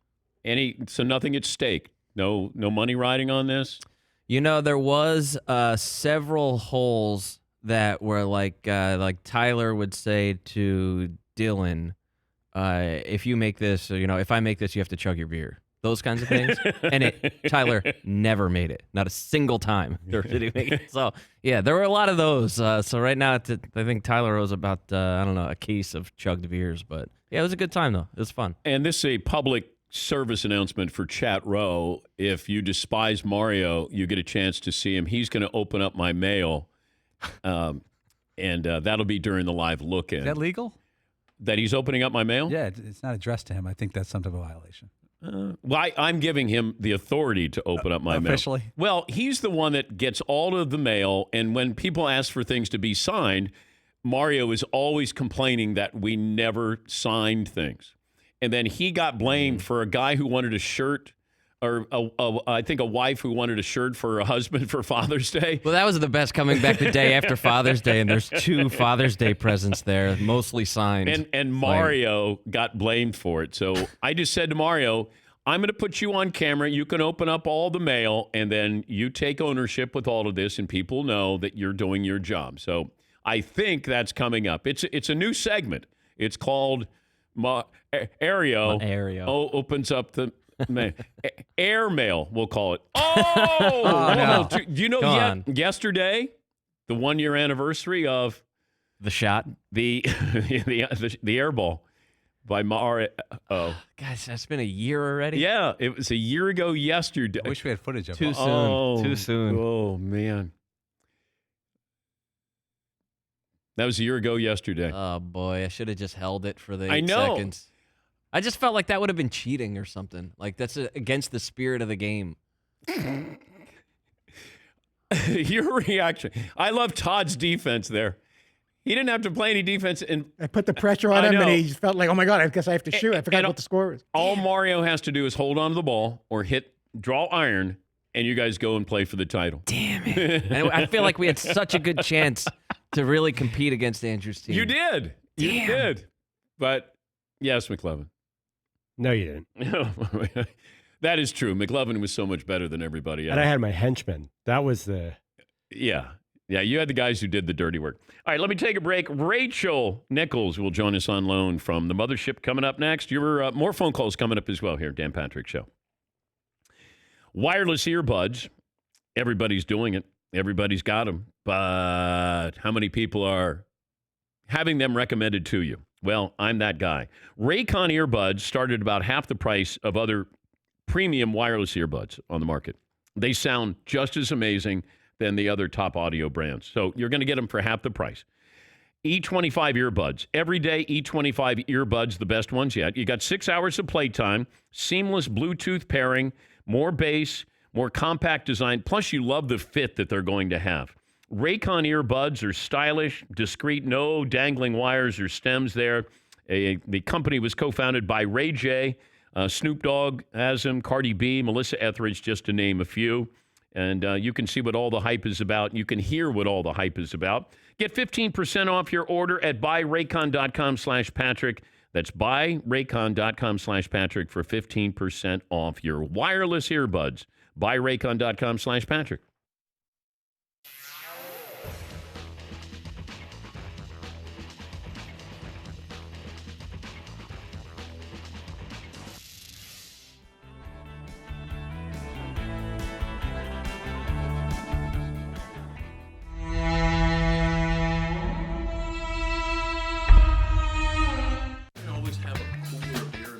Speaker 1: So nothing at stake? No money riding on this?
Speaker 6: There was several holes that were like Tyler would say to Dylan, if you make this, if I make this, you have to chug your beer. Those kinds of things. And Tyler never made it. Not a single time did he make it. So, yeah, there were a lot of those. So right now, I think Tyler owes about, a case of chugged beers. But, yeah, it was a good time, though. It was fun.
Speaker 1: And this is a public service announcement for Chat Row. If you despise Mario, you get a chance to see him. He's going to open up my mail, and that'll be during the live look-in.
Speaker 7: Is that legal?
Speaker 1: That he's opening up my mail?
Speaker 7: Yeah, it's not addressed to him. I think that's something of a violation.
Speaker 1: I'm giving him the authority to open up my mail.
Speaker 7: Officially?
Speaker 1: Well, he's the one that gets all of the mail, and when people ask for things to be signed, Mario is always complaining that we never signed things. And then he got blamed for a guy who wanted a shirt, or I think a wife who wanted a shirt for a husband for Father's Day.
Speaker 6: Well, that was the best, coming back the day after Father's Day, and there's 2 Father's Day presents there, mostly signed.
Speaker 1: And Mario got blamed for it. So I just said to Mario, I'm going to put you on camera. You can open up all the mail, and then you take ownership with all of this, and people know that you're doing your job. So I think that's coming up. It's a new segment. It's called Ario opens up the air mail, we'll call it. No. Do you know yesterday, the 1-year anniversary of
Speaker 6: the shot,
Speaker 1: the air ball by Mario?
Speaker 6: Guys, that's been a year already.
Speaker 1: Yeah, it was a year ago yesterday.
Speaker 7: I wish we had footage of it.
Speaker 6: Too soon. Too soon.
Speaker 1: Oh man, that was a year ago yesterday.
Speaker 6: Oh boy, I should have just held it for the 8
Speaker 1: I know.
Speaker 6: seconds. I just felt like that would have been cheating or something. Like that's against the spirit of the game.
Speaker 1: Your reaction. I love Todd's defense there. He didn't have to play any defense. And
Speaker 9: I put the pressure on him, and he felt like, oh, my God, I guess I have to shoot. I forgot what the score was.
Speaker 1: All Mario has to do is hold on to the ball or draw iron, and you guys go and play for the title.
Speaker 6: Damn it. And I feel like we had such a good chance to really compete against Andrew's team.
Speaker 1: You did.
Speaker 6: Damn.
Speaker 1: You did. But, yes, McLovin.
Speaker 8: No, you didn't.
Speaker 1: That is true. McLovin was so much better than everybody else.
Speaker 8: And I had my henchmen. That was the...
Speaker 1: Yeah. Yeah, you had the guys who did the dirty work. All right, let me take a break. Rachel Nichols will join us on loan from the mothership coming up next. Your more phone calls coming up as well here, Dan Patrick Show. Wireless earbuds. Everybody's doing it. Everybody's got them. But how many people are having them recommended to you? Well, I'm that guy. Raycon earbuds started about half the price of other premium wireless earbuds on the market. They sound just as amazing than the other top audio brands. So you're going to get them for half the price. E25 earbuds. Every day, E25 earbuds, the best ones yet. You got 6 hours of playtime, seamless Bluetooth pairing, more bass, more compact design, plus you love the fit that they're going to have. Raycon earbuds are stylish, discreet, no dangling wires or stems there. The company was co-founded by Ray J, Snoop Dogg has him, Cardi B, Melissa Etheridge, just to name a few. And you can see what all the hype is about. You can hear what all the hype is about. Get 15% off your order at buyraycon.com/Patrick. That's buyraycon.com/Patrick for 15% off your wireless earbuds. Buyraycon.com/Patrick.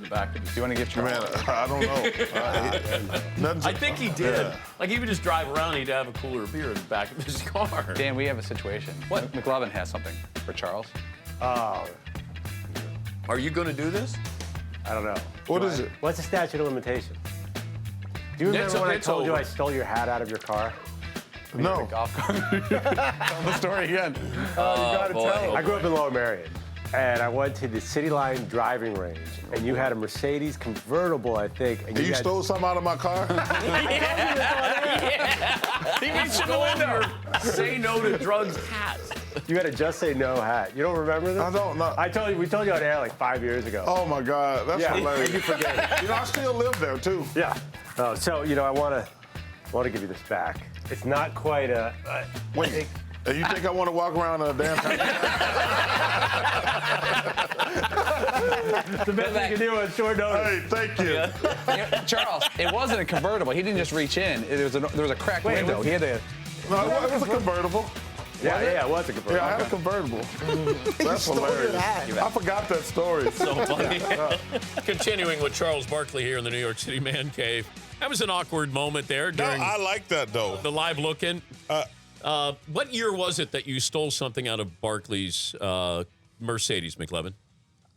Speaker 11: Back. Do you want to get your
Speaker 21: man? I don't know.
Speaker 1: I think he did. Yeah. Like he would just drive around, he'd have a cooler beer in the back of his car.
Speaker 11: Dan, we have a situation. What? McLovin has something for Charles.
Speaker 8: Oh.
Speaker 1: Are you going to do this?
Speaker 8: I don't know.
Speaker 21: What is it?
Speaker 8: What's the statute of limitations? Do you remember when I told you I stole your hat out of your car?
Speaker 21: No.
Speaker 11: Golf cart. Tell the story again.
Speaker 8: You gotta tell. I grew up in Lower Merion, and I went to the City Line driving range, and you had a Mercedes convertible, I think. And
Speaker 21: you stole something out of my car?
Speaker 1: He stole your Say No to Drugs hat.
Speaker 8: You had a Just Say No hat. You don't remember this?
Speaker 21: I don't know.
Speaker 8: We told you on air like 5 years ago.
Speaker 21: Oh my God, that's hilarious.
Speaker 8: And you forget it.
Speaker 21: You know, I still live there too.
Speaker 8: Yeah. Oh, so I want to give you this back. It's not quite a.
Speaker 21: Wait. You think I want to walk around in a damn
Speaker 8: the best you can do on short notice.
Speaker 21: Hey, thank you.
Speaker 11: Charles, it wasn't a convertible. He didn't just reach in. There was a cracked window. He had to.
Speaker 21: No, it was a convertible.
Speaker 8: Yeah, it was a convertible.
Speaker 21: Yeah, I had a convertible. That's hilarious. I forgot that story.
Speaker 1: So funny. Continuing with Charles Barkley here in the New York City Man Cave. That was an awkward moment there during.
Speaker 21: No, I like that though.
Speaker 1: The live look-in. What year was it that you stole something out of Barkley's Mercedes, McLevin?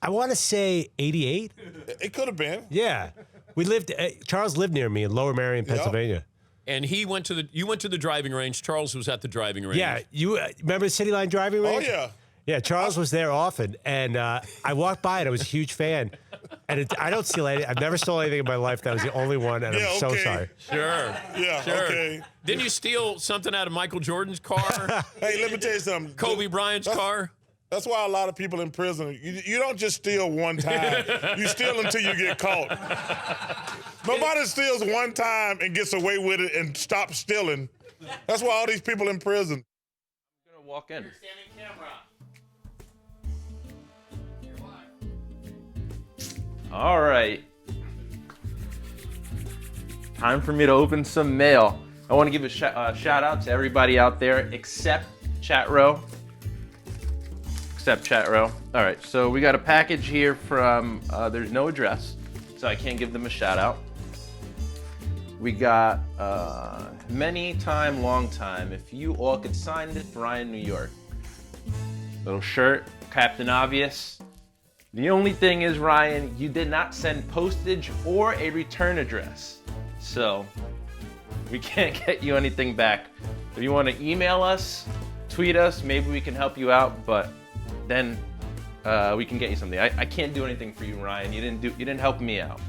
Speaker 8: I want to say 88.
Speaker 21: It could have been.
Speaker 8: Yeah. Charles lived near me in Lower Merion, Pennsylvania.
Speaker 1: And you went to the driving range. Charles was at the driving range.
Speaker 8: Yeah. You remember the City Line driving range?
Speaker 21: Oh, yeah.
Speaker 8: Yeah, Charles was there often. And I walked by and I was a huge fan. And I don't steal anything. I've never stolen anything in my life. That was the only one, and I'm so sorry.
Speaker 1: Sure.
Speaker 21: Yeah,
Speaker 1: sure.
Speaker 21: okay.
Speaker 1: Didn't you steal something out of Michael Jordan's car?
Speaker 21: Hey, let me tell you something.
Speaker 1: Kobe Bryant's car?
Speaker 21: That's why a lot of people in prison, you don't just steal one time. You steal until you get caught. Nobody steals one time and gets away with it and stops stealing. That's why all these people in prison.
Speaker 12: I'm going to walk in. All right. Time for me to open some mail. I want to give a shout out to everybody out there except Chatrow. All right, so we got a package here from, there's no address, so I can't give them a shout out. We got many time, long time. If you all could sign this, Brian, New York. Little shirt, Captain Obvious. The only thing is, Ryan, you did not send postage or a return address. So we can't get you anything back. If you want to email us, tweet us, maybe we can help you out, but then we can get you something. I can't do anything for you, Ryan. You didn't help me out.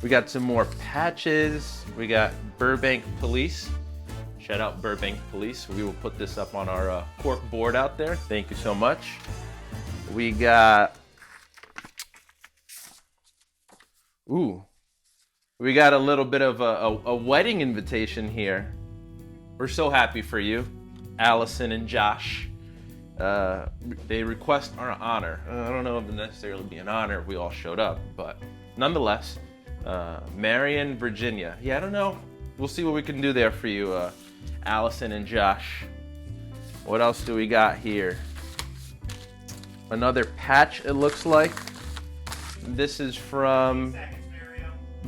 Speaker 12: We got some more patches. We got Burbank Police. Shout out Burbank Police. We will put this up on our cork board out there. Thank you so much. We got we got a little bit of a wedding invitation here. We're so happy for you, Allison and Josh. They request our honor. I don't know if it necessarily be an honor if we all showed up, but nonetheless, Marion, Virginia. Yeah, I don't know. We'll see what we can do there for you, Allison and Josh. What else do we got here? Another patch, it looks like. This is from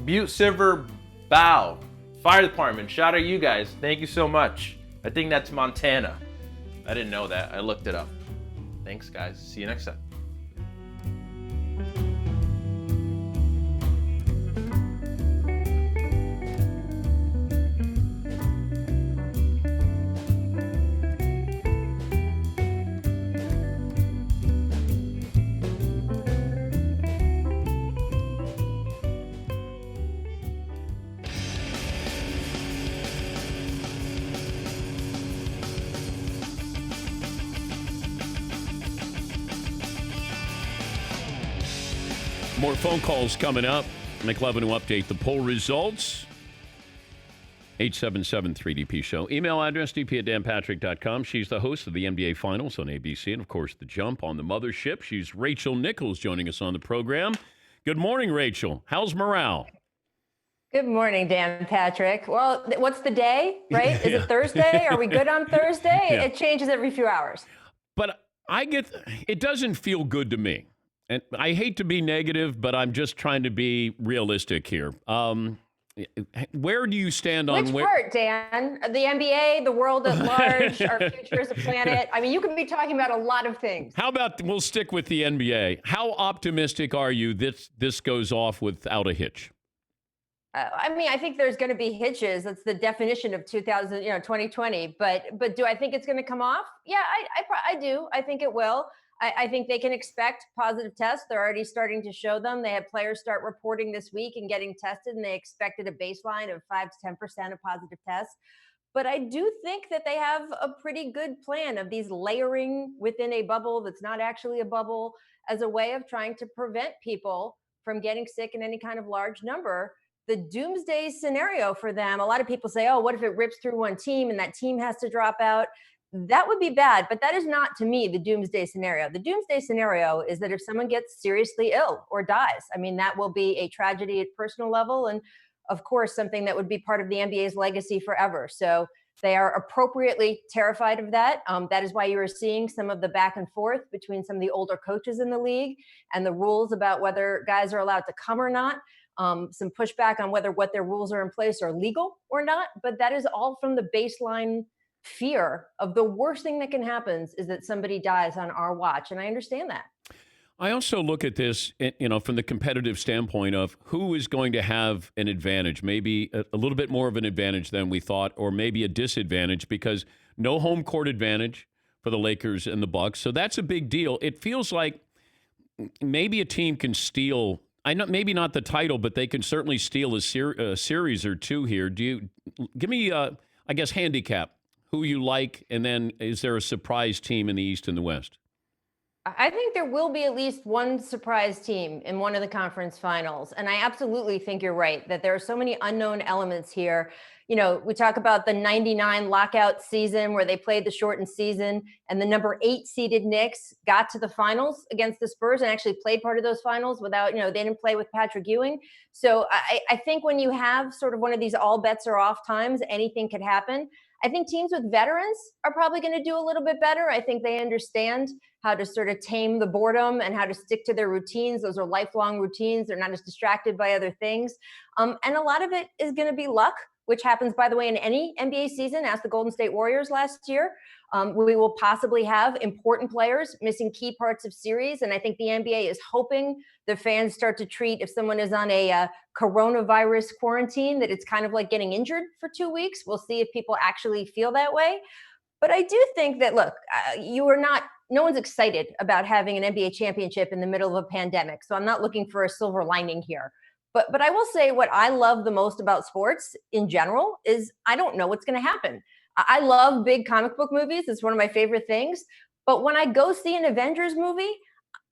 Speaker 12: Butte Silver Bow Fire department, shout out you guys. Thank you so much. I think that's Montana. I didn't know that. I looked it up. Thanks, guys. See you next time.
Speaker 1: More phone calls coming up. McLovin will update the poll results. 877-3DP Show. Email address, dp@danpatrick.com. She's the host of the NBA Finals on ABC and, of course, The Jump on the Mothership. She's Rachel Nichols joining us on the program. Good morning, Rachel. How's morale?
Speaker 10: Good morning, Dan Patrick. Well, what's the day, right? Is it Thursday? Are we good on Thursday?
Speaker 1: Yeah.
Speaker 10: It changes every few hours.
Speaker 1: But it doesn't feel good to me. And I hate to be negative, but I'm just trying to be realistic here. Where do you stand on
Speaker 10: Which part, Dan? The NBA, the world at large, our future as a planet? I mean, you could be talking about a lot of things.
Speaker 1: How about we'll stick with the NBA? How optimistic are you that this goes off without a hitch?
Speaker 10: I mean, I think there's going to be hitches. That's the definition of 2020. But do I think it's going to come off? Yeah, I do. I think it will. I think they can expect positive tests. They're already starting to show them. They had players start reporting this week and getting tested, and they expected a baseline of 5 to 10% of positive tests. But I do think that they have a pretty good plan of these layering within a bubble that's not actually a bubble as a way of trying to prevent people from getting sick in any kind of large number. The doomsday scenario for them, a lot of people say, oh, what if it rips through one team and that team has to drop out? That would be bad, but that is not, to me, the doomsday scenario. The doomsday scenario is that if someone gets seriously ill or dies, I mean, that will be a tragedy at personal level and, of course, something that would be part of the NBA's legacy forever. So they are appropriately terrified of that. That is why you are seeing some of the back and forth between some of the older coaches in the league and the rules about whether guys are allowed to come or not. Some pushback on whether what their rules are in place are legal or not. But that is all from the baseline fear of the worst thing that can happen is that somebody dies on our watch. And I understand that.
Speaker 1: I also look at this, from the competitive standpoint of who is going to have an advantage, maybe a little bit more of an advantage than we thought, or maybe a disadvantage because no home court advantage for the Lakers and the Bucks. So that's a big deal. It feels like maybe a team can steal, maybe not the title, but they can certainly steal a series or two here. Do you give me, handicap? Who you like, and then is there a surprise team in the East and the West?
Speaker 10: I think there will be at least one surprise team in one of the conference finals. And I absolutely think you're right that there are so many unknown elements here. You know, we talk about the 99 lockout season where they played the shortened season and the number 8 seeded Knicks got to the finals against the Spurs and actually played part of those finals without, they didn't play with Patrick Ewing. So I think when you have sort of one of these all bets are off times, anything could happen. I think teams with veterans are probably going to do a little bit better. I think they understand how to sort of tame the boredom and how to stick to their routines. Those are lifelong routines. They're not as distracted by other things. And a lot of it is going to be luck, which happens, by the way, in any NBA season. Ask the Golden State Warriors last year. We will possibly have important players missing key parts of series. And I think the NBA is hoping the fans start to treat, if someone is on a coronavirus quarantine, that it's kind of like getting injured for 2 weeks. We'll see if people actually feel that way. But I do think that, look, no one's excited about having an NBA championship in the middle of a pandemic. So I'm not looking for a silver lining here. But I will say what I love the most about sports in general is I don't know what's going to happen. I love big comic book movies. It's one of my favorite things. But when I go see an Avengers movie,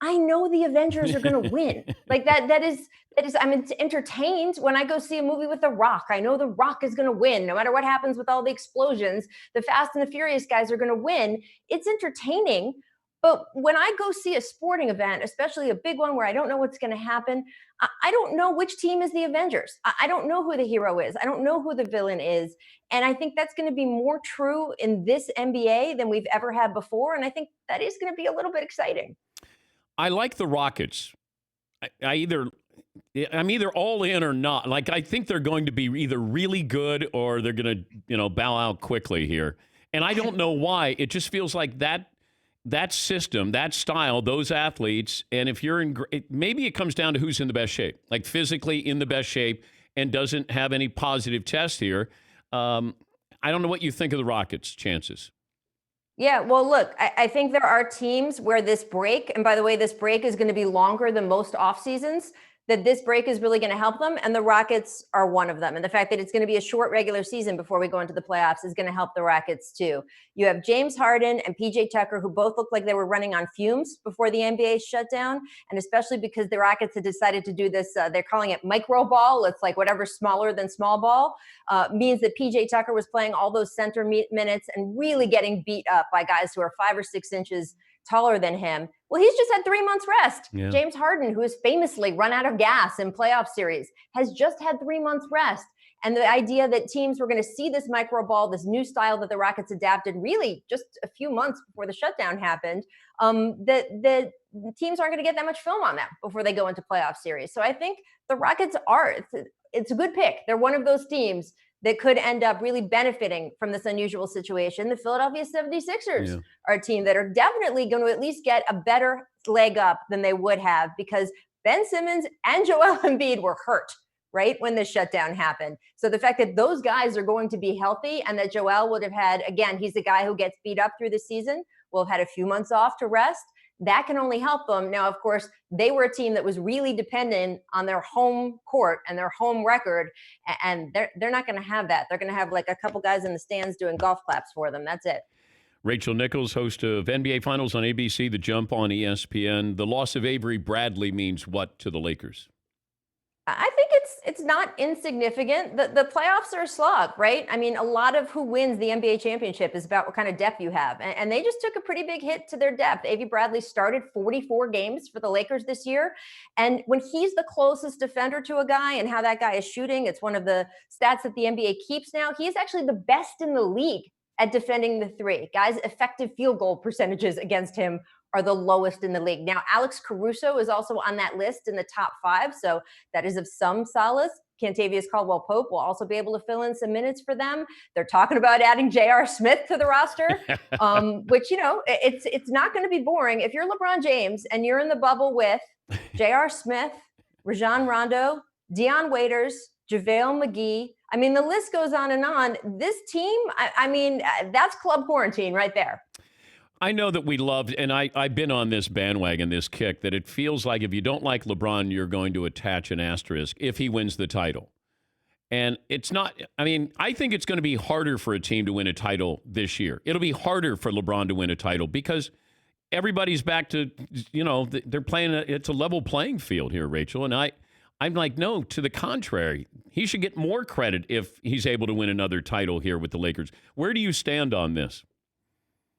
Speaker 10: I know the Avengers are going to win. Like that is I'm entertained when I go see a movie with The Rock. I know The Rock is going to win. No matter what happens with all the explosions, the Fast and the Furious guys are going to win. It's entertaining. But when I go see a sporting event, especially a big one where I don't know what's going to happen, I don't know which team is the Avengers. I don't know who the hero is. I don't know who the villain is. And I think that's going to be more true in this NBA than we've ever had before. And I think that is going to be a little bit exciting.
Speaker 1: I like the Rockets. I either I'm either all in or not. Like, I think they're going to be either really good or they're going to, bow out quickly here. And I don't know why. It just feels like that system, that style, those athletes, and if you're maybe it comes down to who's in the best shape, like physically in the best shape and doesn't have any positive tests here. I don't know what you think of the Rockets' chances.
Speaker 10: Yeah, well, look, I think there are teams where this break, and by the way, this break is going to be longer than most off seasons, that this break is really going to help them. And the Rockets are one of them. And the fact that it's going to be a short regular season before we go into the playoffs is going to help the Rockets too. You have James Harden and PJ Tucker, who both look like they were running on fumes before the NBA shut down. And especially because the Rockets had decided to do this, they're calling it micro ball. It's like whatever's smaller than small ball, means that PJ Tucker was playing all those center minutes and really getting beat up by guys who are 5 or 6 inches taller than him. Well, he's just had 3 months rest.
Speaker 1: Yeah.
Speaker 10: James Harden, who has famously run out of gas in playoff series, has just had 3 months rest. And the idea that teams were going to see this micro ball, this new style that the Rockets adapted really just a few months before the shutdown happened, that the teams aren't going to get that much film on them before they go into playoff series. So I think the Rockets it's a good pick. They're one of those teams that could end up really benefiting from this unusual situation. The Philadelphia 76ers are a team that are definitely going to at least get a better leg up than they would have because Ben Simmons and Joel Embiid were hurt, right, when the shutdown happened. So the fact that those guys are going to be healthy and that Joel would have had, again, he's the guy who gets beat up through the season, will have had a few months off to rest. That can only help them. Now, of course, they were a team that was really dependent on their home court and their home record, and they're not going to have that. They're going to have like a couple guys in the stands doing golf claps for them. That's it.
Speaker 1: Rachel Nichols, host of NBA Finals on ABC, The Jump on ESPN. The loss of Avery Bradley means what to the Lakers?
Speaker 10: I think it's not insignificant. The playoffs are a slog, right? I mean, a lot of who wins the NBA championship is about what kind of depth you have. And they just took a pretty big hit to their depth. Avery Bradley started 44 games for the Lakers this year. And when he's the closest defender to a guy and how that guy is shooting, it's one of the stats that the NBA keeps now. He's actually the best in the league at defending the three. Guys' effective field goal percentages against him are the lowest in the league. Now, Alex Caruso is also on that list in the top 5, so that is of some solace. Kentavious Caldwell-Pope will also be able to fill in some minutes for them. They're talking about adding J.R. Smith to the roster, which, it's not going to be boring. If you're LeBron James and you're in the bubble with J.R. Smith, Rajon Rondo, Dion Waiters, JaVale McGee, I mean, the list goes on and on. This team, that's club quarantine right there.
Speaker 1: I know that we loved, and I've been on this bandwagon, this kick, that it feels like if you don't like LeBron, you're going to attach an asterisk if he wins the title. And it's not, I think it's going to be harder for a team to win a title this year. It'll be harder for LeBron to win a title because everybody's back to, they're playing, it's a level playing field here, Rachel. And I'm like, no, to the contrary. He should get more credit if he's able to win another title here with the Lakers. Where do you stand on this?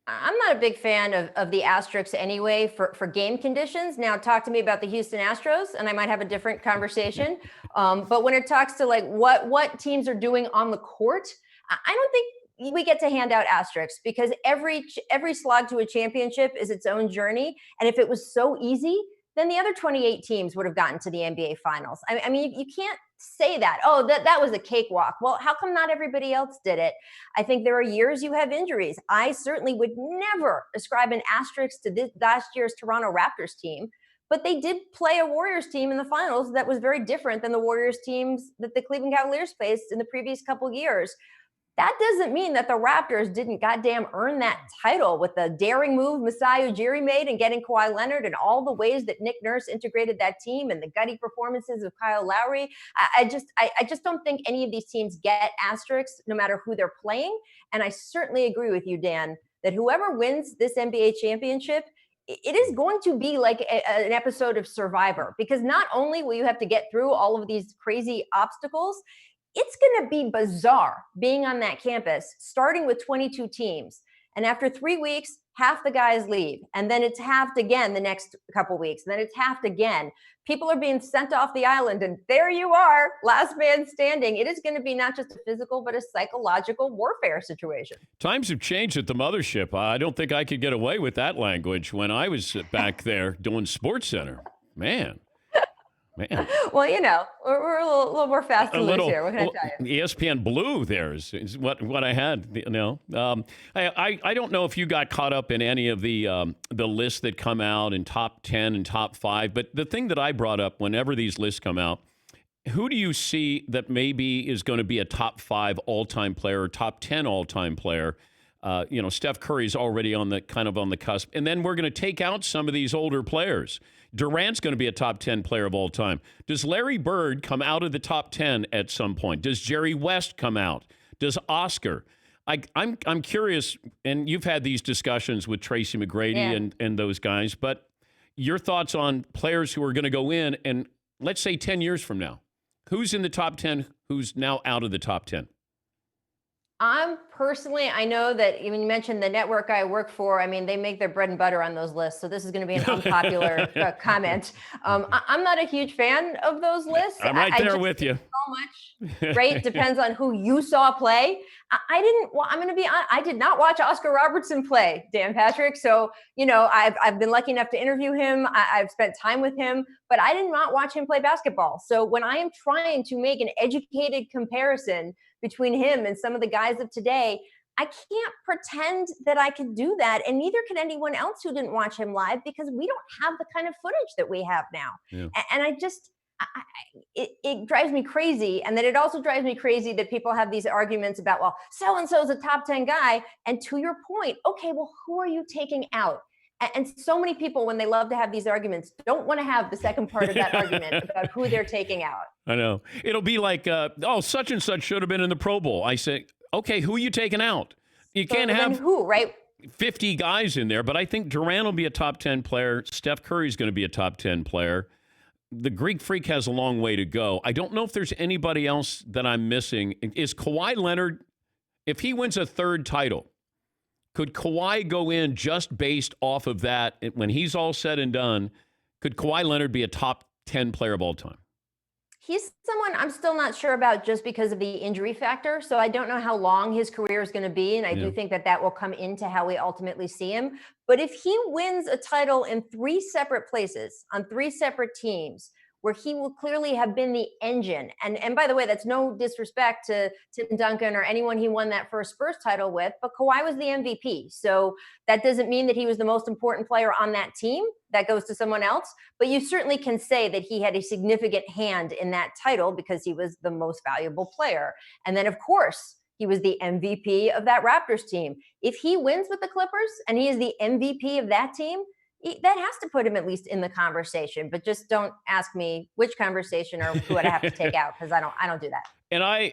Speaker 10: I'm not a big fan of the asterisks anyway for game conditions. Now, talk to me about the Houston Astros, and I might have a different conversation. But when it talks to like what teams are doing on the court, I don't think we get to hand out asterisks because every slog to a championship is its own journey. And if it was so easy, then the other 28 teams would have gotten to the NBA Finals. I mean, you can't say that. Oh, that was a cakewalk. Well, how come not everybody else did it? I think there are years you have injuries. I certainly would never ascribe an asterisk to this last year's Toronto Raptors team, but they did play a Warriors team in the finals that was very different than the Warriors teams that the Cleveland Cavaliers faced in the previous couple of years. That doesn't mean that the Raptors didn't goddamn earn that title with the daring move Masai Ujiri made and getting Kawhi Leonard and all the ways that Nick Nurse integrated that team and the gutty performances of Kyle Lowry. I just don't think any of these teams get asterisks no matter who they're playing. And I certainly agree with you, Dan, that whoever wins this NBA championship, it is going to be like an episode of Survivor, because not only will you have to get through all of these crazy obstacles, it's going to be bizarre being on that campus, starting with 22 teams. And after 3 weeks, half the guys leave. And then it's halved again the next couple weeks. And then it's halved again. People are being sent off the island. And there you are, last man standing. It is going to be not just a physical, but a psychological warfare situation.
Speaker 1: Times have changed at the mothership. I don't think I could get away with that language when I was back there doing SportsCenter. Man. Man.
Speaker 10: Well, we're a little more fast and loose here. What can I tell you?
Speaker 1: ESPN Blue there is what I had. I don't know if you got caught up in any of the lists that come out in top 10 and top 5, but the thing that I brought up whenever these lists come out, who do you see that maybe is going to be a top 5 all-time player or top 10 all-time player? Steph Curry's already on the cusp, and then we're going to take out some of these older players. Durant's going to be a top 10 player of all time. Does Larry Bird come out of the top 10 at some point? Does Jerry West come out? Does Oscar? I'm curious, and you've had these discussions with Tracy McGrady and those guys, but your thoughts on players who are going to go in, and let's say 10 years from now, who's in the top 10, who's now out of the top 10?
Speaker 10: I know that even you mentioned the network I work for. I mean, they make their bread and butter on those lists. So this is going to be an unpopular comment. I'm not a huge fan of those lists.
Speaker 1: I'm right there with you.
Speaker 10: So much, right? Depends on who you saw play. I'm going to be honest, I did not watch Oscar Robertson play, Dan Patrick. So, I've been lucky enough to interview him. I've spent time with him, but I did not watch him play basketball. So when I am trying to make an educated comparison between him and some of the guys of today, I can't pretend that I could do that. And neither can anyone else who didn't watch him live, because we don't have the kind of footage that we have now.
Speaker 1: Yeah.
Speaker 10: And it drives me crazy. And then it also drives me crazy that people have these arguments about, well, so-and-so is a top 10 guy. And to your point, okay, well, who are you taking out? And so many people, when they love to have these arguments, don't want to have the second part of that argument about who they're taking out.
Speaker 1: I know. It'll be like, such and such should have been in the Pro Bowl. I say, okay, who are you taking out? You can't have
Speaker 10: who, right?
Speaker 1: 50 guys in there, but I think Durant will be a top 10 player. Steph Curry's going to be a top 10 player. The Greek Freak has a long way to go. I don't know if there's anybody else that I'm missing. Is Kawhi Leonard, if he wins a third title, could Kawhi go in just based off of that? When he's all said and done, could Kawhi Leonard be a top 10 player of all time?
Speaker 10: He's someone I'm still not sure about just because of the injury factor. So I don't know how long his career is going to be. And I do think that will come into how we ultimately see him. But if he wins a title in 3 separate places on 3 separate teams, where he will clearly have been the engine. And by the way, that's no disrespect to Tim Duncan or anyone he won that first Spurs title with, but Kawhi was the MVP. So that doesn't mean that he was the most important player on that team. That goes to someone else. But you certainly can say that he had a significant hand in that title because he was the most valuable player. And then, of course, he was the MVP of that Raptors team. If he wins with the Clippers and he is the MVP of that team, that has to put him at least in the conversation, but just don't ask me which conversation or who I'd have to take out, because I don't do that.
Speaker 1: And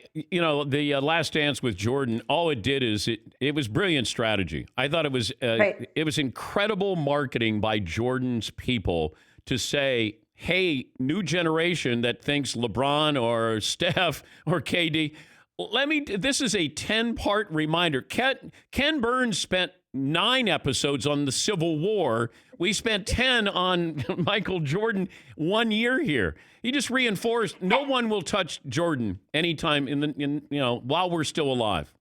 Speaker 1: the Last Dance with Jordan, all it did is it was brilliant strategy. I thought it was it was incredible marketing by Jordan's people to say, hey, new generation that thinks LeBron or Steph or KD, this is a 10-part reminder. Ken Burns spent 9 episodes on the Civil War. We spent 10 on Michael Jordan 1 year here. He just reinforced no one will touch Jordan anytime while we're still alive.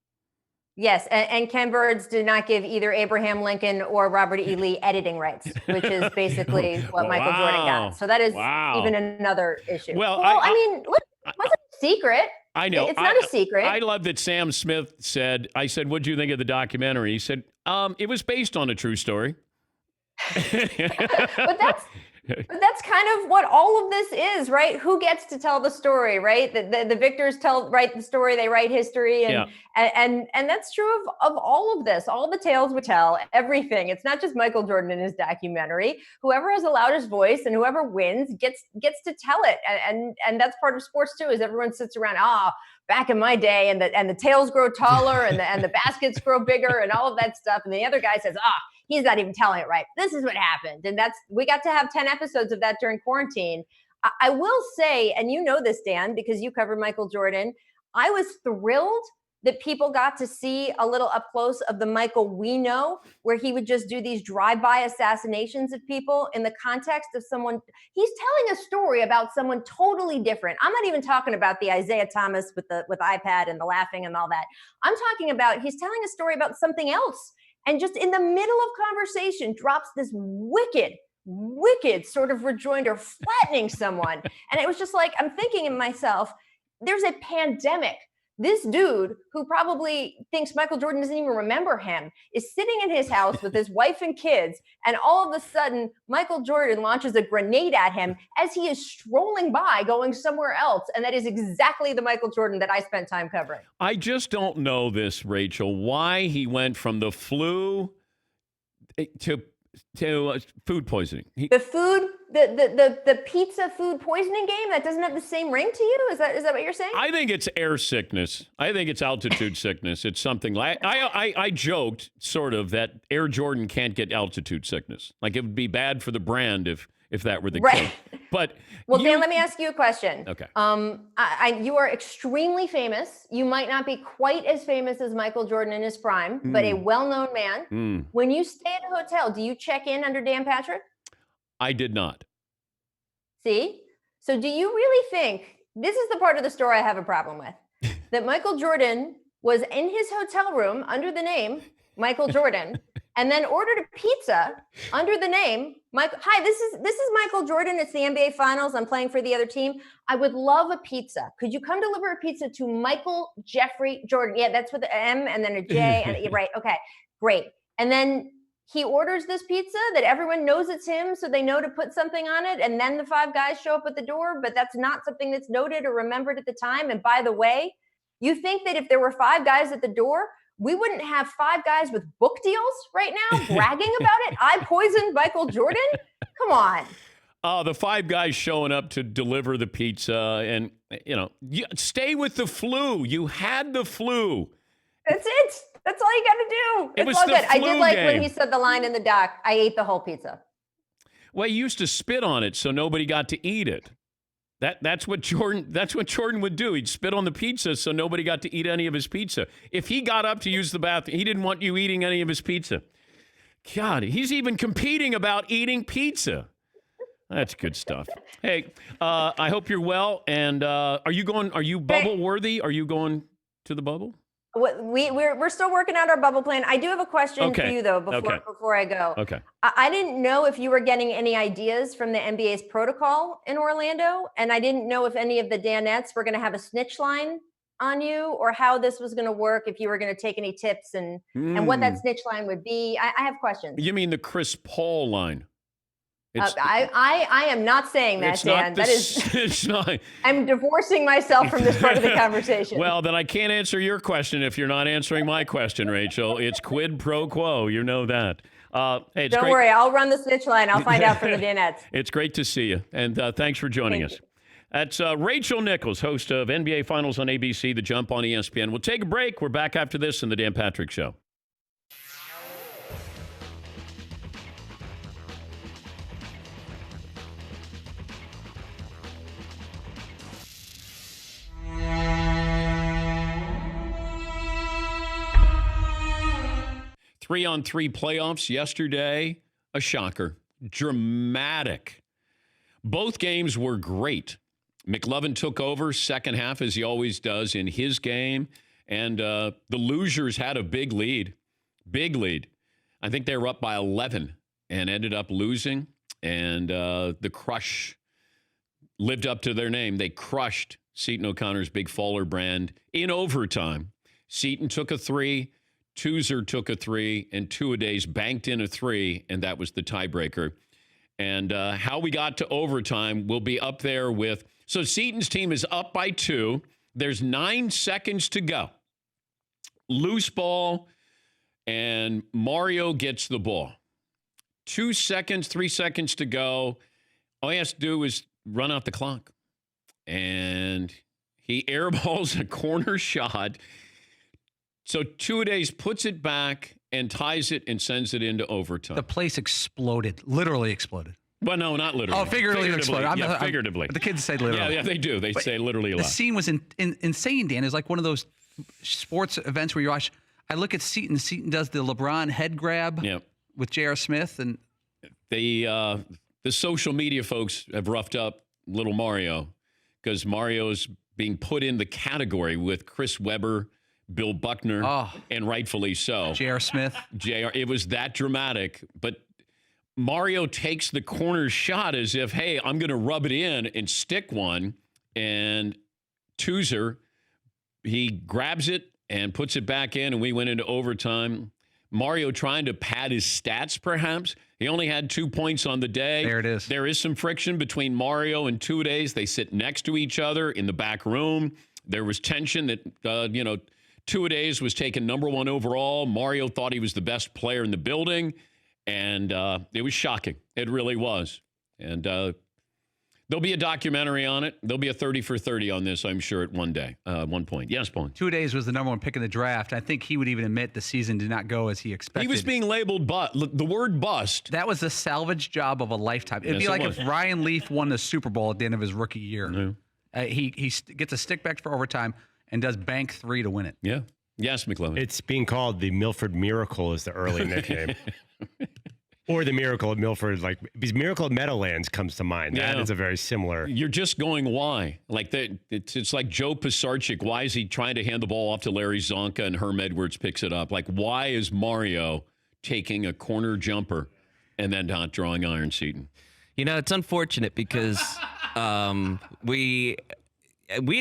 Speaker 10: Yes, and Ken Burns did not give either Abraham Lincoln or Robert E. Lee editing rights, which is basically what Michael Jordan got. So that is even another issue.
Speaker 1: Well,
Speaker 10: I mean, look, it wasn't a secret.
Speaker 1: I know.
Speaker 10: It's not a secret.
Speaker 1: I love that Sam Smith said, I said, what'd you think of the documentary? He said, it was based on a true story.
Speaker 10: But that's kind of what all of this is, right? Who gets to tell the story, right? The victors write the story, they write history, and that's true of all of this. All the tales we tell, everything. It's not just Michael Jordan in his documentary. Whoever has the loudest voice and whoever wins gets to tell it, and that's part of sports too. Is everyone sits around, back in my day, and the tails grow taller, and the baskets grow bigger, and all of that stuff, and the other guy says, he's not even telling it right. This is what happened. And we got to have 10 episodes of that during quarantine. I will say, and you know this, Dan, because you covered Michael Jordan, I was thrilled that people got to see a little up close of the Michael we know, where he would just do these drive-by assassinations of people in the context of someone. He's telling a story about someone totally different. I'm not even talking about the Isaiah Thomas with iPad and the laughing and all that. I'm talking about he's telling a story about something else. And just in the middle of conversation drops this wicked, wicked sort of rejoinder, flattening someone. And it was just like, I'm thinking in myself, there's a pandemic. This dude, who probably thinks Michael Jordan doesn't even remember him, is sitting in his house with his wife and kids, and all of a sudden, Michael Jordan launches a grenade at him as he is strolling by, going somewhere else. And that is exactly the Michael Jordan that I spent time covering.
Speaker 1: I just don't know this, Rachel, why he went from the flu to food poisoning.
Speaker 10: The pizza food poisoning game that doesn't have the same ring to you? Is that what you're saying?
Speaker 1: I think it's air sickness. I think it's altitude sickness. It's something like I joked sort of that Air Jordan can't get altitude sickness. Like it would be bad for the brand if that were the case. But
Speaker 10: Dan, let me ask you a question.
Speaker 1: Okay.
Speaker 10: You are extremely famous. You might not be quite as famous as Michael Jordan in his prime, but a well-known man. When you stay at a hotel, do you check in under Dan Patrick?
Speaker 1: I did not.
Speaker 10: See? So do you really think, this is the part of the story I have a problem with, that Michael Jordan was in his hotel room under the name Michael Jordan and then ordered a pizza under the name hi, this is Michael Jordan. It's the NBA Finals. I'm playing for the other team. I would love a pizza. Could you come deliver a pizza to Michael Jeffrey Jordan? Yeah, that's with an M and then a J. And right. Okay, great. And then he orders this pizza that everyone knows it's him, so they know to put something on it. And then the five guys show up at the door, but that's not something that's noted or remembered at the time. And by the way, you think that if there were five guys at the door, we wouldn't have five guys with book deals right now bragging about it? I poisoned Michael Jordan? Come on.
Speaker 1: The five guys showing up to deliver the pizza and, stay with the flu. You had the flu.
Speaker 10: That's it. That's all you got to do.
Speaker 1: It was
Speaker 10: all
Speaker 1: the
Speaker 10: good. I
Speaker 1: flu
Speaker 10: did like
Speaker 1: game.
Speaker 10: when he said the line in the doc, I ate the whole pizza.
Speaker 1: Well, he used to spit on it so nobody got to eat it. That's what Jordan would do. He'd spit on the pizza so nobody got to eat any of his pizza. If he got up to use the bathroom, he didn't want you eating any of his pizza. God, he's even competing about eating pizza. That's good stuff. Hey, I hope you're well. And are you bubble worthy? Are you going to the bubble?
Speaker 10: We're still working out our bubble plan. I do have a question for you though before I go.
Speaker 1: Okay.
Speaker 10: I didn't know if you were getting any ideas from the NBA's protocol in Orlando, and I didn't know if any of the Danettes were going to have a snitch line on you, or how this was going to work, if you were going to take any tips and what that snitch line would be. I have questions.
Speaker 1: You mean the Chris Paul line?
Speaker 10: I am not saying that, Dan.
Speaker 1: It's not.
Speaker 10: I'm divorcing myself from this part of the conversation.
Speaker 1: Well, then I can't answer your question if you're not answering my question, Rachel. It's quid pro quo. You know that. Hey, it's
Speaker 10: Don't
Speaker 1: great.
Speaker 10: worry. I'll run the snitch line. I'll find out from the Danettes.
Speaker 1: It's great to see you, and thanks for joining us. That's Rachel Nichols, host of NBA Finals on ABC, The Jump on ESPN. We'll take a break. We're back after this in the Dan Patrick Show. Three-on-three playoffs yesterday, a shocker, dramatic. Both games were great. McLovin took over second half, as he always does in his game, and the losers had a big lead. I think they were up by 11 and ended up losing, and the Crush lived up to their name. They crushed Seton O'Connor's Big Faller brand in overtime. Seton took a three. Toozer took a three, and Two-A-Days banked in a three, and that was the tiebreaker. And how we got to overtime will be up there with... So Seton's team is up by 2. There's 9 seconds to go. Loose ball, and Mario gets the ball. 2 seconds, 3 seconds to go. All he has to do is run out the clock. And he airballs a corner shot. So Two-A-Days puts it back and ties it and sends it into overtime.
Speaker 7: The place exploded, literally exploded.
Speaker 1: Well, no, not literally.
Speaker 7: Oh, figuratively exploded.
Speaker 1: Figuratively.
Speaker 7: But the kids say literally.
Speaker 1: Yeah, they do. They say literally a lot.
Speaker 7: The scene was insane, Dan. It's like one of those sports events where you watch. I look at Seton. Seton does the LeBron head grab with J.R. Smith. And
Speaker 1: the social media folks have roughed up little Mario because Mario's being put in the category with Chris Webber, Bill Buckner, and rightfully so.
Speaker 7: J.R. Smith.
Speaker 1: It was that dramatic. But Mario takes the corner shot as if, hey, I'm going to rub it in and stick one. And Toozer, he grabs it and puts it back in, and we went into overtime. Mario trying to pad his stats, perhaps. He only had 2 points on the day.
Speaker 7: There it is.
Speaker 1: There is some friction between Mario and Two-Days. They sit next to each other in the back room. There was tension that, Two-Days was taken number 1 overall. Mario thought he was the best player in the building. And it was shocking. It really was. And there'll be a documentary on it. There'll be a 30 for 30 on this, I'm sure, at one point. Yes, Paul.
Speaker 7: 2 days was the number 1 pick in the draft. I think he would even admit the season did not go as he expected.
Speaker 1: He was being labeled the word bust.
Speaker 7: That was the salvage job of a lifetime. It'd
Speaker 1: Yes,
Speaker 7: be
Speaker 1: it
Speaker 7: like
Speaker 1: was.
Speaker 7: if Ryan Leaf won the Super Bowl at the end of his rookie year. He gets a stick back for overtime and does bank 3 to win it.
Speaker 1: Yeah. Yes, McLovin.
Speaker 8: It's being called the Milford Miracle is the early nickname. Or the Miracle at Milford, because Miracle at Meadowlands comes to mind. That
Speaker 1: Yeah.
Speaker 8: is a very similar.
Speaker 1: You're just going, why? It's like Joe Pisarcik. Why is he trying to hand the ball off to Larry Zonka and Herm Edwards picks it up? Why is Mario taking a corner jumper and then not drawing Iron Seaton?
Speaker 6: It's unfortunate because we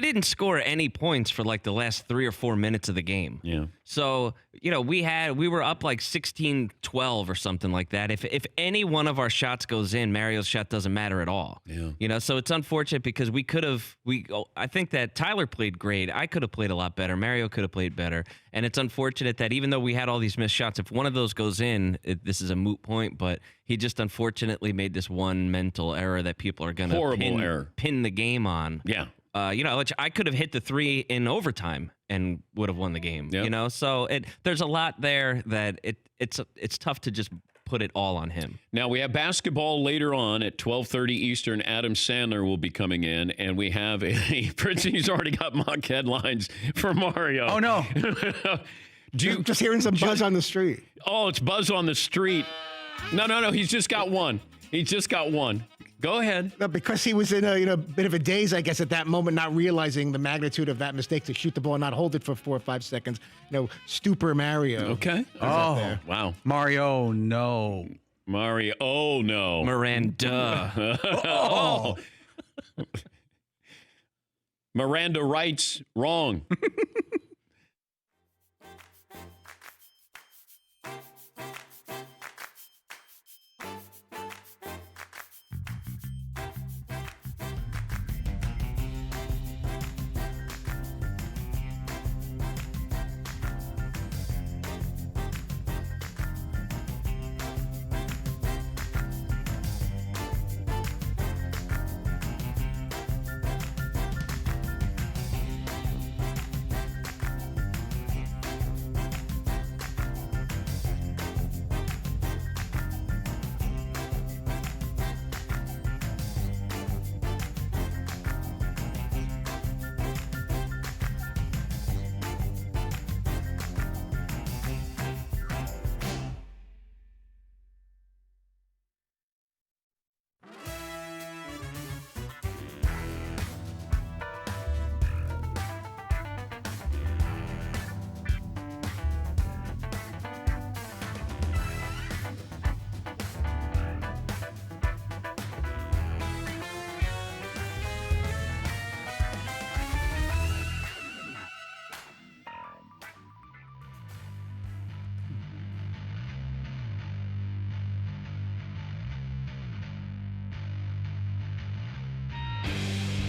Speaker 6: didn't score any points for the last 3 or 4 minutes of the game.
Speaker 1: Yeah.
Speaker 6: So, we were up 16-12 or something like that. If any one of our shots goes in, Mario's shot doesn't matter at all.
Speaker 1: Yeah.
Speaker 6: So it's unfortunate because I think that Tyler played great. I could have played a lot better. Mario could have played better. And it's unfortunate that even though we had all these missed shots, if one of those goes in, this is a moot point, but he just unfortunately made this one mental error that people are going to pin the game on.
Speaker 1: Yeah.
Speaker 6: I could have hit the 3 in overtime and would have won the game.
Speaker 1: Yep.
Speaker 6: So there's a lot there that it's tough to just put it all on him.
Speaker 1: Now we have basketball later on at 12:30 Eastern. Adam Sandler will be coming in, and we have Prince's already got mock headlines for Mario.
Speaker 9: Oh no! Just hearing some buzz on the street.
Speaker 1: Oh, it's buzz on the street. No. He's just got one. Go ahead.
Speaker 9: No, because he was in a bit of a daze, I guess, at that moment, not realizing the magnitude of that mistake to shoot the ball and not hold it for 4 or 5 seconds. Stupor Mario.
Speaker 1: Okay. Wow.
Speaker 7: Mario, no.
Speaker 1: Mario, oh no.
Speaker 6: Miranda.
Speaker 1: Oh. Miranda writes wrong.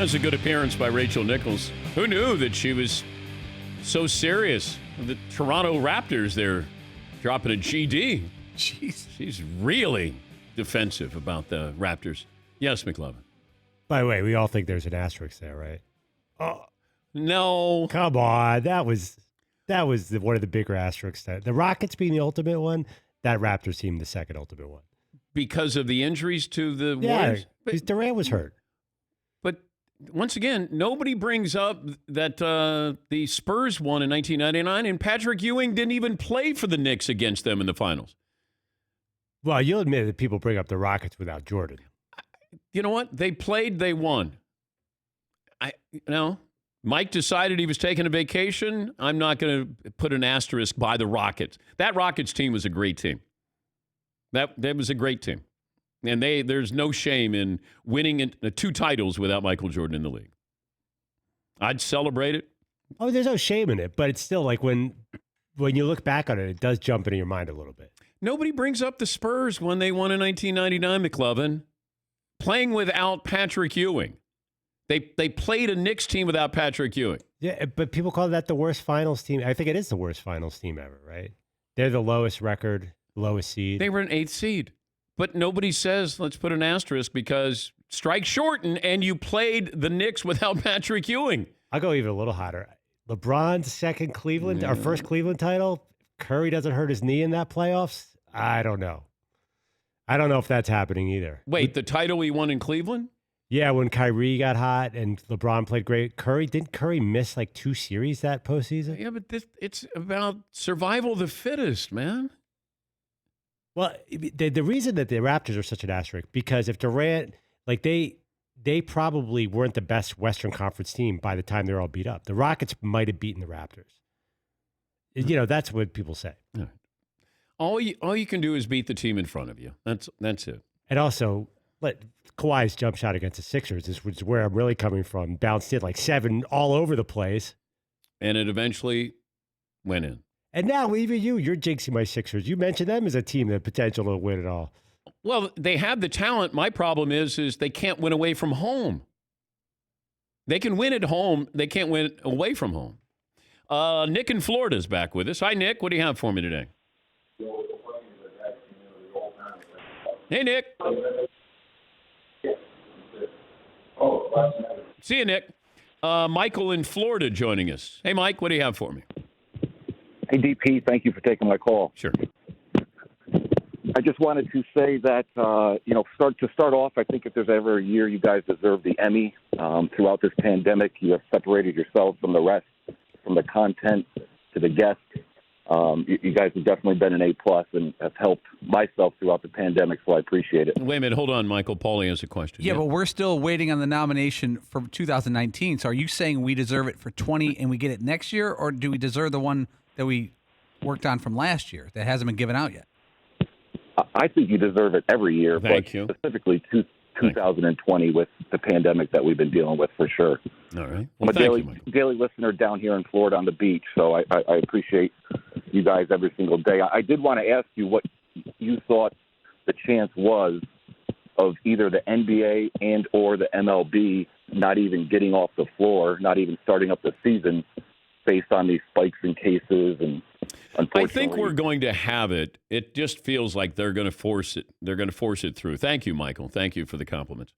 Speaker 1: That's a good appearance by Rachel Nichols. Who knew that she was so serious? The Toronto Raptors, they're dropping a GD.
Speaker 9: Jeez.
Speaker 1: She's really defensive about the Raptors. Yes, McLovin.
Speaker 8: By the way, we all think there's an asterisk there, right?
Speaker 1: Oh, no.
Speaker 8: Come on. That was one of the bigger asterisks. The Rockets being the ultimate one, that Raptors team the second ultimate one.
Speaker 1: Because of the injuries to the
Speaker 8: Yeah,
Speaker 1: Warriors?
Speaker 8: because Durant was hurt.
Speaker 1: But once again, nobody brings up that the Spurs won in 1999, and Patrick Ewing didn't even play for the Knicks against them in the finals.
Speaker 8: Well, you'll admit that people bring up the Rockets without Jordan.
Speaker 1: You know what? They played, they won. Mike decided he was taking a vacation. I'm not going to put an asterisk by the Rockets. That Rockets team was a great team. That was a great team. And there's no shame in winning 2 titles without Michael Jordan in the league. I'd celebrate it.
Speaker 8: Oh, there's no shame in it, but it's still like when you look back on it, it does jump into your mind a little bit.
Speaker 1: Nobody brings up the Spurs when they won in 1999, McLovin, playing without Patrick Ewing. They played a Knicks team without Patrick Ewing.
Speaker 8: Yeah, but people call that the worst finals team. I think it is the worst finals team ever, right? They're the lowest record, lowest seed.
Speaker 1: They were an 8th seed. But nobody says, let's put an asterisk because strike shorten and you played the Knicks without Patrick Ewing.
Speaker 8: I'll go even a little hotter. LeBron's second Cleveland, our first Cleveland title. Curry doesn't hurt his knee in that playoffs. I don't know. I don't know if that's happening either.
Speaker 1: Wait, the title he won in Cleveland?
Speaker 8: Yeah, when Kyrie got hot and LeBron played great. Didn't Curry miss like 2 series that postseason?
Speaker 1: Yeah, but it's about survival of the fittest, man.
Speaker 8: Well, the reason that the Raptors are such an asterisk, because if Durant, like they probably weren't the best Western Conference team by the time they're all beat up. The Rockets might have beaten the Raptors. You know, that's what people say.
Speaker 1: All you can do is beat the team in front of you. That's it.
Speaker 8: And also, Kawhi's jump shot against the Sixers is where I'm really coming from. Bounced in like 7 all over the place.
Speaker 1: And it eventually went in.
Speaker 8: And now even you're jinxing my Sixers. You mentioned them as a team that had potential to win it all.
Speaker 1: Well, they have the talent. My problem is they can't win away from home. They can win at home. They can't win away from home. Nick in Florida is back with us. Hi, Nick. What do you have for me today? Hey, Nick. See you, Nick. Michael in Florida joining us. Hey, Mike, what do you have for me?
Speaker 13: Hey, DP, thank you for taking my call.
Speaker 1: Sure.
Speaker 13: I just wanted to say that, to start off, I think if there's ever a year you guys deserve the Emmy. Throughout this pandemic, you have separated yourselves from the rest, from the content to the guests. You guys have definitely been an A+ and have helped myself throughout the pandemic, so I appreciate it.
Speaker 1: Wait a minute. Hold on, Michael. Paulie has a question.
Speaker 7: Yeah, but we're still waiting on the nomination for 2019. So are you saying we deserve it for 20 and we get it next year, or do we deserve the one that we worked on from last year that hasn't been given out yet?
Speaker 13: I think you deserve it every year,
Speaker 1: Thank you.
Speaker 13: Specifically 2020 with the pandemic that we've been dealing with for sure.
Speaker 1: All right.
Speaker 13: I'm a daily listener down here in Florida on the beach, so I appreciate you guys every single day. I did want to ask you what you thought the chance was of either the NBA and or the MLB not even getting off the floor, not even starting up the season based on these spikes in cases and
Speaker 1: I think we're going to have it. It just feels like they're going to force it. They're going to force it through. Thank you, Michael. Thank you for the compliments.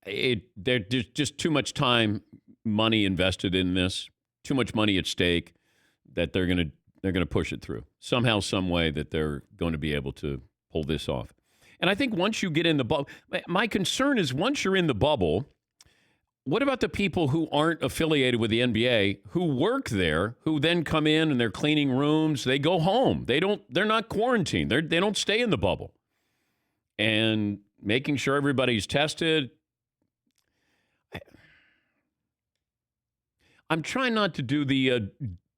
Speaker 1: There's just too much time, money invested in this, too much money at stake that they're going to push it through somehow, some way that they're going to be able to pull this off. And I think once you get in the bubble, my concern is once you're in the bubble, what about the people who aren't affiliated with the NBA, who work there, who then come in and they're cleaning rooms? They go home. They're not quarantined. They don't stay in the bubble. And making sure everybody's tested. I'm trying not to do the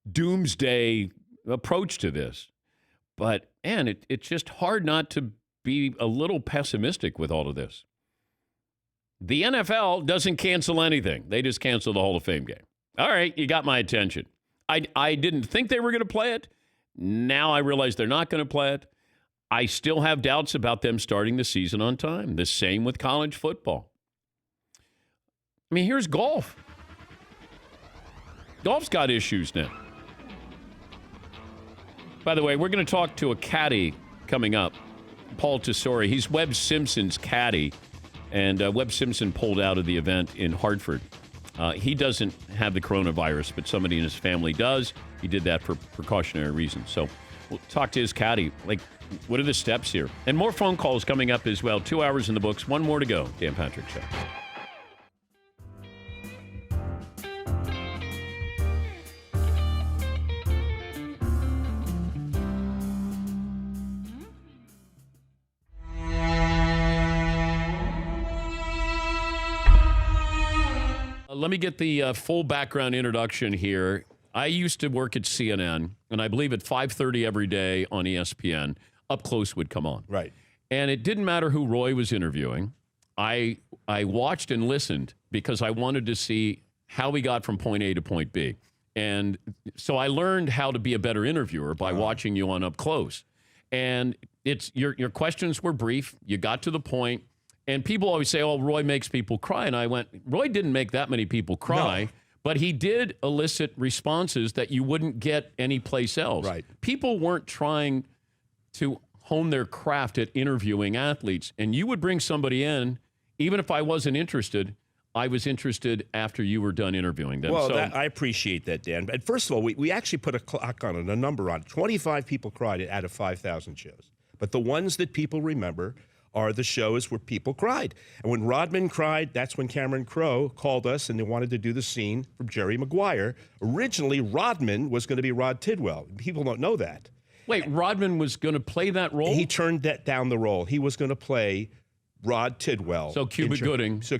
Speaker 1: doomsday approach to this, but man, it's just hard not to be a little pessimistic with all of this. The NFL doesn't cancel anything. They just cancel the Hall of Fame game. All right, you got my attention. I didn't think they were going to play it. Now I realize they're not going to play it. I still have doubts about them starting the season on time. The same with college football. I mean, here's golf. Golf's got issues now. By the way, we're going to talk to a caddy coming up, Paul Tesori. He's Webb Simpson's caddy. And Webb Simpson pulled out of the event in Hartford. He doesn't have the coronavirus, but somebody in his family does. He did that for precautionary reasons. So we'll talk to his caddy. Like, what are the steps here? And more phone calls coming up as well. 2 hours in the books. One more to go. Dan Patrick Show. Let me get the full background introduction here. I used to work at CNN, and I believe at 5:30 every day on ESPN, Up Close would come on.
Speaker 21: Right.
Speaker 1: And it didn't matter who Roy was interviewing. I watched and listened because I wanted to see how we got from point A to point B. And so I learned how to be a better interviewer by watching you on Up Close. And it's your questions were brief. You got to the point. And people always say, oh, Roy makes people cry. And I went, Roy didn't make that many people cry. No. But he did elicit responses that you wouldn't get anyplace else.
Speaker 14: Right.
Speaker 1: People weren't trying to hone their craft at interviewing athletes. And you would bring somebody in, even if I wasn't interested, I was interested after you were done interviewing them.
Speaker 14: Well,
Speaker 1: So,
Speaker 14: I appreciate that, Dan. But first of all, we actually put a clock on it, a number on it. 25 people cried out of 5,000 shows. But the ones that people remember are the shows where people cried. And when Rodman cried, that's when Cameron Crowe called us and they wanted to do the scene from Jerry Maguire. Originally, Rodman was going to be Rod Tidwell. People don't know that.
Speaker 1: Wait, Rodman was going to play that role?
Speaker 14: He turned down the role. He was going to play Rod Tidwell.
Speaker 1: So Cuba Gooding.
Speaker 14: So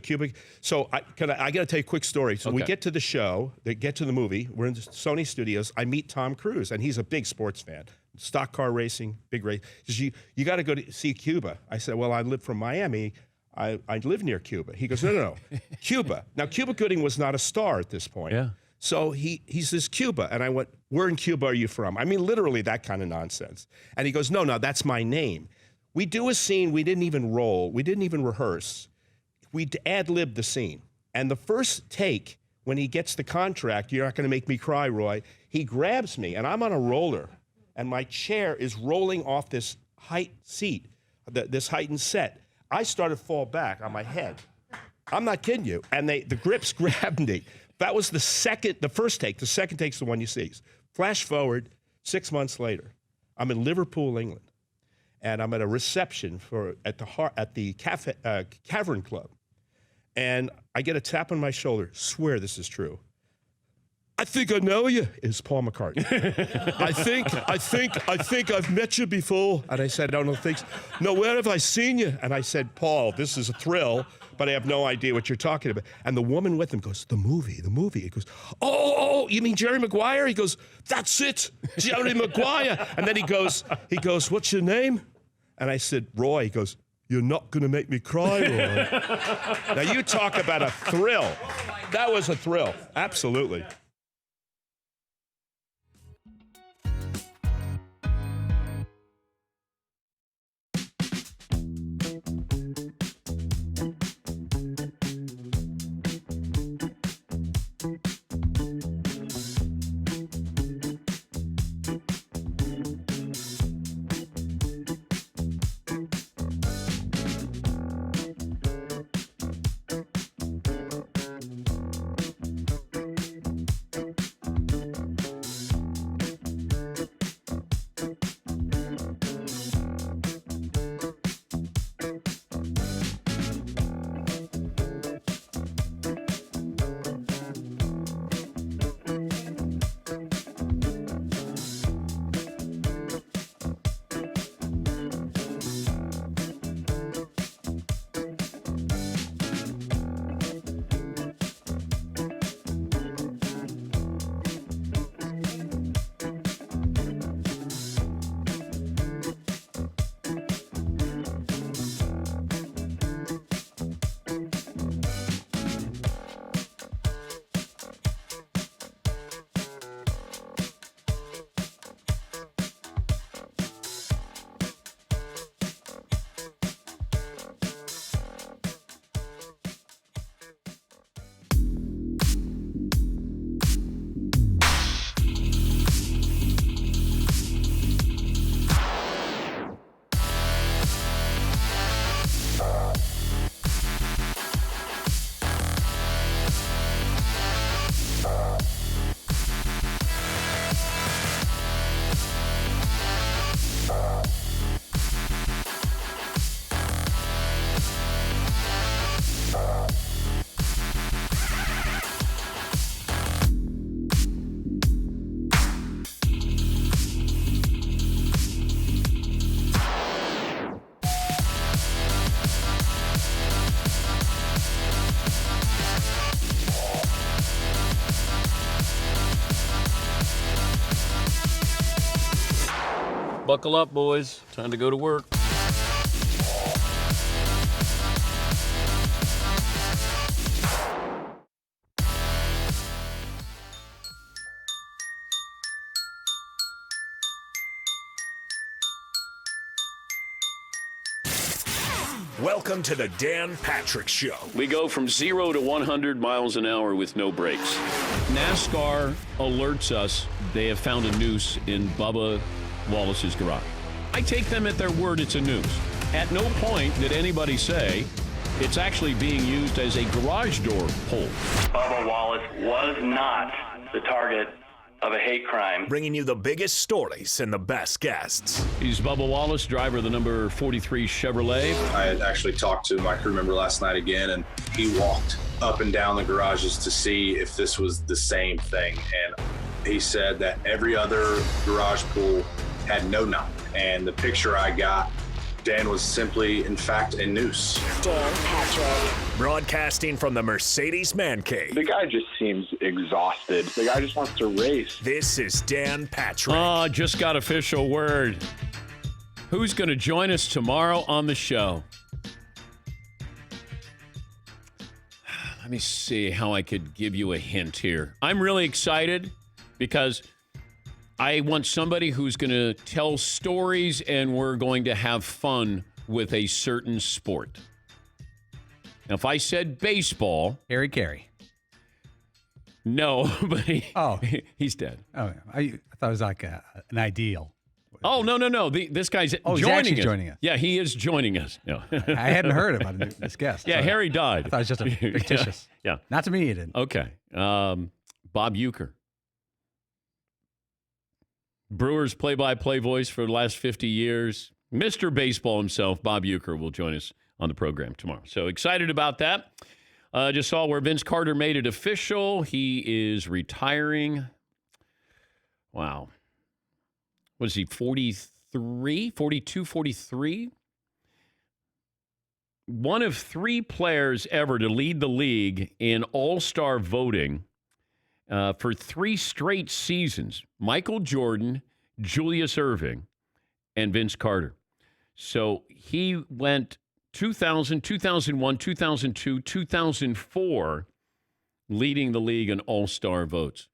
Speaker 14: I got to tell you a quick story. So we get to the show, they get to the movie. We're in the Sony studios. I meet Tom Cruise, and he's a big sports fan. Stock car racing, big race. He says, you got to go to see Cuba. I said, well, I live from Miami. I live near Cuba. He goes, no. Cuba. Now, Cuba Gooding was not a star at this point.
Speaker 1: Yeah.
Speaker 14: So he says, Cuba. And I went, where in Cuba are you from? I mean, literally that kind of nonsense. And he goes, no, that's my name. We do a scene we didn't even roll. We didn't even rehearse. We ad-libbed the scene. And the first take, when he gets the contract, you're not going to make me cry, Roy, he grabs me, and I'm on a roller, and my chair is rolling off this height seat, this heightened set. I started to fall back on my head. I'm not kidding you. And the grips grabbed me. That was the first take. The second take's the one you see. Flash forward 6 months later. I'm in Liverpool, England. And I'm at a reception at the Cavern Club, and I get a tap on my shoulder. Swear this is true. I think I know you. It's Paul McCartney. I think I've met you before. And I said, I don't think so. No, where have I seen you? And I said, Paul, this is a thrill, but I have no idea what you're talking about. And the woman with him goes, the movie. He goes, oh, you mean Jerry Maguire? He goes, that's it, Jerry Maguire. And then he goes, what's your name? And I said, Roy. He goes, you're not going to make me cry, Roy. Now, you talk about a thrill. That was a thrill. Absolutely.
Speaker 1: Buckle up, boys. Time to go to work.
Speaker 2: Welcome to the Dan Patrick Show.
Speaker 1: We go from 0 to 100 miles an hour with no brakes. NASCAR alerts us they have found a noose in Bubba Wallace's garage. I take them at their word it's a noose. At no point did anybody say it's actually being used as a garage door pull.
Speaker 3: Bubba Wallace was not the target of a hate crime.
Speaker 2: Bringing you the biggest stories and the best guests.
Speaker 1: He's Bubba Wallace, driver of the number 43 Chevrolet.
Speaker 4: I had actually talked to my crew member last night again, and he walked up and down the garages to see if this was the same thing. And he said that every other garage pool had no knock. And the picture I got, Dan, was simply, in fact, a noose.
Speaker 2: Dan Patrick. Broadcasting from the Mercedes Man Cave.
Speaker 5: The guy just seems exhausted. The guy just wants to race.
Speaker 2: This is Dan Patrick.
Speaker 1: Oh, just got official word. Who's going to join us tomorrow on the show? Let me see how I could give you a hint here. I'm really excited because I want somebody who's going to tell stories and we're going to have fun with a certain sport. Now, if I said baseball...
Speaker 7: Harry Carey.
Speaker 1: No, but he's dead.
Speaker 7: Oh, I thought it was like an ideal.
Speaker 1: Oh, no. This guy's
Speaker 7: he's actually joining us.
Speaker 1: Yeah, he is joining us. No.
Speaker 7: I hadn't heard about this guest.
Speaker 1: Yeah,
Speaker 7: so
Speaker 1: Harry died.
Speaker 7: I thought it was just a fictitious.
Speaker 1: Yeah.
Speaker 7: Not to me, he didn't.
Speaker 1: Okay. Bob Uecker. Brewers play-by-play voice for the last 50 years. Mr. Baseball himself, Bob Uecker, will join us on the program tomorrow. So excited about that. Just saw where Vince Carter made it official. He is retiring. Wow. What is he, 43? 42, 43? One of 3 players ever to lead the league in all-star voting for 3 straight seasons. Michael Jordan, Julius Erving, and Vince Carter. So he went 2000, 2001, 2002, 2004, leading the league in all-star votes.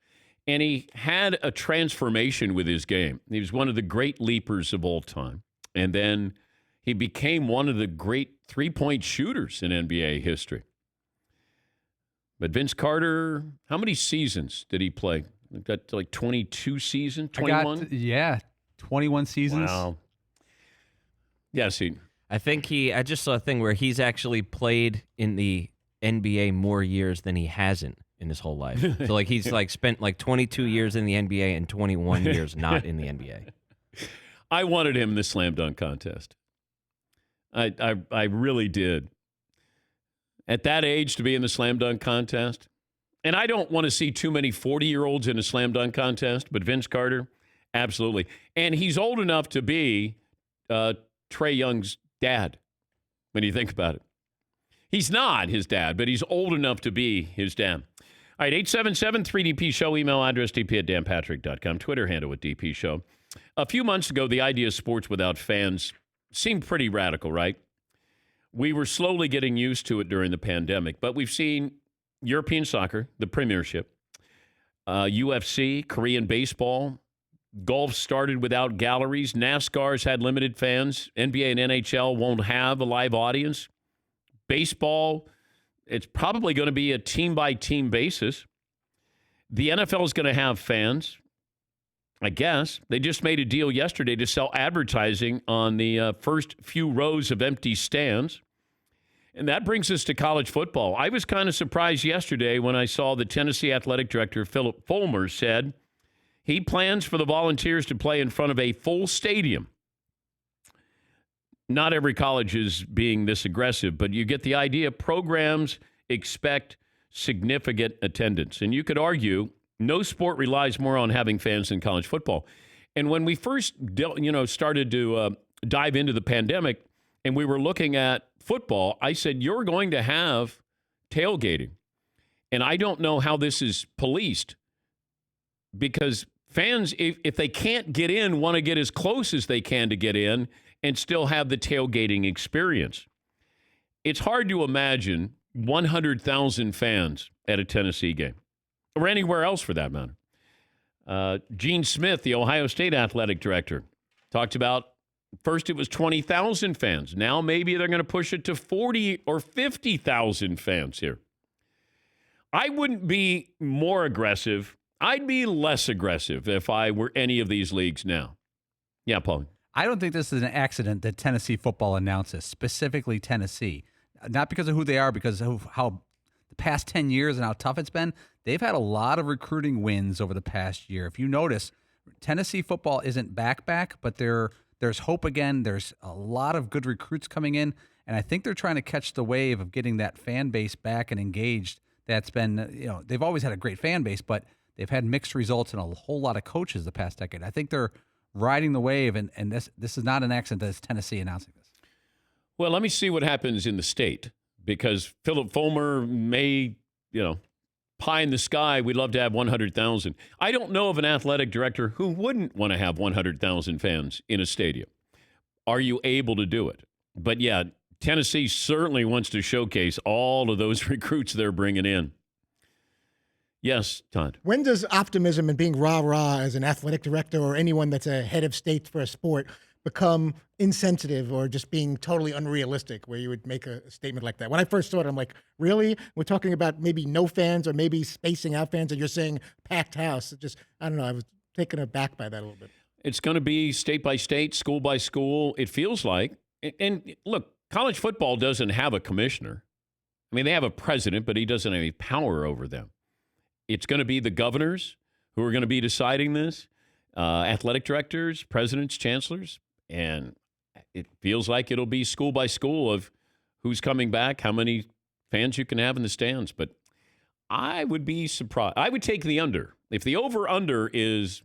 Speaker 1: And he had a transformation with his game. He was one of the great leapers of all time. And then he became one of the great three-point shooters in NBA history. But Vince Carter, how many seasons did he play? Got like 22 seasons, 21?
Speaker 7: 21 seasons.
Speaker 1: Wow. Yeah, see.
Speaker 6: I think I just saw a thing where he's actually played in the NBA more years than he hasn't in his whole life. So like he's like spent like 22 years in the NBA and 21 years not in the NBA.
Speaker 1: I wanted him in the slam dunk contest. I really did. At that age to be in the slam dunk contest. And I don't want to see too many 40-year-olds in a slam dunk contest, but Vince Carter, absolutely. And he's old enough to be Trae Young's dad, when you think about it. He's not his dad, but he's old enough to be his dad. All right, 877-3DP-SHOW, email address dp@danpatrick.com, Twitter handle @DP-SHOW. A few months ago, the idea of sports without fans seemed pretty radical, right? We were slowly getting used to it during the pandemic, but we've seen European soccer, the Premiership, UFC, Korean baseball, golf started without galleries, NASCAR's had limited fans, NBA and NHL won't have a live audience. Baseball, it's probably going to be a team-by-team basis. The NFL is going to have fans, I guess. They just made a deal yesterday to sell advertising on the first few rows of empty stands. And that brings us to college football. I was kind of surprised yesterday when I saw the Tennessee athletic director, Philip Fulmer, said he plans for the Volunteers to play in front of a full stadium. Not every college is being this aggressive, but you get the idea. Programs expect significant attendance. And you could argue no sport relies more on having fans than college football. And when we first started to dive into the pandemic and we were looking at football, I said, you're going to have tailgating. And I don't know how this is policed because fans, if they can't get in, want to get as close as they can to get in and still have the tailgating experience. It's hard to imagine 100,000 fans at a Tennessee game or anywhere else for that matter. Gene Smith, the Ohio State athletic director, talked about First, it was 20,000 fans. Now maybe they're going to push it to 40 or 50,000 fans here. I wouldn't be more aggressive. I'd be less aggressive if I were any of these leagues now. Yeah, Paul.
Speaker 7: I don't think this is an accident that Tennessee football announces, specifically Tennessee. Not because of who they are, because of how the past 10 years and how tough it's been. They've had a lot of recruiting wins over the past year. If you notice, Tennessee football isn't back, but there's hope again. There's a lot of good recruits coming in, and I think they're trying to catch the wave of getting that fan base back and engaged. That's been, they've always had a great fan base, but they've had mixed results and a whole lot of coaches the past decade. I think they're riding the wave, and this is not an accident that it's Tennessee announcing this.
Speaker 1: Well, let me see what happens in the state, because Philip Fulmer may, pie in the sky, we'd love to have 100,000. I don't know of an athletic director who wouldn't want to have 100,000 fans in a stadium. Are you able to do it? But yeah, Tennessee certainly wants to showcase all of those recruits they're bringing in. Yes, Todd.
Speaker 9: When does optimism and being rah-rah as an athletic director or anyone that's a head of state for a sport become insensitive or just being totally unrealistic, where you would make a statement like that? When I first saw it, I'm like, really? We're talking about maybe no fans or maybe spacing out fans, and you're saying packed house. It just, I don't know. I was taken aback by that a little bit.
Speaker 1: It's going to be state by state, school by school, it feels like. And look, college football doesn't have a commissioner. I mean, they have a president, but he doesn't have any power over them. It's going to be the governors who are going to be deciding this, athletic directors, presidents, chancellors, and it feels like it'll be school by school of who's coming back, how many fans you can have in the stands. But I would be surprised. I would take the under. If the over-under is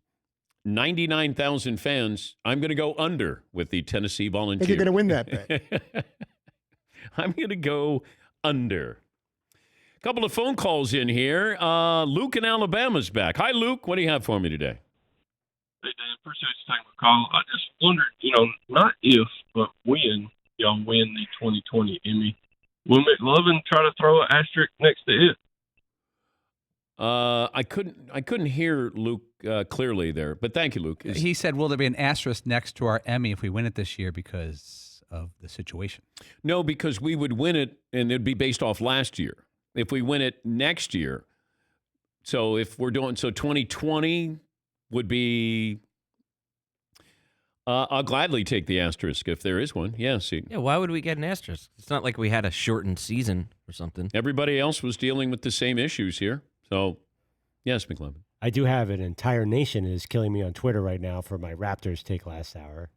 Speaker 1: 99,000 fans, I'm going to go under with the Tennessee Volunteers.
Speaker 9: I think you're going to win that bet.
Speaker 1: I'm going to go under. A couple of phone calls in here. Luke in Alabama's back. Hi, Luke. What do you have for me today?
Speaker 15: Hey, Dan, appreciate you taking my call. I just wondered, not if, but when y'all win the 2020 Emmy, will McLovin try to throw an asterisk next to it?
Speaker 1: I couldn't hear Luke clearly there, but thank you, Luke.
Speaker 7: He said, will there be an asterisk next to our Emmy if we win it this year because of the situation?
Speaker 1: No, because we would win it, and it'd be based off last year. If we win it next year, so if we're doing, 2020 would be, I'll gladly take the asterisk if there is one. Yeah, see.
Speaker 6: Yeah, why would we get an asterisk? It's not like we had a shortened season or something.
Speaker 1: Everybody else was dealing with the same issues here. So, yes, McLovin.
Speaker 8: I do have an entire nation is killing me on Twitter right now for my Raptors take last hour.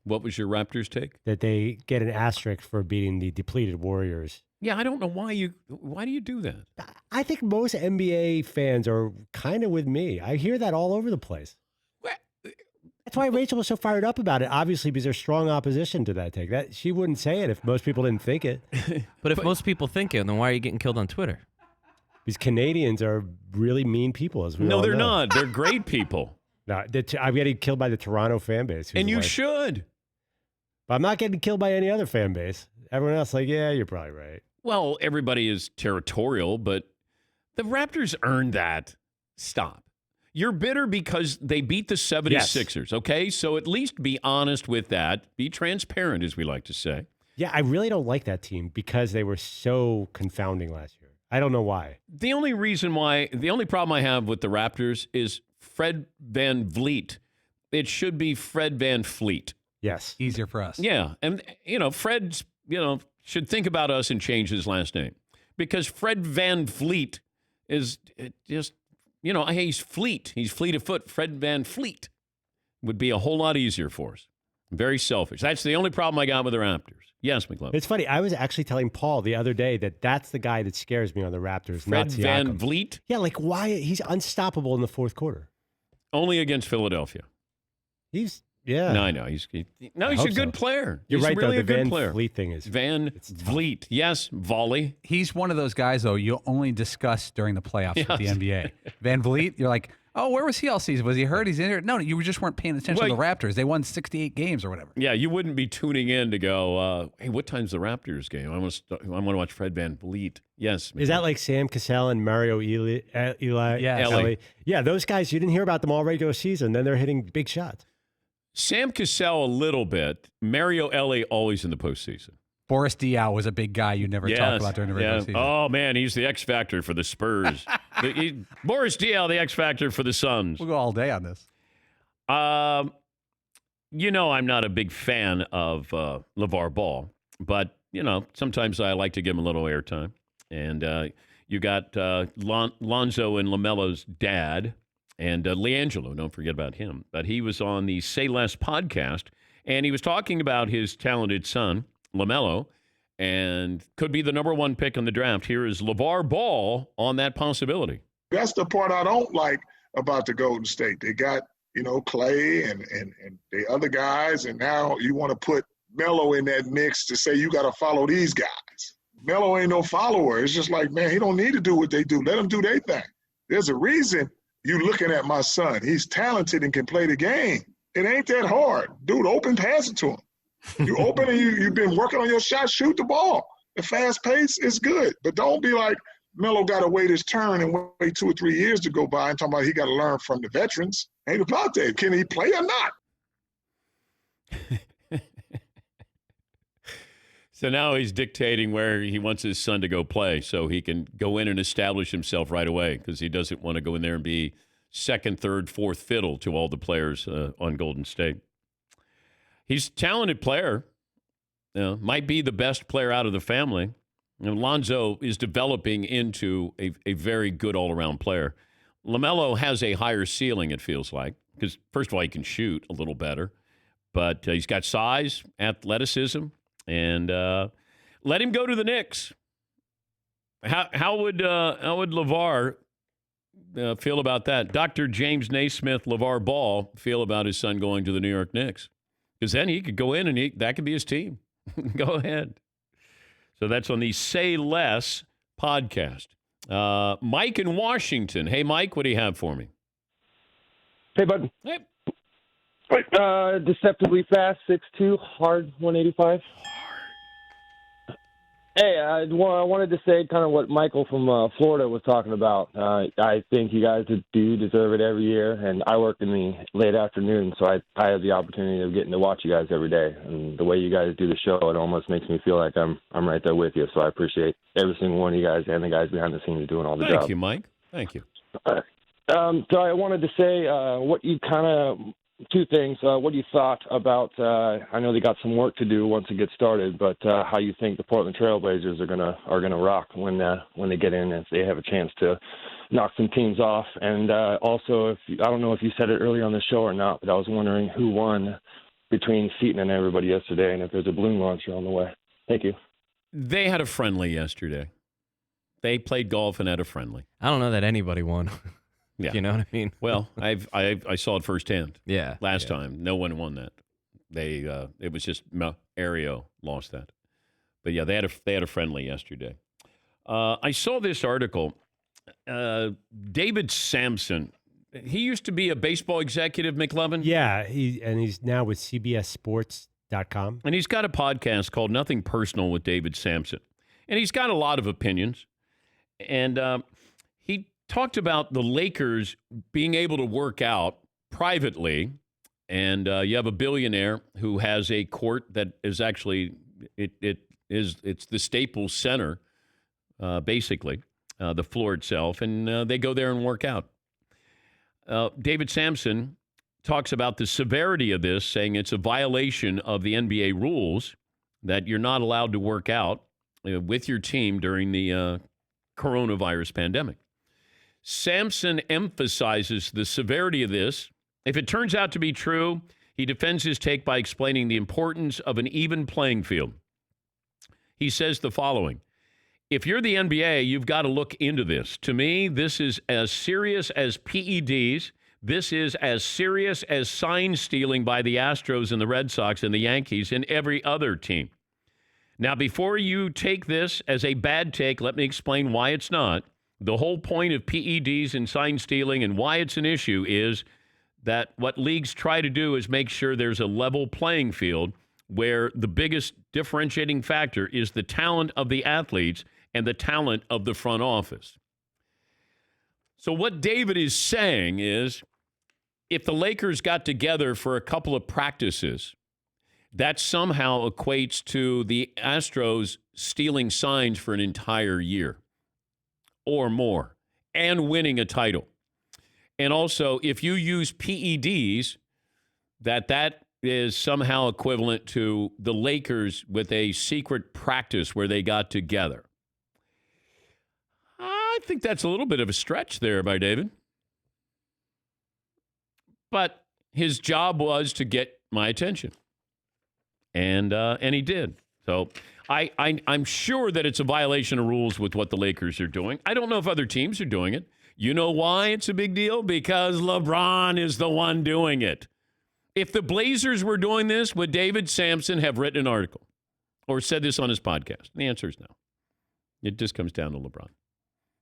Speaker 1: What was your Raptors take?
Speaker 8: That they get an asterisk for beating the depleted Warriors.
Speaker 1: Yeah, I don't know why do you do that?
Speaker 8: I think most NBA fans are kind of with me. I hear that all over the place. That's why Rachel was so fired up about it, obviously, because there's strong opposition to that take. That she wouldn't say it if most people didn't think it.
Speaker 6: But if most people think it, then why are you getting killed on Twitter?
Speaker 8: These Canadians are really mean people, as we all know.
Speaker 1: No, they're not. They're great people.
Speaker 8: No, I'm getting killed by the Toronto fan base.
Speaker 1: And you should.
Speaker 8: But I'm not getting killed by any other fan base. Everyone else like, yeah, you're probably right.
Speaker 1: Well, everybody is territorial, but the Raptors earned that. Stop. You're bitter because they beat the 76ers, okay? So at least be honest with that. Be transparent, as we like to say.
Speaker 8: Yeah, I really don't like that team because they were so confounding last year. I don't know why.
Speaker 1: The only problem I have with the Raptors is Fred Van Vliet. It should be Fred Van Fleet.
Speaker 8: Yes.
Speaker 7: Easier for us.
Speaker 1: Yeah. And, Fred's, should think about us and change his last name. Because Fred Van Vliet is just, he's fleet. He's fleet of foot. Fred Van Fleet would be a whole lot easier for us. Very selfish. That's the only problem I got with the Raptors. Yes, McLovin.
Speaker 8: It's funny. I was actually telling Paul the other day that that's the guy that scares me on the Raptors,
Speaker 1: Fred
Speaker 8: not Siakam.
Speaker 1: Van Vliet?
Speaker 8: Yeah, like why? He's unstoppable in the fourth quarter.
Speaker 1: Only against Philadelphia.
Speaker 8: Yeah.
Speaker 1: No, I know. He's a good player.
Speaker 8: You're
Speaker 1: he's
Speaker 8: right,
Speaker 1: really
Speaker 8: though.
Speaker 1: a
Speaker 8: The
Speaker 1: good
Speaker 8: Van
Speaker 1: player.
Speaker 8: Fleet thing is
Speaker 1: Van Vliet. Yes, volley.
Speaker 7: He's one of those guys, though, you only discuss during the playoffs with the NBA. Van Vliet, you're like, oh, where was he all season? Was he hurt? He's injured? No, you just weren't paying attention to the Raptors. They won 68 games or whatever.
Speaker 1: Yeah, you wouldn't be tuning in to go, hey, what time's the Raptors game? I want to watch Fred Van Vliet. Yes.
Speaker 8: Is that like Sam Cassell and Mario Eli?
Speaker 1: Ellie.
Speaker 8: Yeah, those guys, you didn't hear about them all regular season. Then they're hitting big shots.
Speaker 1: Sam Cassell a little bit. Mario Ellie always in the postseason.
Speaker 7: Boris Diaw was a big guy you never talk about during the regular season.
Speaker 1: Oh, man, he's the X factor for the Spurs. Boris Diaw, the X factor for the Suns.
Speaker 7: We'll go all day on this.
Speaker 1: I'm not a big fan of LeVar Ball, but, sometimes I like to give him a little airtime. And you got Lonzo and LaMelo's dad and LiAngelo. Don't forget about him. But he was on the Say Less podcast, and he was talking about his talented son, LaMelo, and could be the number one pick in the draft. Here is LeVar Ball on that possibility.
Speaker 16: That's the part I don't like about the Golden State. They got, Clay and the other guys, and now you want to put Melo in that mix to say you got to follow these guys. Melo ain't no follower. It's just like, man, he don't need to do what they do. Let him do their thing. There's a reason you looking at my son. He's talented and can play the game. It ain't that hard. Dude, open, pass it to him. You open and you've been working on your shot, shoot the ball. The fast pace is good. But don't be like Melo got to wait his turn and wait 2 or 3 years to go by and talking about he got to learn from the veterans. Ain't about that. Can he play or not?
Speaker 1: So now he's dictating where he wants his son to go play so he can go in and establish himself right away because he doesn't want to go in there and be second, third, fourth fiddle to all the players on Golden State. He's a talented player. Might be the best player out of the family. Lonzo is developing into a very good all-around player. LaMelo has a higher ceiling, it feels like, because, first of all, he can shoot a little better. But he's got size, athleticism, and let him go to the Knicks. How would LeVar feel about that? Dr. James Naismith, LeVar Ball, feel about his son going to the New York Knicks? Because then he could go in and that could be his team. Go ahead. So that's on the Say Less podcast. Mike in Washington. Hey, Mike, what do you have for me?
Speaker 22: Hey, bud.
Speaker 1: Hey.
Speaker 22: Deceptively fast, 6'2", hard 185. Hey, I wanted to say kind of what Michael from Florida was talking about. I think you guys do deserve it every year, and I work in the late afternoon, so I have the opportunity of getting to watch you guys every day. And the way you guys do the show, it almost makes me feel like I'm right there with you. So I appreciate every single one of you guys and the guys behind the scenes doing all the job.
Speaker 1: Thank you, Mike. Thank you.
Speaker 22: So I wanted to say what you kind of two things. What you thought about, I know they got some work to do once it gets started, but how you think the Portland Trailblazers are gonna rock when they get in, if they have a chance to knock some teams off. And also, I don't know if you said it earlier on the show or not, but I was wondering who won between Seton and everybody yesterday, and if there's a balloon launcher on the way. Thank you.
Speaker 1: They had a friendly yesterday. They played golf and had a friendly.
Speaker 6: I don't know that anybody won.
Speaker 1: Yeah.
Speaker 6: You know what I mean?
Speaker 1: Well, I saw it firsthand.
Speaker 6: Yeah.
Speaker 1: Last time, no one won that. They it was just Ario lost that. But yeah, they had a friendly yesterday. I saw this article. David Sampson. He used to be a baseball executive, McLovin.
Speaker 8: Yeah, he's now with CBSSports.com.
Speaker 1: And he's got a podcast called Nothing Personal with David Sampson. And he's got a lot of opinions. And he talked about the Lakers being able to work out privately. And you have a billionaire who has a court that is actually, it's the Staples Center, basically, the floor itself. And they go there and work out. David Sampson talks about the severity of this, saying it's a violation of the NBA rules that you're not allowed to work out with your team during the coronavirus pandemic. Sampson emphasizes the severity of this. If it turns out to be true, he defends his take by explaining the importance of an even playing field. He says the following: if you're the NBA, you've got to look into this. To me, this is as serious as PEDs. This is as serious as sign stealing by the Astros and the Red Sox and the Yankees and every other team. Now, before you take this as a bad take, let me explain why it's not. The whole point of PEDs and sign stealing and why it's an issue is that what leagues try to do is make sure there's a level playing field where the biggest differentiating factor is the talent of the athletes and the talent of the front office. So what David is saying is if the Lakers got together for a couple of practices, that somehow equates to the Astros stealing signs for an entire year or more and winning a title. And also, if you use PEDs, that is somehow equivalent to the Lakers with a secret practice where they got together. I think that's a little bit of a stretch there by David. But his job was to get my attention. And he did. So I'm sure that it's a violation of rules with what the Lakers are doing. I don't know if other teams are doing it. You know why it's a big deal? Because LeBron is the one doing it. If the Blazers were doing this, would David Sampson have written an article or said this on his podcast? The answer is no. It just comes down to LeBron.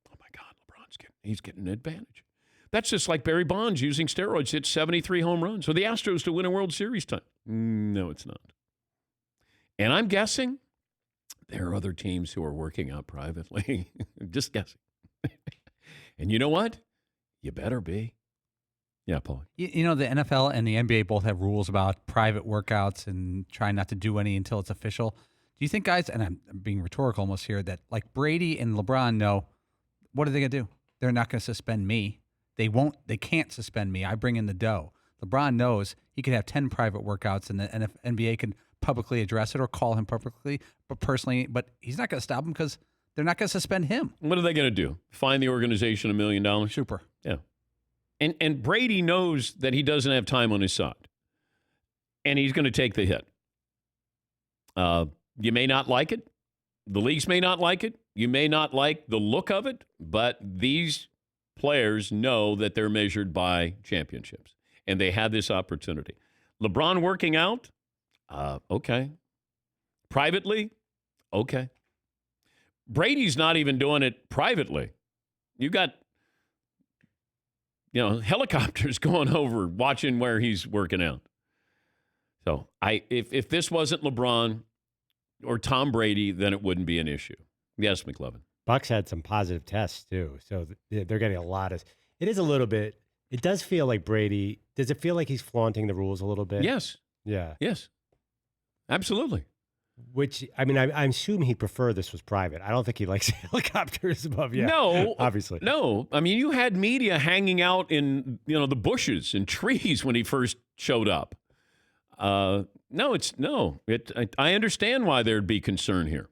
Speaker 1: Oh, my God, he's getting an advantage. That's just like Barry Bonds using steroids, hit 73 home runs for the Astros to win a World Series time. No, it's not. And I'm guessing there are other teams who are working out privately. Just guessing. And you know what? You better be. Yeah, Paul.
Speaker 7: You know, the NFL and the NBA both have rules about private workouts and trying not to do any until it's official. Do you think, guys, and I'm being rhetorical almost here, that like Brady and LeBron know, what are they going to do? They're not going to suspend me. They can't suspend me. I bring in the dough. LeBron knows he could have 10 private workouts and the NBA can publicly address it or call him publicly, but he's not going to stop him because they're not going to suspend him.
Speaker 1: What are they going to do? Fine the organization $1 million?
Speaker 7: Super.
Speaker 1: Yeah. And Brady knows that he doesn't have time on his side. And he's going to take the hit. You may not like it. The leagues may not like it. You may not like the look of it. But these players know that they're measured by championships. And they had this opportunity. LeBron working out? Okay. Privately? Okay. Brady's not even doing it privately. You got helicopters going over watching where he's working out. So if this wasn't LeBron or Tom Brady, then it wouldn't be an issue. Yes, McLovin.
Speaker 8: Bucks had some positive tests too, so they're getting a lot of. It is a little bit. It does feel like Brady. Does it feel like he's flaunting the rules a little bit?
Speaker 1: Yes.
Speaker 8: Yeah.
Speaker 1: Yes. Absolutely.
Speaker 8: Which, I mean, I assume he'd prefer this was private. I don't think he likes helicopters above. Yeah,
Speaker 1: no,
Speaker 8: obviously.
Speaker 1: No. I mean, you had media hanging out in, the bushes and trees when he first showed up. I understand why there'd be concern here.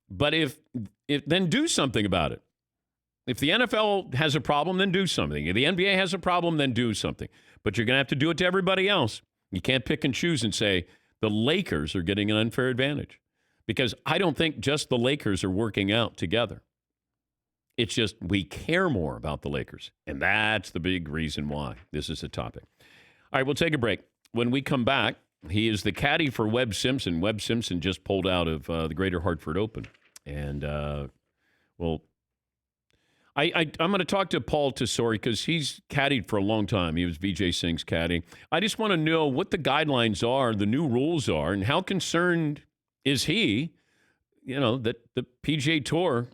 Speaker 1: But if then do something about it. If the NFL has a problem, then do something. If the NBA has a problem, then do something. But you're going to have to do it to everybody else. You can't pick and choose and say, the Lakers are getting an unfair advantage, because I don't think just the Lakers are working out together. It's just we care more about the Lakers, and that's the big reason why this is a topic. All right, we'll take a break. When we come back, he is the caddy for Webb Simpson. Webb Simpson just pulled out of the Greater Hartford Open, and I'm going to talk to Paul Tesori because he's caddied for a long time. He was Vijay Singh's caddy. I just want to know what the guidelines are, the new rules are, and how concerned is he, that the PGA Tour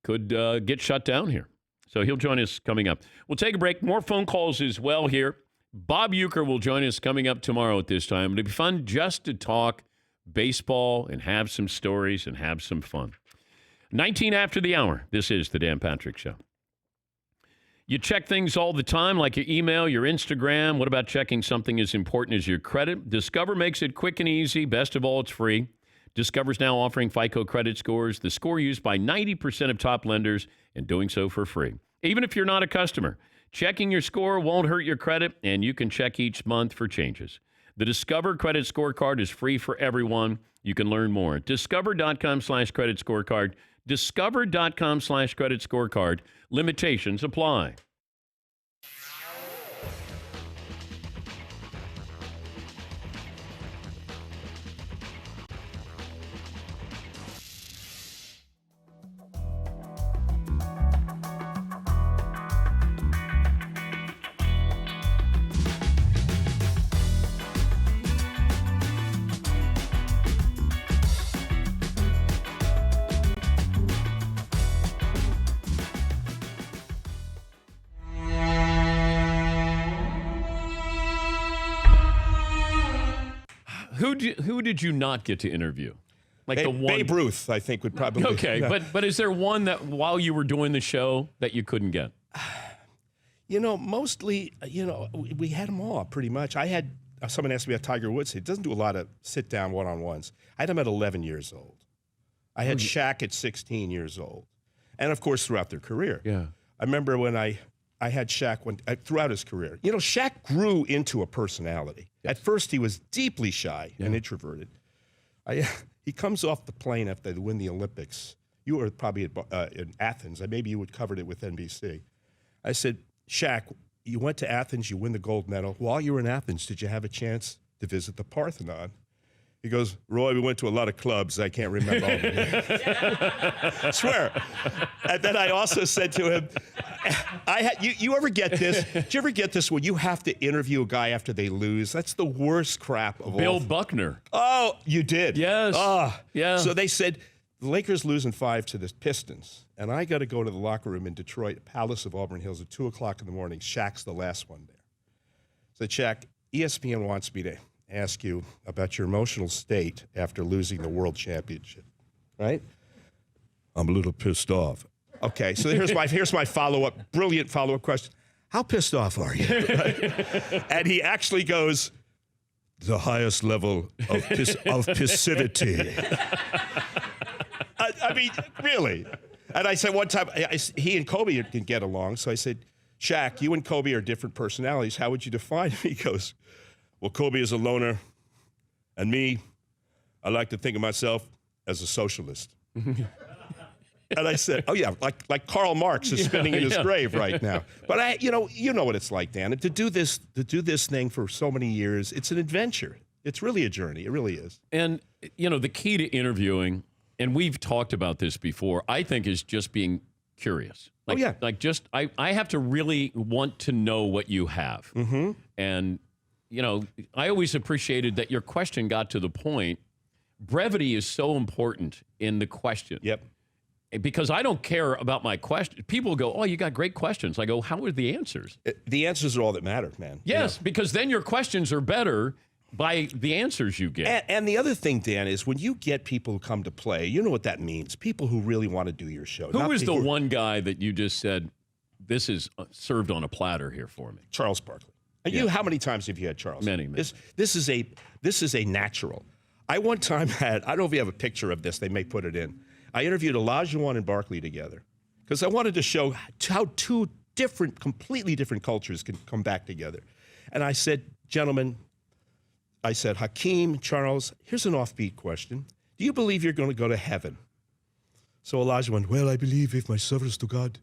Speaker 1: could get shut down here. So he'll join us coming up. We'll take a break. More phone calls as well here. Bob Uecker will join us coming up tomorrow at this time. It'll be fun just to talk baseball and have some stories and have some fun. 19 after the hour. This is the Dan Patrick Show. You check things all the time, like your email, your Instagram. What about checking something as important as your credit? Discover makes it quick and easy. Best of all, it's free. Discover's now offering FICO credit scores, the score used by 90% of top lenders, and doing so for free. Even if you're not a customer, checking your score won't hurt your credit, and you can check each month for changes. The Discover Credit Scorecard is free for everyone. You can learn more at discover.com/credit scorecard. Discover.com/credit scorecard. Limitations apply. Who did you not get to interview? Like the one
Speaker 14: Babe Ruth, I think, would probably.
Speaker 1: Okay,
Speaker 14: yeah.
Speaker 1: but is there one that while you were doing the show that you couldn't get?
Speaker 14: Mostly, we had them all pretty much. I had someone asked me about Tiger Woods. He doesn't do a lot of sit-down one-on-ones. I had him at 11 years old. I had Shaq at 16 years old, and of course throughout their career.
Speaker 1: Yeah,
Speaker 14: I remember when I had Shaq throughout his career. Shaq grew into a personality. At first, he was deeply shy and introverted. He comes off the plane after they win the Olympics. You were probably in Athens. Maybe you would covered it with NBC. I said, Shaq, you went to Athens, you win the gold medal. While you were in Athens, did you have a chance to visit the Parthenon? He goes, Roy, we went to a lot of clubs. I can't remember all of them. Swear. And then I also said to him, you ever get this? Did you ever get this when you have to interview a guy after they lose? That's the worst crap of all.
Speaker 1: Bill Buckner.
Speaker 14: Oh, you did?
Speaker 1: Yes. Yeah.
Speaker 14: So they said, the Lakers losing 5 to the Pistons, and I got to go to the locker room in Detroit, Palace of Auburn Hills at 2 o'clock in the morning. Shaq's the last one there. So, Shaq, ESPN wants me to ask you about your emotional state after losing the world championship, right? I'm a little pissed off. Okay, so here's my follow-up, brilliant follow-up question. How pissed off are you? And he actually goes, the highest level of passivity. I mean, really. And I said one time, he and Kobe didn't get along, so I said, Shaq, you and Kobe are different personalities. How would you define him? He goes, well, Kobe is a loner, and me, I like to think of myself as a socialist. And I said, oh, yeah, like Karl Marx is spinning in his grave right now. But you know what it's like, Dan. To do this thing for so many years, it's an adventure. It's really a journey. It really is.
Speaker 1: And, the key to interviewing, and we've talked about this before, I think is just being curious. I have to really want to know what you have.
Speaker 14: Mm-hmm.
Speaker 1: And, I always appreciated that your question got to the point. Brevity is so important in the question.
Speaker 14: Yep.
Speaker 1: Because I don't care about my question. People go, oh, you got great questions. I go, how are the answers?
Speaker 14: The answers are all that matter, man.
Speaker 1: Yes, because then your questions are better by the answers you get.
Speaker 14: And the other thing, Dan, is when you get people who come to play, you know what that means. People who really want to do your show.
Speaker 1: Who is the one guy that you just said, this is served on a platter here for me?
Speaker 14: Charles Barkley. And
Speaker 1: Yeah.
Speaker 14: how many times have you had Charles?
Speaker 1: Many.
Speaker 14: This is a natural. I one time had, I don't know if you have a picture of this, they may put it in. I interviewed Olajuwon and Barkley together because I wanted to show how two completely different cultures can come back together. And I said, gentlemen, Hakeem, Charles, here's an offbeat question. Do you believe you're going to go to heaven? So Olajuwon, well, I believe if my service to God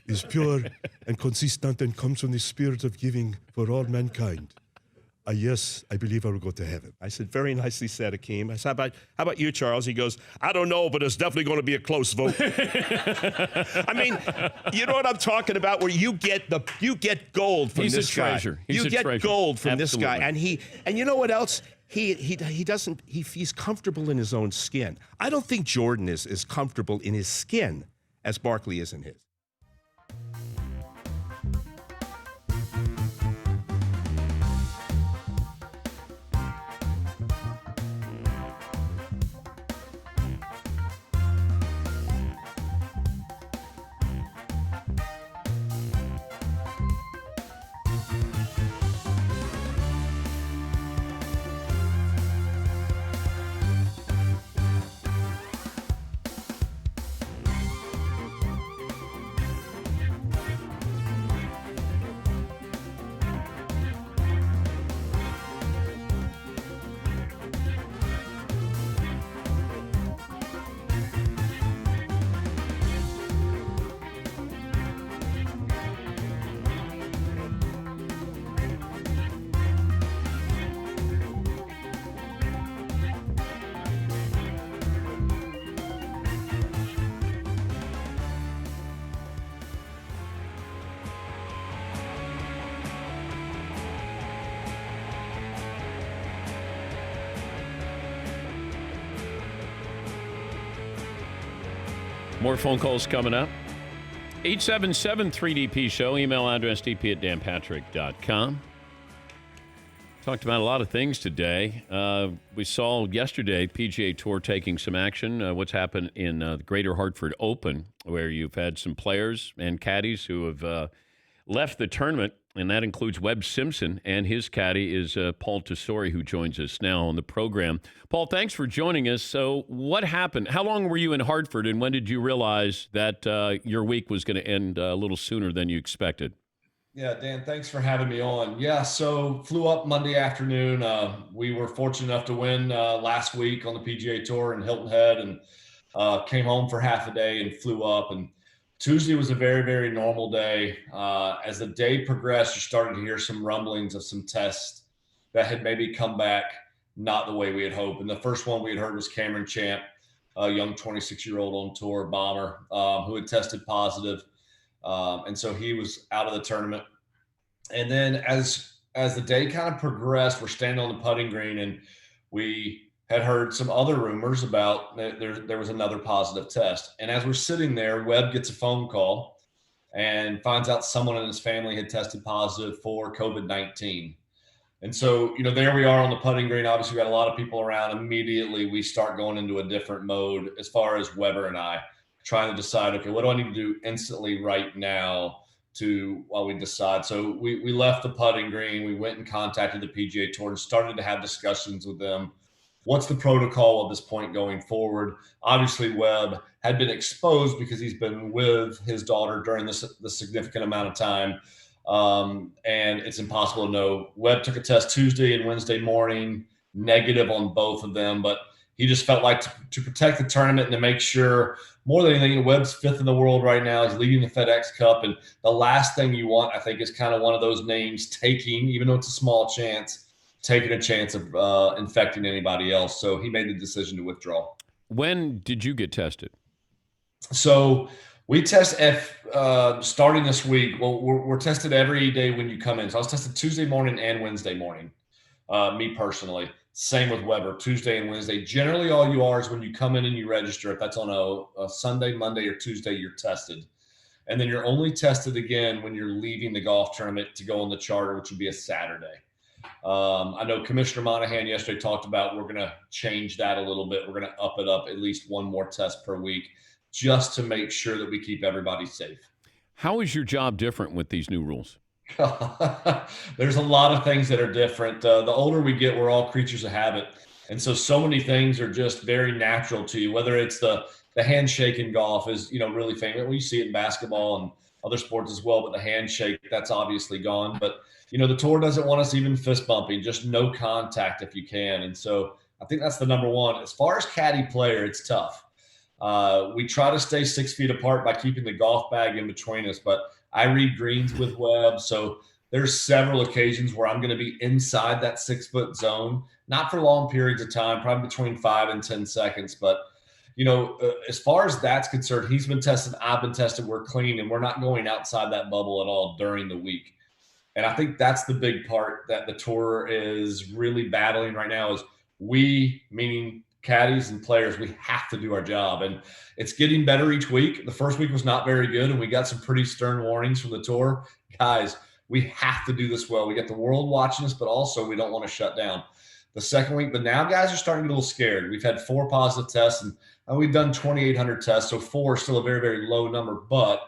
Speaker 14: is pure and consistent and comes from the spirit of giving for all mankind, yes, I believe I will go to heaven. I said, very nicely said, Hakeem. I said, how about you, Charles? He goes, I don't know, but it's definitely going to be a close vote. I mean, you know what I'm talking about? Where you get gold from this guy.
Speaker 1: He's a treasure. He's a treasure.
Speaker 14: Gold from this guy,
Speaker 1: Absolutely.
Speaker 14: and you know what else? He's comfortable in his own skin. I don't think Jordan is as comfortable in his skin as Barkley is in his.
Speaker 1: More phone calls coming up. 877-3DP Show. Email address dp@danpatrick.com. Talked about a lot of things today. We saw yesterday PGA Tour taking some action. What's happened in the Greater Hartford Open, where you've had some players and caddies who have left the tournament, and that includes Webb Simpson, and his caddy is Paul Tesori, who joins us now on the program. Paul, thanks for joining us. So what happened? How long were you in Hartford, and when did you realize that your week was going to end a little sooner than you expected?
Speaker 17: Yeah, Dan, thanks for having me on. Yeah, so flew up Monday afternoon. We were fortunate enough to win last week on the PGA Tour in Hilton Head, and came home for half a day and flew up. And Tuesday was a very, very normal day. As the day progressed, you started to hear some rumblings of some tests that had maybe come back not the way we had hoped. And the first one we had heard was Cameron Champ, a young 26-year-old on tour bomber who had tested positive. And so he was out of the tournament. And then as the day kind of progressed, we're standing on the putting green, and we had heard some other rumors about there was another positive test. And as we're sitting there, Webb gets a phone call and finds out someone in his family had tested positive for COVID-19. And so, there we are on the putting green. Obviously, we got a lot of people around. Immediately, we start going into a different mode as far as Weber and I, trying to decide, okay, what do I need to do instantly right now while we decide? So we left the putting green. We went and contacted the PGA Tour and started to have discussions with them. What's the protocol at this point going forward? Obviously, Webb had been exposed because he's been with his daughter during the significant amount of time. And it's impossible to know. Webb took a test Tuesday and Wednesday morning, negative on both of them, but he just felt like to protect the tournament and to make sure, more than anything, Webb's fifth in the world right now. He's leading the FedEx Cup. And the last thing you want, I think, is kind of one of those names taking, even though it's a small chance, taking a chance of infecting anybody else. So he made the decision to withdraw.
Speaker 1: When did you get tested?
Speaker 17: So we test starting this week. Well, we're tested every day when you come in. So I was tested Tuesday morning and Wednesday morning, me personally. Same with Weber, Tuesday and Wednesday. Generally, all you are is when you come in and you register. If that's on a Sunday, Monday, or Tuesday, you're tested. And then you're only tested again when you're leaving the golf tournament to go on the charter, which would be a Saturday. I know Commissioner Monahan yesterday talked about we're going to change that a little bit. We're going to up it up at least one more test per week just to make sure that we keep everybody safe.
Speaker 1: How is your job different with these new rules?
Speaker 17: There's a lot of things that are different. The older we get, we're all creatures of habit. And so many things are just very natural to you, whether it's the handshake in golf is, really famous. Well, you see it in basketball and other sports as well, but the handshake, that's obviously gone. But, the tour doesn't want us even fist bumping, just no contact if you can. And so I think that's the number one. As far as caddy player, it's tough. We try to stay 6 feet apart by keeping the golf bag in between us, but I read greens with Webb, so there's several occasions where I'm going to be inside that 6 foot zone, not for long periods of time, probably between 5 and 10 seconds. But, as far as that's concerned, he's been tested, I've been tested, we're clean, and we're not going outside that bubble at all during the week. And I think that's the big part that the tour is really battling right now is we, meaning caddies and players, we have to do our job. And it's getting better each week. The first week was not very good, and we got some pretty stern warnings from the tour. Guys, we have to do this well. We got the world watching us, but also we don't want to shut down. The second week, but now guys are starting to get a little scared. We've had 4 positive tests, and we've done 2,800 tests, so 4 is still a very, very low number, but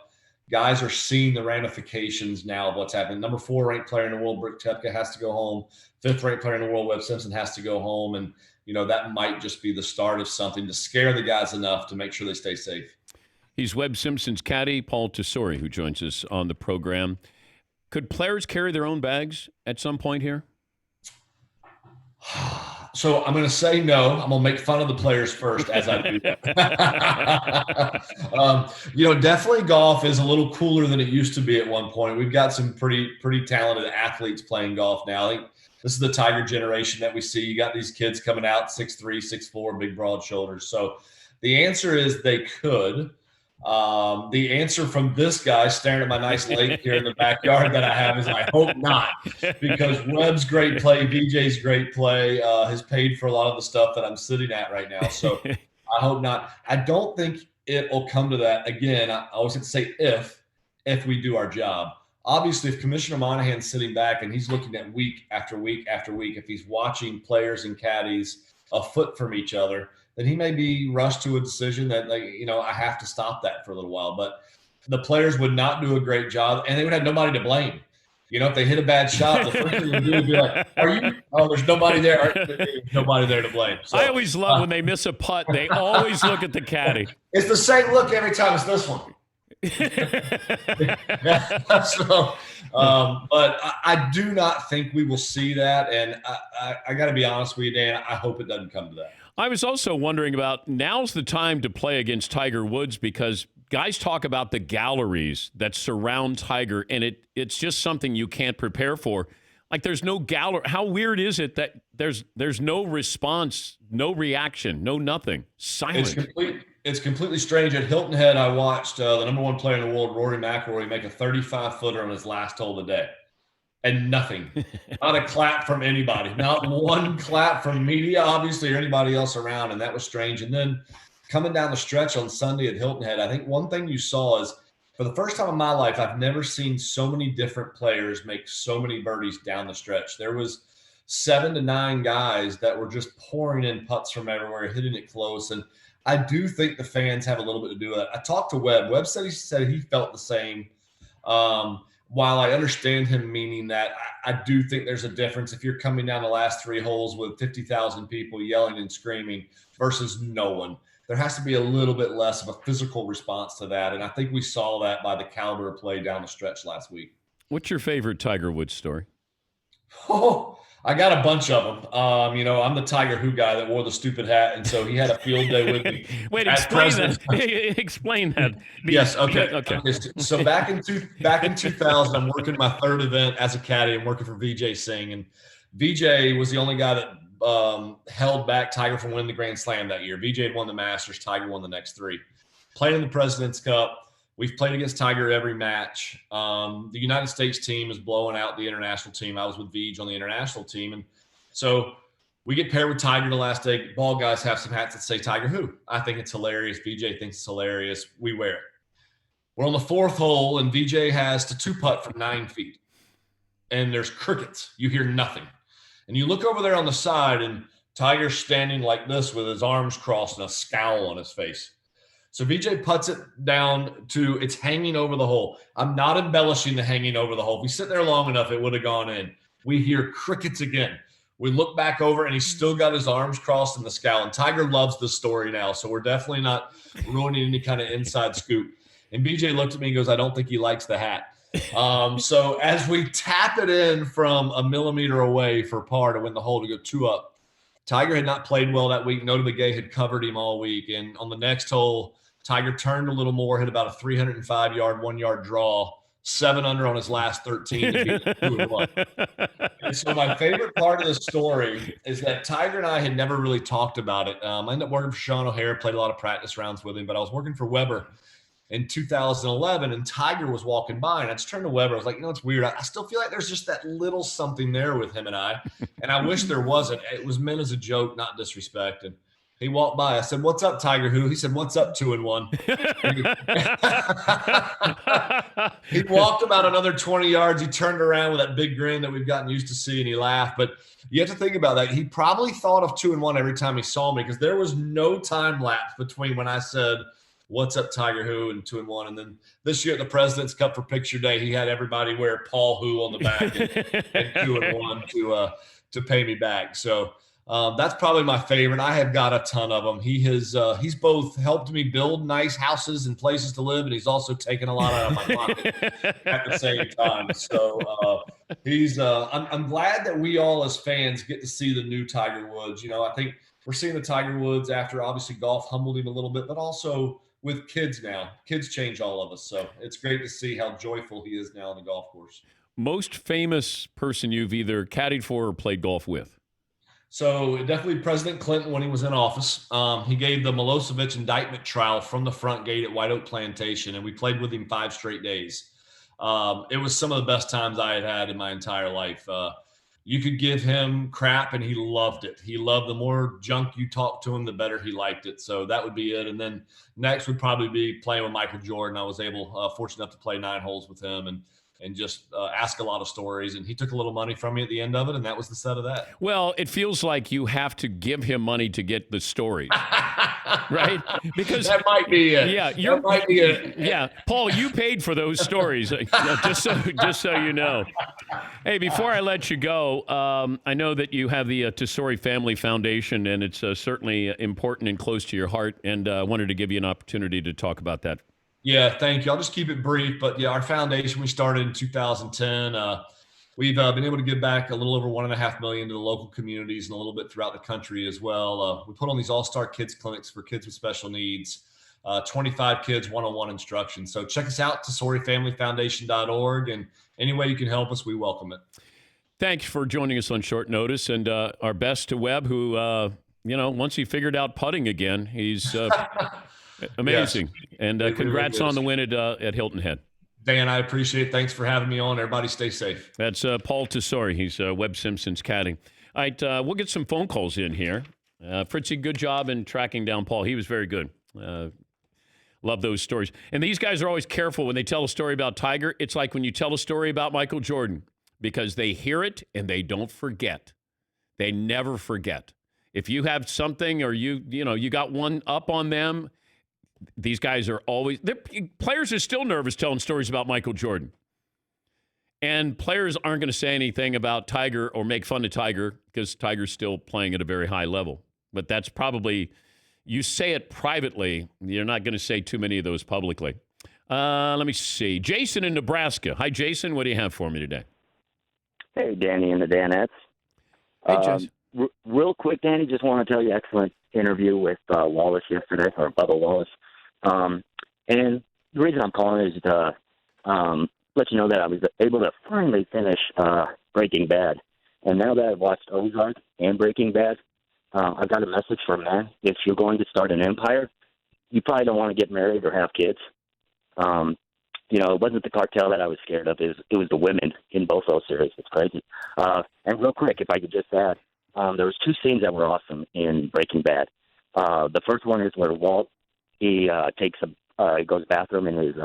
Speaker 17: guys are seeing the ramifications now of what's happening. Number 4 ranked player in the world, Brooke Koepka, has to go home. 5th ranked player in the world, Webb Simpson, has to go home. And, that might just be the start of something to scare the guys enough to make sure they stay safe.
Speaker 1: He's Webb Simpson's caddy, Paul Tesori, who joins us on the program. Could players carry their own bags at some point here?
Speaker 17: So I'm going to say no. I'm going to make fun of the players first as I do that. Definitely golf is a little cooler than it used to be at one point. We've got some pretty talented athletes playing golf now. I think this is the Tiger generation that we see. You got these kids coming out 6'3", 6'4", big broad shoulders. So the answer is they could. The answer from this guy staring at my nice lake here in the backyard that I have is I hope not, because Webb's great play, BJ's great play has paid for a lot of the stuff that I'm sitting at right now. So I hope not. I don't think it will come to that. Again, I always have to say if we do our job. obviously, if Commissioner Monahan's sitting back and he's looking at week after week after week, if he's watching players and caddies a foot from each other, then he may be rushed to a decision that, like, I have to stop that for a little while. But the players would not do a great job, and they would have nobody to blame. If they hit a bad shot, the first thing they do would be like, there's nobody there. There's nobody there to blame. So,
Speaker 1: I always love when they miss a putt. They always look at the caddy.
Speaker 17: It's the same look every time. It's this one. But I do not think we will see that. And I got to be honest with you, Dan, I hope it doesn't come to that.
Speaker 1: I was also wondering about now's the time to play against Tiger Woods because guys talk about the galleries that surround Tiger, and it's just something you can't prepare for. Like there's no gallery. How weird is it that there's no response, no reaction, no nothing, silence?
Speaker 17: It's completely strange. At Hilton Head, I watched the number one player in the world, Rory McIlroy, make a 35-footer on his last hole of the day. And nothing. Not a clap from anybody. Not one clap from media, obviously, or anybody else around. And that was strange. And then coming down the stretch on Sunday at Hilton Head, I think one thing you saw is for the first time in my life, I've never seen so many different players make so many birdies down the stretch. There was 7 to 9 guys that were just pouring in putts from everywhere, hitting it close. And I do think the fans have a little bit to do with it. I talked to Webb. Webb said he felt the same. While I understand him meaning that, I do think there's a difference if you're coming down the last 3 holes with 50,000 people yelling and screaming versus no one. There has to be a little bit less of a physical response to that, and I think we saw that by the caliber of play down the stretch last week.
Speaker 1: What's your favorite Tiger Woods story?
Speaker 17: Oh, I got a bunch of them. I'm the Tiger Who guy that wore the stupid hat, and so he had a field day with me.
Speaker 1: Wait, explain that. Explain that.
Speaker 17: Yes, okay. So back in 2000, I'm working my 3rd event as a caddy. I'm working for Vijay Singh, and Vijay was the only guy that held back Tiger from winning the Grand Slam that year. Vijay had won the Masters. Tiger won the next 3. Played in the President's Cup. We've played against Tiger every match. The United States team is blowing out the international team. I was with Vij on the international team. And so we get paired with Tiger the last day. Ball guys have some hats that say Tiger Who. I think it's hilarious. VJ thinks it's hilarious. We wear it. We're on the 4th hole, and VJ has to 2-putt from 9 feet. And there's crickets. You hear nothing. And you look over there on the side, and Tiger's standing like this with his arms crossed and a scowl on his face. So VJ puts it down to it's hanging over the hole. I'm not embellishing the hanging over the hole. If we sit there long enough, it would have gone in. We hear crickets again. We look back over, and he's still got his arms crossed in the scowl. And Tiger loves this story now, so we're definitely not ruining any kind of inside scoop. And BJ looked at me and goes, I don't think he likes the hat. So as we tap it in from a millimeter away for par to win the hole to go 2 up, Tiger had not played well that week. Notah Begay had covered him all week. And on the next hole, Tiger turned a little more, hit about a 305-yard, 1-yard draw, 7 under on his last 13 to beat 2-1. And so my favorite part of the story is that Tiger and I had never really talked about it. I ended up working for Sean O'Hare, played a lot of practice rounds with him, but I was working for Weber in 2011, and Tiger was walking by, and I just turned to Weber. I was like, it's weird. I still feel like there's just that little something there with him and I, and I wish there wasn't. It was meant as a joke, not disrespect. And he walked by. I said, what's up, Tiger Who? He said, what's up, 2-1? He walked about another 20 yards. He turned around with that big grin that we've gotten used to seeing. He laughed. But you have to think about that. He probably thought of 2-1 every time he saw me because there was no time lapse between when I said, what's up, Tiger Who, and 2-1. And then this year at the President's Cup for Picture Day, he had everybody wear Paul Who on the back and 2-1 to pay me back. So that's probably my favorite. I have got a ton of them. He's both helped me build nice houses and places to live, and he's also taken a lot out of my pocket at the same time. So I'm glad that we all as fans get to see the new Tiger Woods. I think we're seeing the Tiger Woods after obviously golf humbled him a little bit, but also with kids now. Kids change all of us. So it's great to see how joyful he is now on the golf course.
Speaker 1: Most famous person you've either caddied for or played golf with?
Speaker 17: So definitely President Clinton when he was in office. He gave the Milosevic indictment trial from the front gate at White Oak Plantation, and we played with him 5 straight days. It was some of the best times I had in my entire life. You could give him crap, and he loved it. He loved the more junk you talked to him, the better he liked it. So that would be it. And then next would probably be playing with Michael Jordan. I was fortunate enough to play 9 holes with him. And and just ask a lot of stories. And he took a little money from me at the end of it, and that was the set of that.
Speaker 1: Well, it feels like you have to give him money to get the stories, right? Because
Speaker 18: that might be it.
Speaker 1: Yeah,
Speaker 18: that might be it.
Speaker 1: Yeah, Paul, you paid for those stories, just so you know. Hey, before I let you go, I know that you have the Tesori Family Foundation, and it's certainly important and close to your heart, and I wanted to give you an opportunity to talk about that.
Speaker 17: Yeah, thank you. I'll just keep it brief. But yeah, our foundation, we started in 2010. We've been able to give back a little over $1.5 million to the local communities and a little bit throughout the country as well. We put on these all-star kids clinics for kids with special needs, 25 kids, one-on-one instruction. So check us out, TesoriFamilyFoundation.org, and any way you can help us, we welcome it.
Speaker 1: Thanks for joining us on short notice, and our best to Webb, who, once he figured out putting again, he's amazing. Yes. And congrats really on the win at Hilton Head.
Speaker 17: Dan, I appreciate it. Thanks for having me on. Everybody stay safe.
Speaker 1: That's Paul Tesori. He's Webb Simpson's caddy. All right, we'll get some phone calls in here. Fritzy, good job in tracking down Paul. He was very good. Love those stories. And these guys are always careful when they tell a story about Tiger. It's like when you tell a story about Michael Jordan, because they hear it and they don't forget. They never forget. If you have something or you got one up on them, these guys are always – players are still nervous telling stories about Michael Jordan. And players aren't going to say anything about Tiger or make fun of Tiger because Tiger's still playing at a very high level. But that's probably – you say it privately. You're not going to say too many of those publicly. Let me see. Jason in Nebraska. Hi, Jason. What do you have for me today?
Speaker 19: Hey, Danny and the Danettes.
Speaker 1: Hey, Jason.
Speaker 19: Real quick, Danny, just want to tell you, excellent interview with Wallace yesterday, or Bubba Wallace. And the reason I'm calling is to let you know that I was able to finally finish Breaking Bad. And now that I've watched Ozark and Breaking Bad, I've got a message for men. If you're going to start an empire, you probably don't want to get married or have kids. It wasn't the cartel that I was scared of. It was the women in both those series. It's crazy. And real quick, if I could just add, there was two scenes that were awesome in Breaking Bad. The first one is where Walt, he goes bathroom in his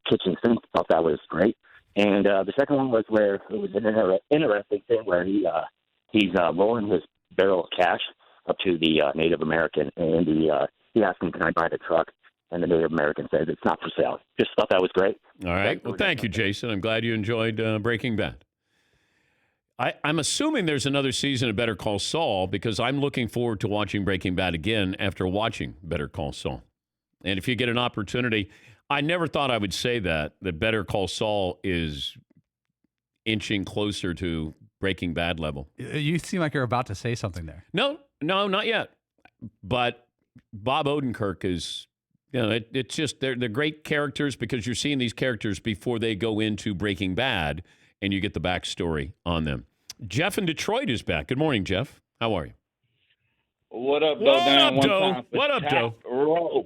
Speaker 19: kitchen sink. Thought that was great. And the second one was where it was an interesting thing where he's rolling his barrel of cash up to the Native American, and he asked him, "Can I buy the truck?" And the Native American says, "It's not for sale." Just thought that was great.
Speaker 1: All right. Well, thank you, Jason. I'm glad you enjoyed Breaking Bad. I'm assuming there's another season of Better Call Saul because I'm looking forward to watching Breaking Bad again after watching Better Call Saul. And if you get an opportunity, I never thought I would say that Better Call Saul is inching closer to Breaking Bad level.
Speaker 7: You seem like you're about to say something there.
Speaker 1: No, not yet. But Bob Odenkirk is, it's just, they're great characters because you're seeing these characters before they go into Breaking Bad and you get the backstory on them. Jeff in Detroit is back. Good morning, Jeff. How are you?
Speaker 23: What up, Doe?
Speaker 1: What up, Doe?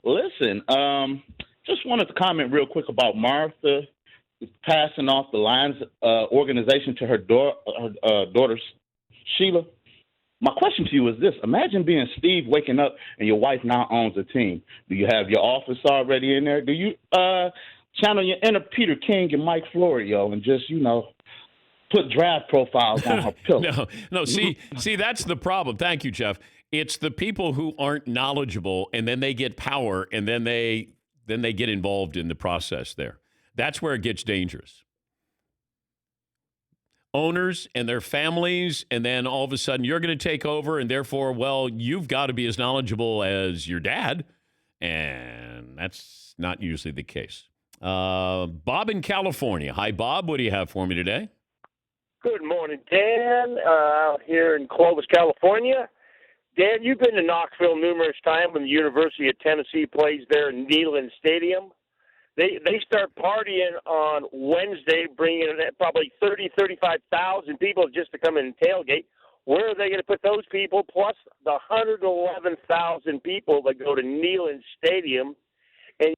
Speaker 23: Listen, just wanted to comment real quick about Martha passing off the Lions organization to her daughter, Sheila. My question to you is this. Imagine being Steve, waking up, and your wife now owns a team. Do you have your office already in there? Do you channel your inner Peter King and Mike Florio and just, put draft profiles on her pillow?
Speaker 1: No. See, that's the problem. Thank you, Jeff. It's the people who aren't knowledgeable, and then they get power, and then they get involved in the process there. That's where it gets dangerous. Owners and their families, and then all of a sudden you're going to take over, and therefore, you've got to be as knowledgeable as your dad, and that's not usually the case. Bob in California. Hi, Bob. What do you have for me today?
Speaker 24: Good morning, Dan, out here in Clovis, California. Dan, you've been to Knoxville numerous times when the University of Tennessee plays there in Neyland Stadium. They start partying on Wednesday, bringing in probably 35,000 people just to come in and tailgate. Where are they going to put those people, plus the 111,000 people that go to Neyland Stadium? And,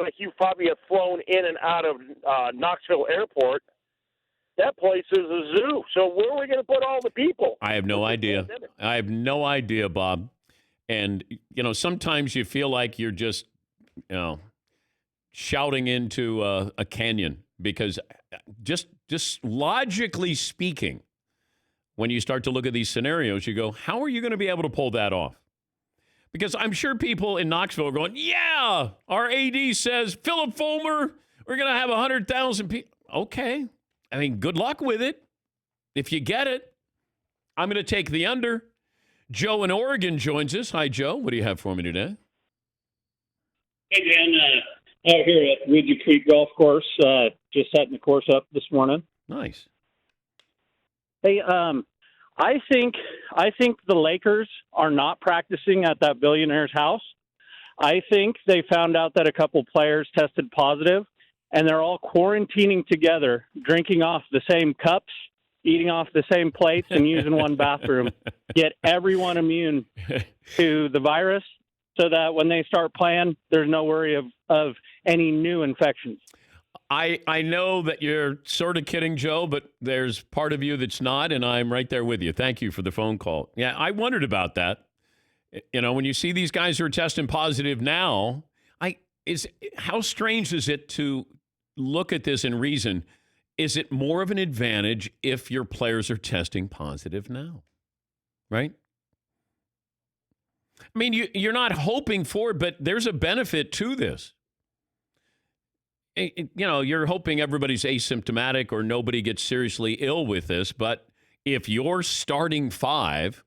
Speaker 24: like you probably have flown in and out of Knoxville Airport. That place is a zoo. So where are we going to put all the people?
Speaker 1: I have no idea. I have no idea, Bob. And, sometimes you feel like you're just, shouting into a canyon because just logically speaking, when you start to look at these scenarios, you go, how are you going to be able to pull that off? Because I'm sure people in Knoxville are going, yeah, our AD says, Philip Fulmer, we're going to have 100,000 people. Okay. I mean, good luck with it. If you get it, I'm going to take the under. Joe in Oregon joins us. Hi, Joe. What do you have for me today?
Speaker 11: Hey, Dan. Out here at Ridgey Creek Golf Course, just setting the course up this morning.
Speaker 1: Nice.
Speaker 11: Hey, I think the Lakers are not practicing at that billionaire's house. I think they found out that a couple players tested positive, and they're all quarantining together, drinking off the same cups, eating off the same plates, and using one bathroom. Get everyone immune to the virus so that when they start playing, there's no worry of any new infections.
Speaker 1: I know that you're sort of kidding, Joe, but there's part of you that's not, and I'm right there with you. Thank you for the phone call. Yeah, I wondered about that. You know, when you see these guys who are testing positive now, how strange is it to look at this and reason, is it more of an advantage if your players are testing positive now? Right? I mean, you're not hoping for it, but there's a benefit to this. You know, you're hoping everybody's asymptomatic or nobody gets seriously ill with this. But if your starting five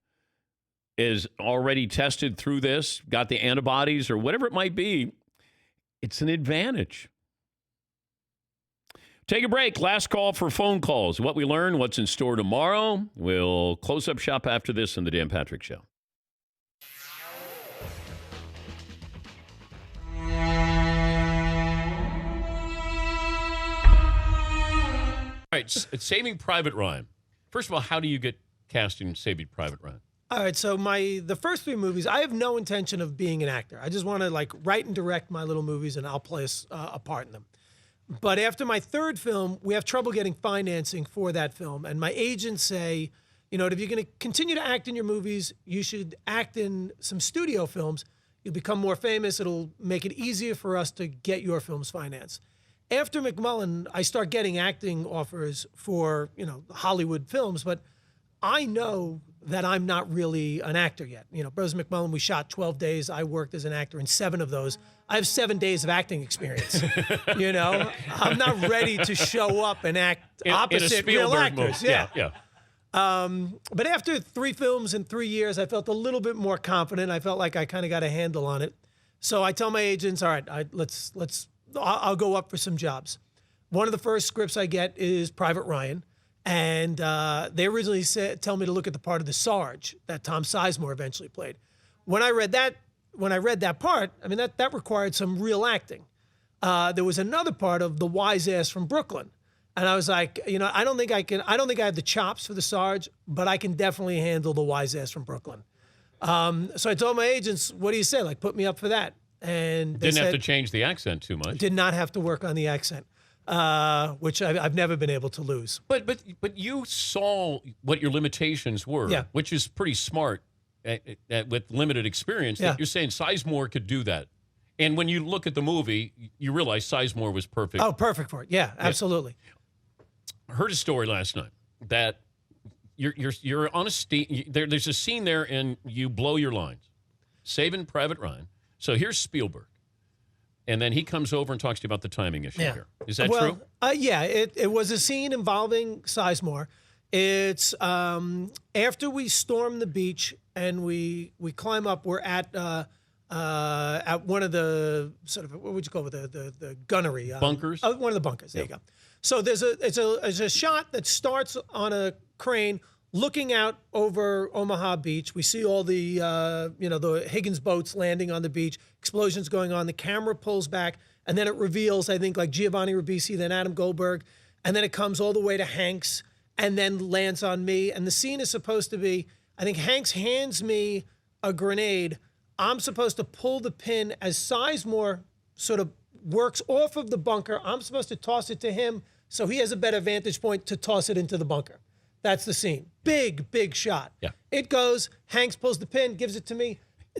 Speaker 1: is already tested through this, got the antibodies or whatever it might be, it's an advantage. Take a break. Last call for phone calls. What we learn, what's in store tomorrow. We'll close up shop after this on the Dan Patrick Show. All right, it's Saving Private Ryan. First of all, how do you get cast in Saving Private Ryan?
Speaker 12: All right, so the first three movies, I have no intention of being an actor. I just want to write and direct my little movies, and I'll play a part in them. But after my third film, we have trouble getting financing for that film, and my agents say, you know, if you're going to continue to act in your movies, you should act in some studio films. You'll become more famous. It'll make it easier for us to get your films financed. After McMullen, I start getting acting offers for, you know, Hollywood films, but I know that I'm not really an actor yet. You know, Brothers McMullen, we shot 12 days. I worked as an actor in 7 of those. I have 7 days of acting experience. You know, I'm not ready to show up and act opposite real actors.
Speaker 1: Yeah.
Speaker 12: But after 3 films in 3 years, I felt a little bit more confident. I felt like I kind of got a handle on it. So I tell my agents, all right, I'll go up for some jobs. One of the first scripts I get is Private Ryan. And they originally tell me to look at the part of the Sarge that Tom Sizemore eventually played. When I read that part, I mean, that required some real acting. There was another part of the wise ass from Brooklyn. And I was like, you know, I don't think I have the chops for the Sarge, but I can definitely handle the wise ass from Brooklyn. So I told my agents, what do you say? Like, put me up for that. And they
Speaker 1: didn't have
Speaker 12: said,
Speaker 1: to change the accent too much.
Speaker 12: Did not have to work on the accent. Which I've never been able to lose.
Speaker 1: But you saw what your limitations were,
Speaker 12: yeah.
Speaker 1: Which is pretty smart with limited experience.
Speaker 12: Yeah.
Speaker 1: That you're saying Sizemore could do that. And when you look at the movie, you realize Sizemore was perfect.
Speaker 12: Oh, perfect for it. Yeah, absolutely.
Speaker 1: I heard a story last night that you're on a there's a scene there and you blow your lines. Saving Private Ryan. So here's Spielberg. And then he comes over and talks to you about the timing issue here. Is that true?
Speaker 12: Yeah, it was a scene involving Sizemore. It's after we storm the beach and we climb up. We're at one of the sort of, what would you call it, the gunnery
Speaker 1: bunkers.
Speaker 12: One of the bunkers. There you go. So there's a shot that starts on a crane looking out over Omaha Beach. We see all the the Higgins boats landing on the beach, explosions going on. The camera pulls back, and then it reveals, I think, like Giovanni Ribisi, then Adam Goldberg, and then it comes all the way to Hanks, and then lands on me. And the scene is supposed to be, I think Hanks hands me a grenade. I'm supposed to pull the pin as Sizemore sort of works off of the bunker. I'm supposed to toss it to him so he has a better vantage point to toss it into the bunker. That's the scene. Big shot.
Speaker 1: Yeah.
Speaker 12: It goes, Hanks pulls the pin, gives it to me.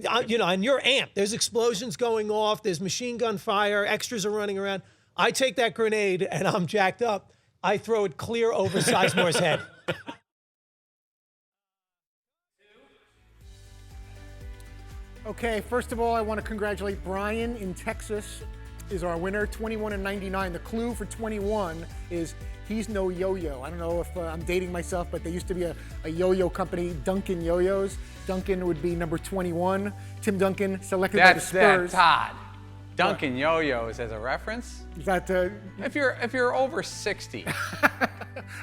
Speaker 12: And you're amped. There's explosions going off. There's machine gun fire. Extras are running around. I take that grenade, and I'm jacked up. I throw it clear over Sizemore's head.
Speaker 9: Okay, first of all, I want to congratulate Brian in Texas is our winner, 21-99. The clue for 21 is he's no yo-yo. I don't know if I'm dating myself, but there used to be a yo-yo company, Duncan Yo-Yos. Duncan would be number 21. Tim Duncan selected by the Spurs.
Speaker 10: That's Todd. Duncan Yo-Yos as a reference.
Speaker 9: Is that
Speaker 10: if you're over 60?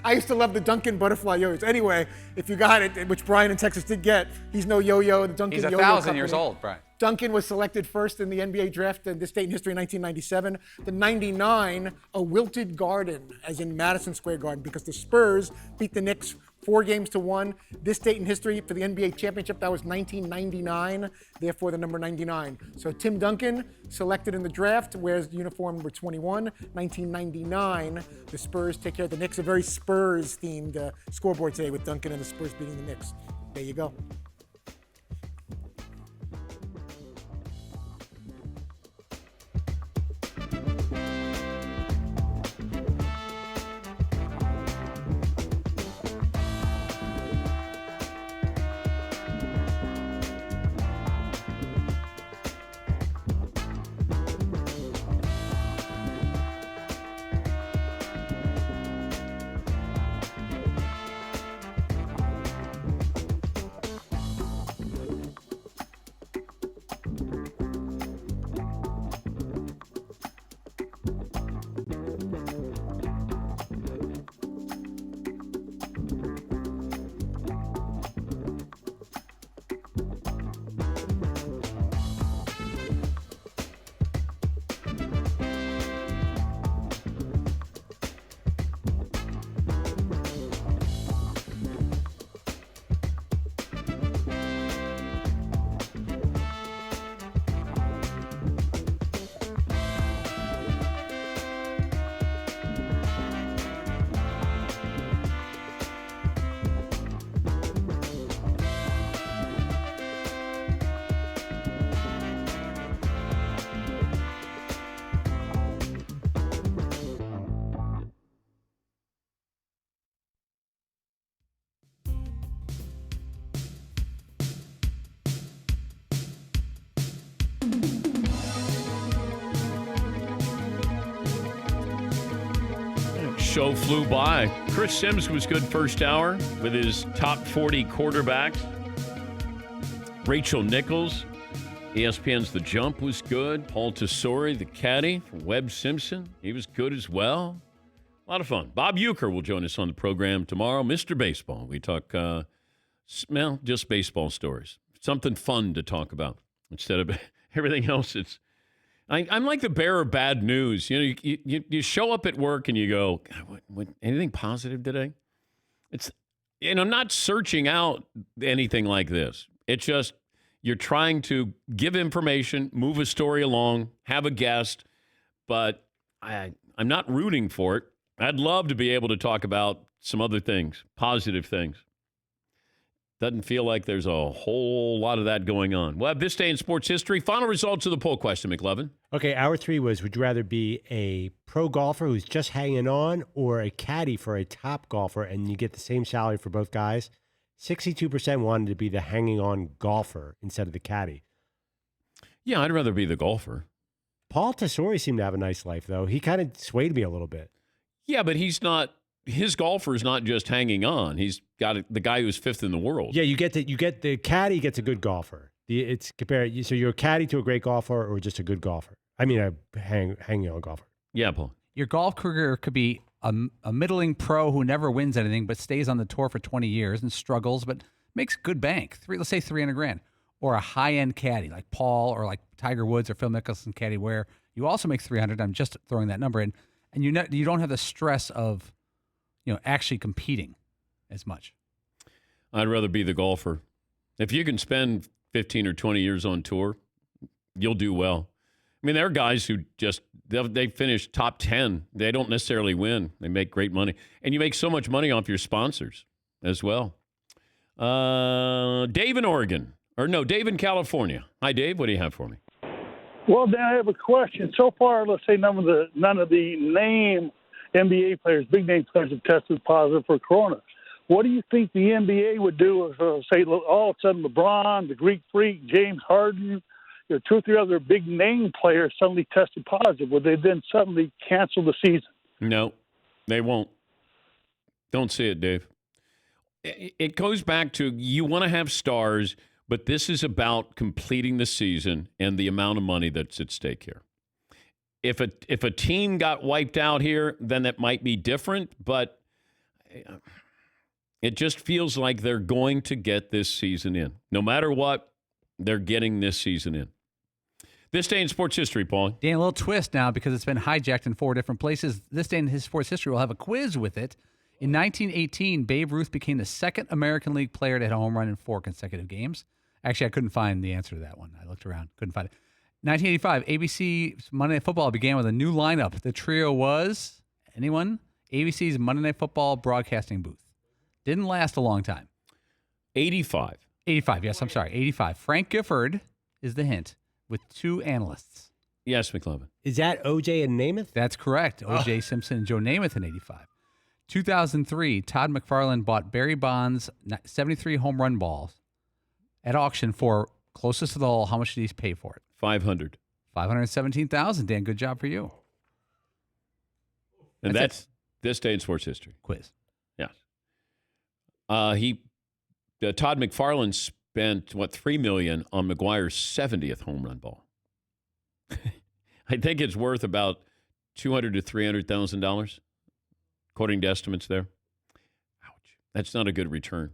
Speaker 9: I used to love the Duncan butterfly yo-yos. Anyway, if you got it, which Brian in Texas did get, he's no yo-yo. The Duncan
Speaker 10: He's
Speaker 9: Yo-Yo
Speaker 10: 1,000
Speaker 9: company.
Speaker 10: years old, Brian.
Speaker 9: Duncan was selected first in the NBA draft in this date in history, 1997. The 99, a wilted garden, as in Madison Square Garden, because the Spurs beat the Knicks 4-1. This date in history for the NBA championship, that was 1999, therefore the number 99. So Tim Duncan, selected in the draft, wears uniform number 21. 1999, the Spurs take care of the Knicks. A very Spurs-themed scoreboard today with Duncan and the Spurs beating the Knicks. There you go.
Speaker 1: Show flew by. Chris Sims was good first hour with his top 40 quarterbacks. Rachel Nichols, ESPN's The Jump was good. Paul Tesori, the caddy from Webb Simpson, he was good as well. A lot of fun. Bob Uecker will join us on the program tomorrow. Mr. Baseball. We talk, just baseball stories. Something fun to talk about instead of everything else. I'm like the bearer of bad news. You know, you show up at work and you go, what, anything positive today? I'm not searching out anything like this. It's just you're trying to give information, move a story along, have a guest, but I'm not rooting for it. I'd love to be able to talk about some other things, positive things. Doesn't feel like there's a whole lot of that going on. We'll have this day in sports history. Final results of the poll question, McLevin.
Speaker 8: Okay, hour 3 was, would you rather be a pro golfer who's just hanging on or a caddy for a top golfer, and you get the same salary for both guys? 62% wanted to be the hanging on golfer instead of the caddy.
Speaker 1: Yeah, I'd rather be the golfer.
Speaker 8: Paul Tesori seemed to have a nice life, though. He kind of swayed me a little bit.
Speaker 1: Yeah, but his golfer is not just hanging on. He's got the guy who's 5th in the world.
Speaker 8: Yeah, you get the caddy gets a good golfer. It's compared. So you're a caddy to a great golfer, or just a good golfer. I mean, a hanging on golfer.
Speaker 1: Yeah, Paul.
Speaker 7: Your golf career could be a middling pro who never wins anything but stays on the tour for 20 years and struggles, but makes good bank. Let's say $300,000, or a high-end caddy like Paul or like Tiger Woods or Phil Mickelson caddy, where you also make $300,000. I'm just throwing that number in, and you don't have the stress of actually competing as much.
Speaker 1: I'd rather be the golfer. If you can spend 15 or 20 years on tour, you'll do well. I mean, there are guys who they finish top 10. They don't necessarily win. They make great money. And you make so much money off your sponsors as well. Dave in Oregon. Dave in California. Hi, Dave. What do you have for me?
Speaker 13: Well, Dan, I have a question. So far, let's say none of the name NBA players, big name players, have tested positive for corona. What do you think the NBA would do if, say, all of a sudden LeBron, the Greek Freak, James Harden, two or three other big name players suddenly tested positive? Would they then suddenly cancel the season?
Speaker 1: No, they won't. Don't see it, Dave. It goes back to you want to have stars, but this is about completing the season and the amount of money that's at stake here. If a team got wiped out here, then that might be different, but it just feels like they're going to get this season in. No matter what, they're getting this season in. This day in sports history, Paul.
Speaker 7: Dan, a little twist now because it's been hijacked in 4 different places. This day in his sports history, we'll have a quiz with it. In 1918, Babe Ruth became the second American League player to hit a home run in 4 consecutive games. Actually, I couldn't find the answer to that one. I looked around, couldn't find it. 1985, ABC's Monday Night Football began with a new lineup. The trio was, anyone? ABC's Monday Night Football broadcasting booth. Didn't last a long time.
Speaker 1: 85.
Speaker 7: 85, yes, I'm sorry. 85. Frank Gifford is the hint, with 2 analysts.
Speaker 1: Yes, McLovin.
Speaker 8: Is that O.J. and Namath?
Speaker 7: That's correct. O.J. Simpson and Joe Namath in 85. 2003, Todd McFarlane bought Barry Bonds' 73 home run balls at auction for, closest to the hole, how much did he pay for it?
Speaker 1: $500.
Speaker 7: $517,000, Dan. Good job for you.
Speaker 1: And that's this day in sports history.
Speaker 7: Quiz.
Speaker 1: Yes. Todd McFarlane spent, $3 million on McGwire's 70th home run ball. I think it's worth about $200,000 to $300,000, according to estimates there. Ouch. That's not a good return.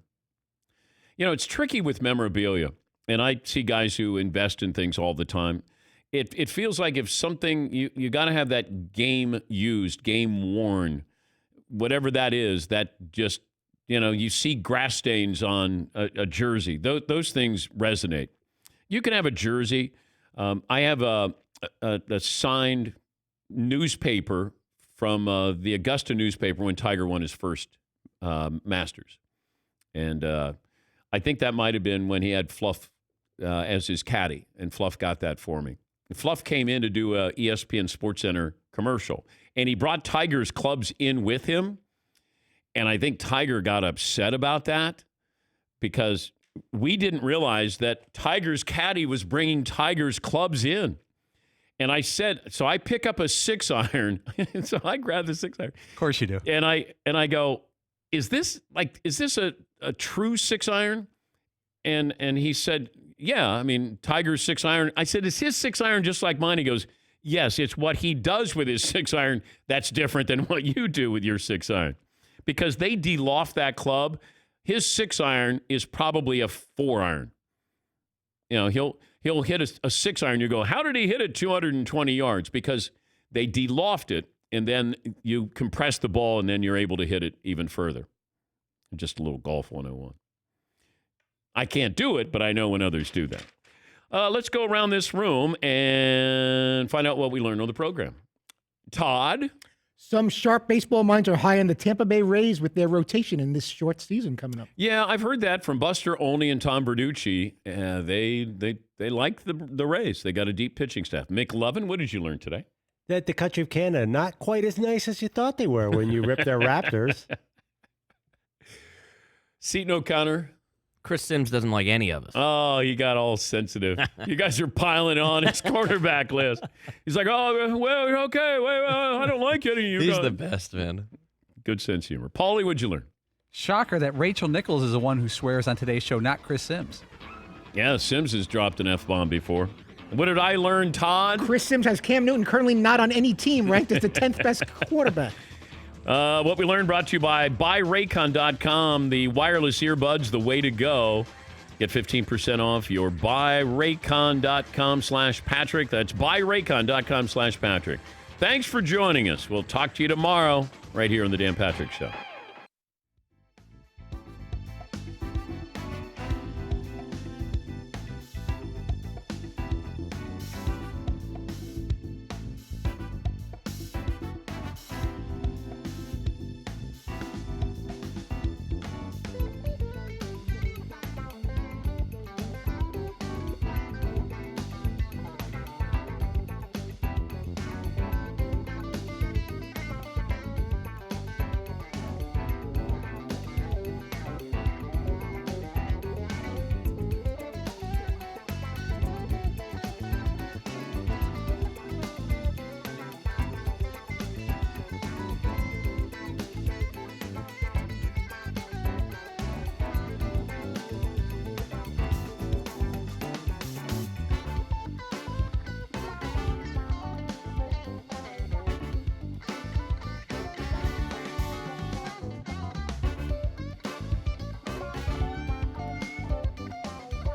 Speaker 1: You know, it's tricky with memorabilia, and I see guys who invest in things all the time. It feels like if something, you got to have that game used, game worn, whatever that is, that just, you see grass stains on a jersey. Those things resonate. You can have a jersey. I have a signed newspaper from the Augusta newspaper when Tiger won his first Masters. And I think that might have been when he had Fluff as his caddy, and Fluff got that for me. Fluff came in to do a ESPN SportsCenter commercial, and he brought Tiger's clubs in with him. And I think Tiger got upset about that because we didn't realize that Tiger's caddy was bringing Tiger's clubs in. And I said, so I pick up a 6-iron. So I grab the 6-iron.
Speaker 7: Of course you do.
Speaker 1: And I go, is this a true 6-iron? And he said, yeah, I mean, Tiger's 6-iron. I said, is his 6-iron just like mine? He goes, yes, it's what he does with his 6-iron that's different than what you do with your 6-iron. Because they de-loft that club. His 6-iron is probably a 4-iron. He'll hit a 6-iron. You go, how did he hit it 220 yards? Because they de-loft it, and then you compress the ball, and then you're able to hit it even further. Just a little golf 101. I can't do it, but I know when others do that. Let's go around this room and find out what we learned on the program. Todd?
Speaker 9: Some sharp baseball minds are high on the Tampa Bay Rays with their rotation in this short season coming up.
Speaker 1: Yeah, I've heard that from Buster Olney and Tom Bertucci. They like the Rays. They got a deep pitching staff. McLovin, what did you learn today?
Speaker 8: That the country of Canada, not quite as nice as you thought they were when you ripped their Raptors.
Speaker 1: Seton O'Connor.
Speaker 6: Chris Sims doesn't like any of us.
Speaker 1: Oh, he got all sensitive. You guys are piling on his quarterback list. He's like, oh, well, okay. I don't like any of you
Speaker 6: He's
Speaker 1: guys.
Speaker 6: the best, man.
Speaker 1: Good sense of humor. Paulie, what'd you learn?
Speaker 7: Shocker that Rachel Nichols is the one who swears on today's show, not Chris Sims.
Speaker 1: Yeah, Sims has dropped an F-bomb before. What did I learn, Todd?
Speaker 9: Chris Sims has Cam Newton currently not on any team, ranked as the 10th best quarterback.
Speaker 1: What we learned brought to you by BuyRaycon.com. The wireless earbuds, the way to go. Get 15% off your BuyRaycon.com/Patrick. That's BuyRaycon.com/Patrick. Thanks for joining us. We'll talk to you tomorrow right here on The Dan Patrick Show.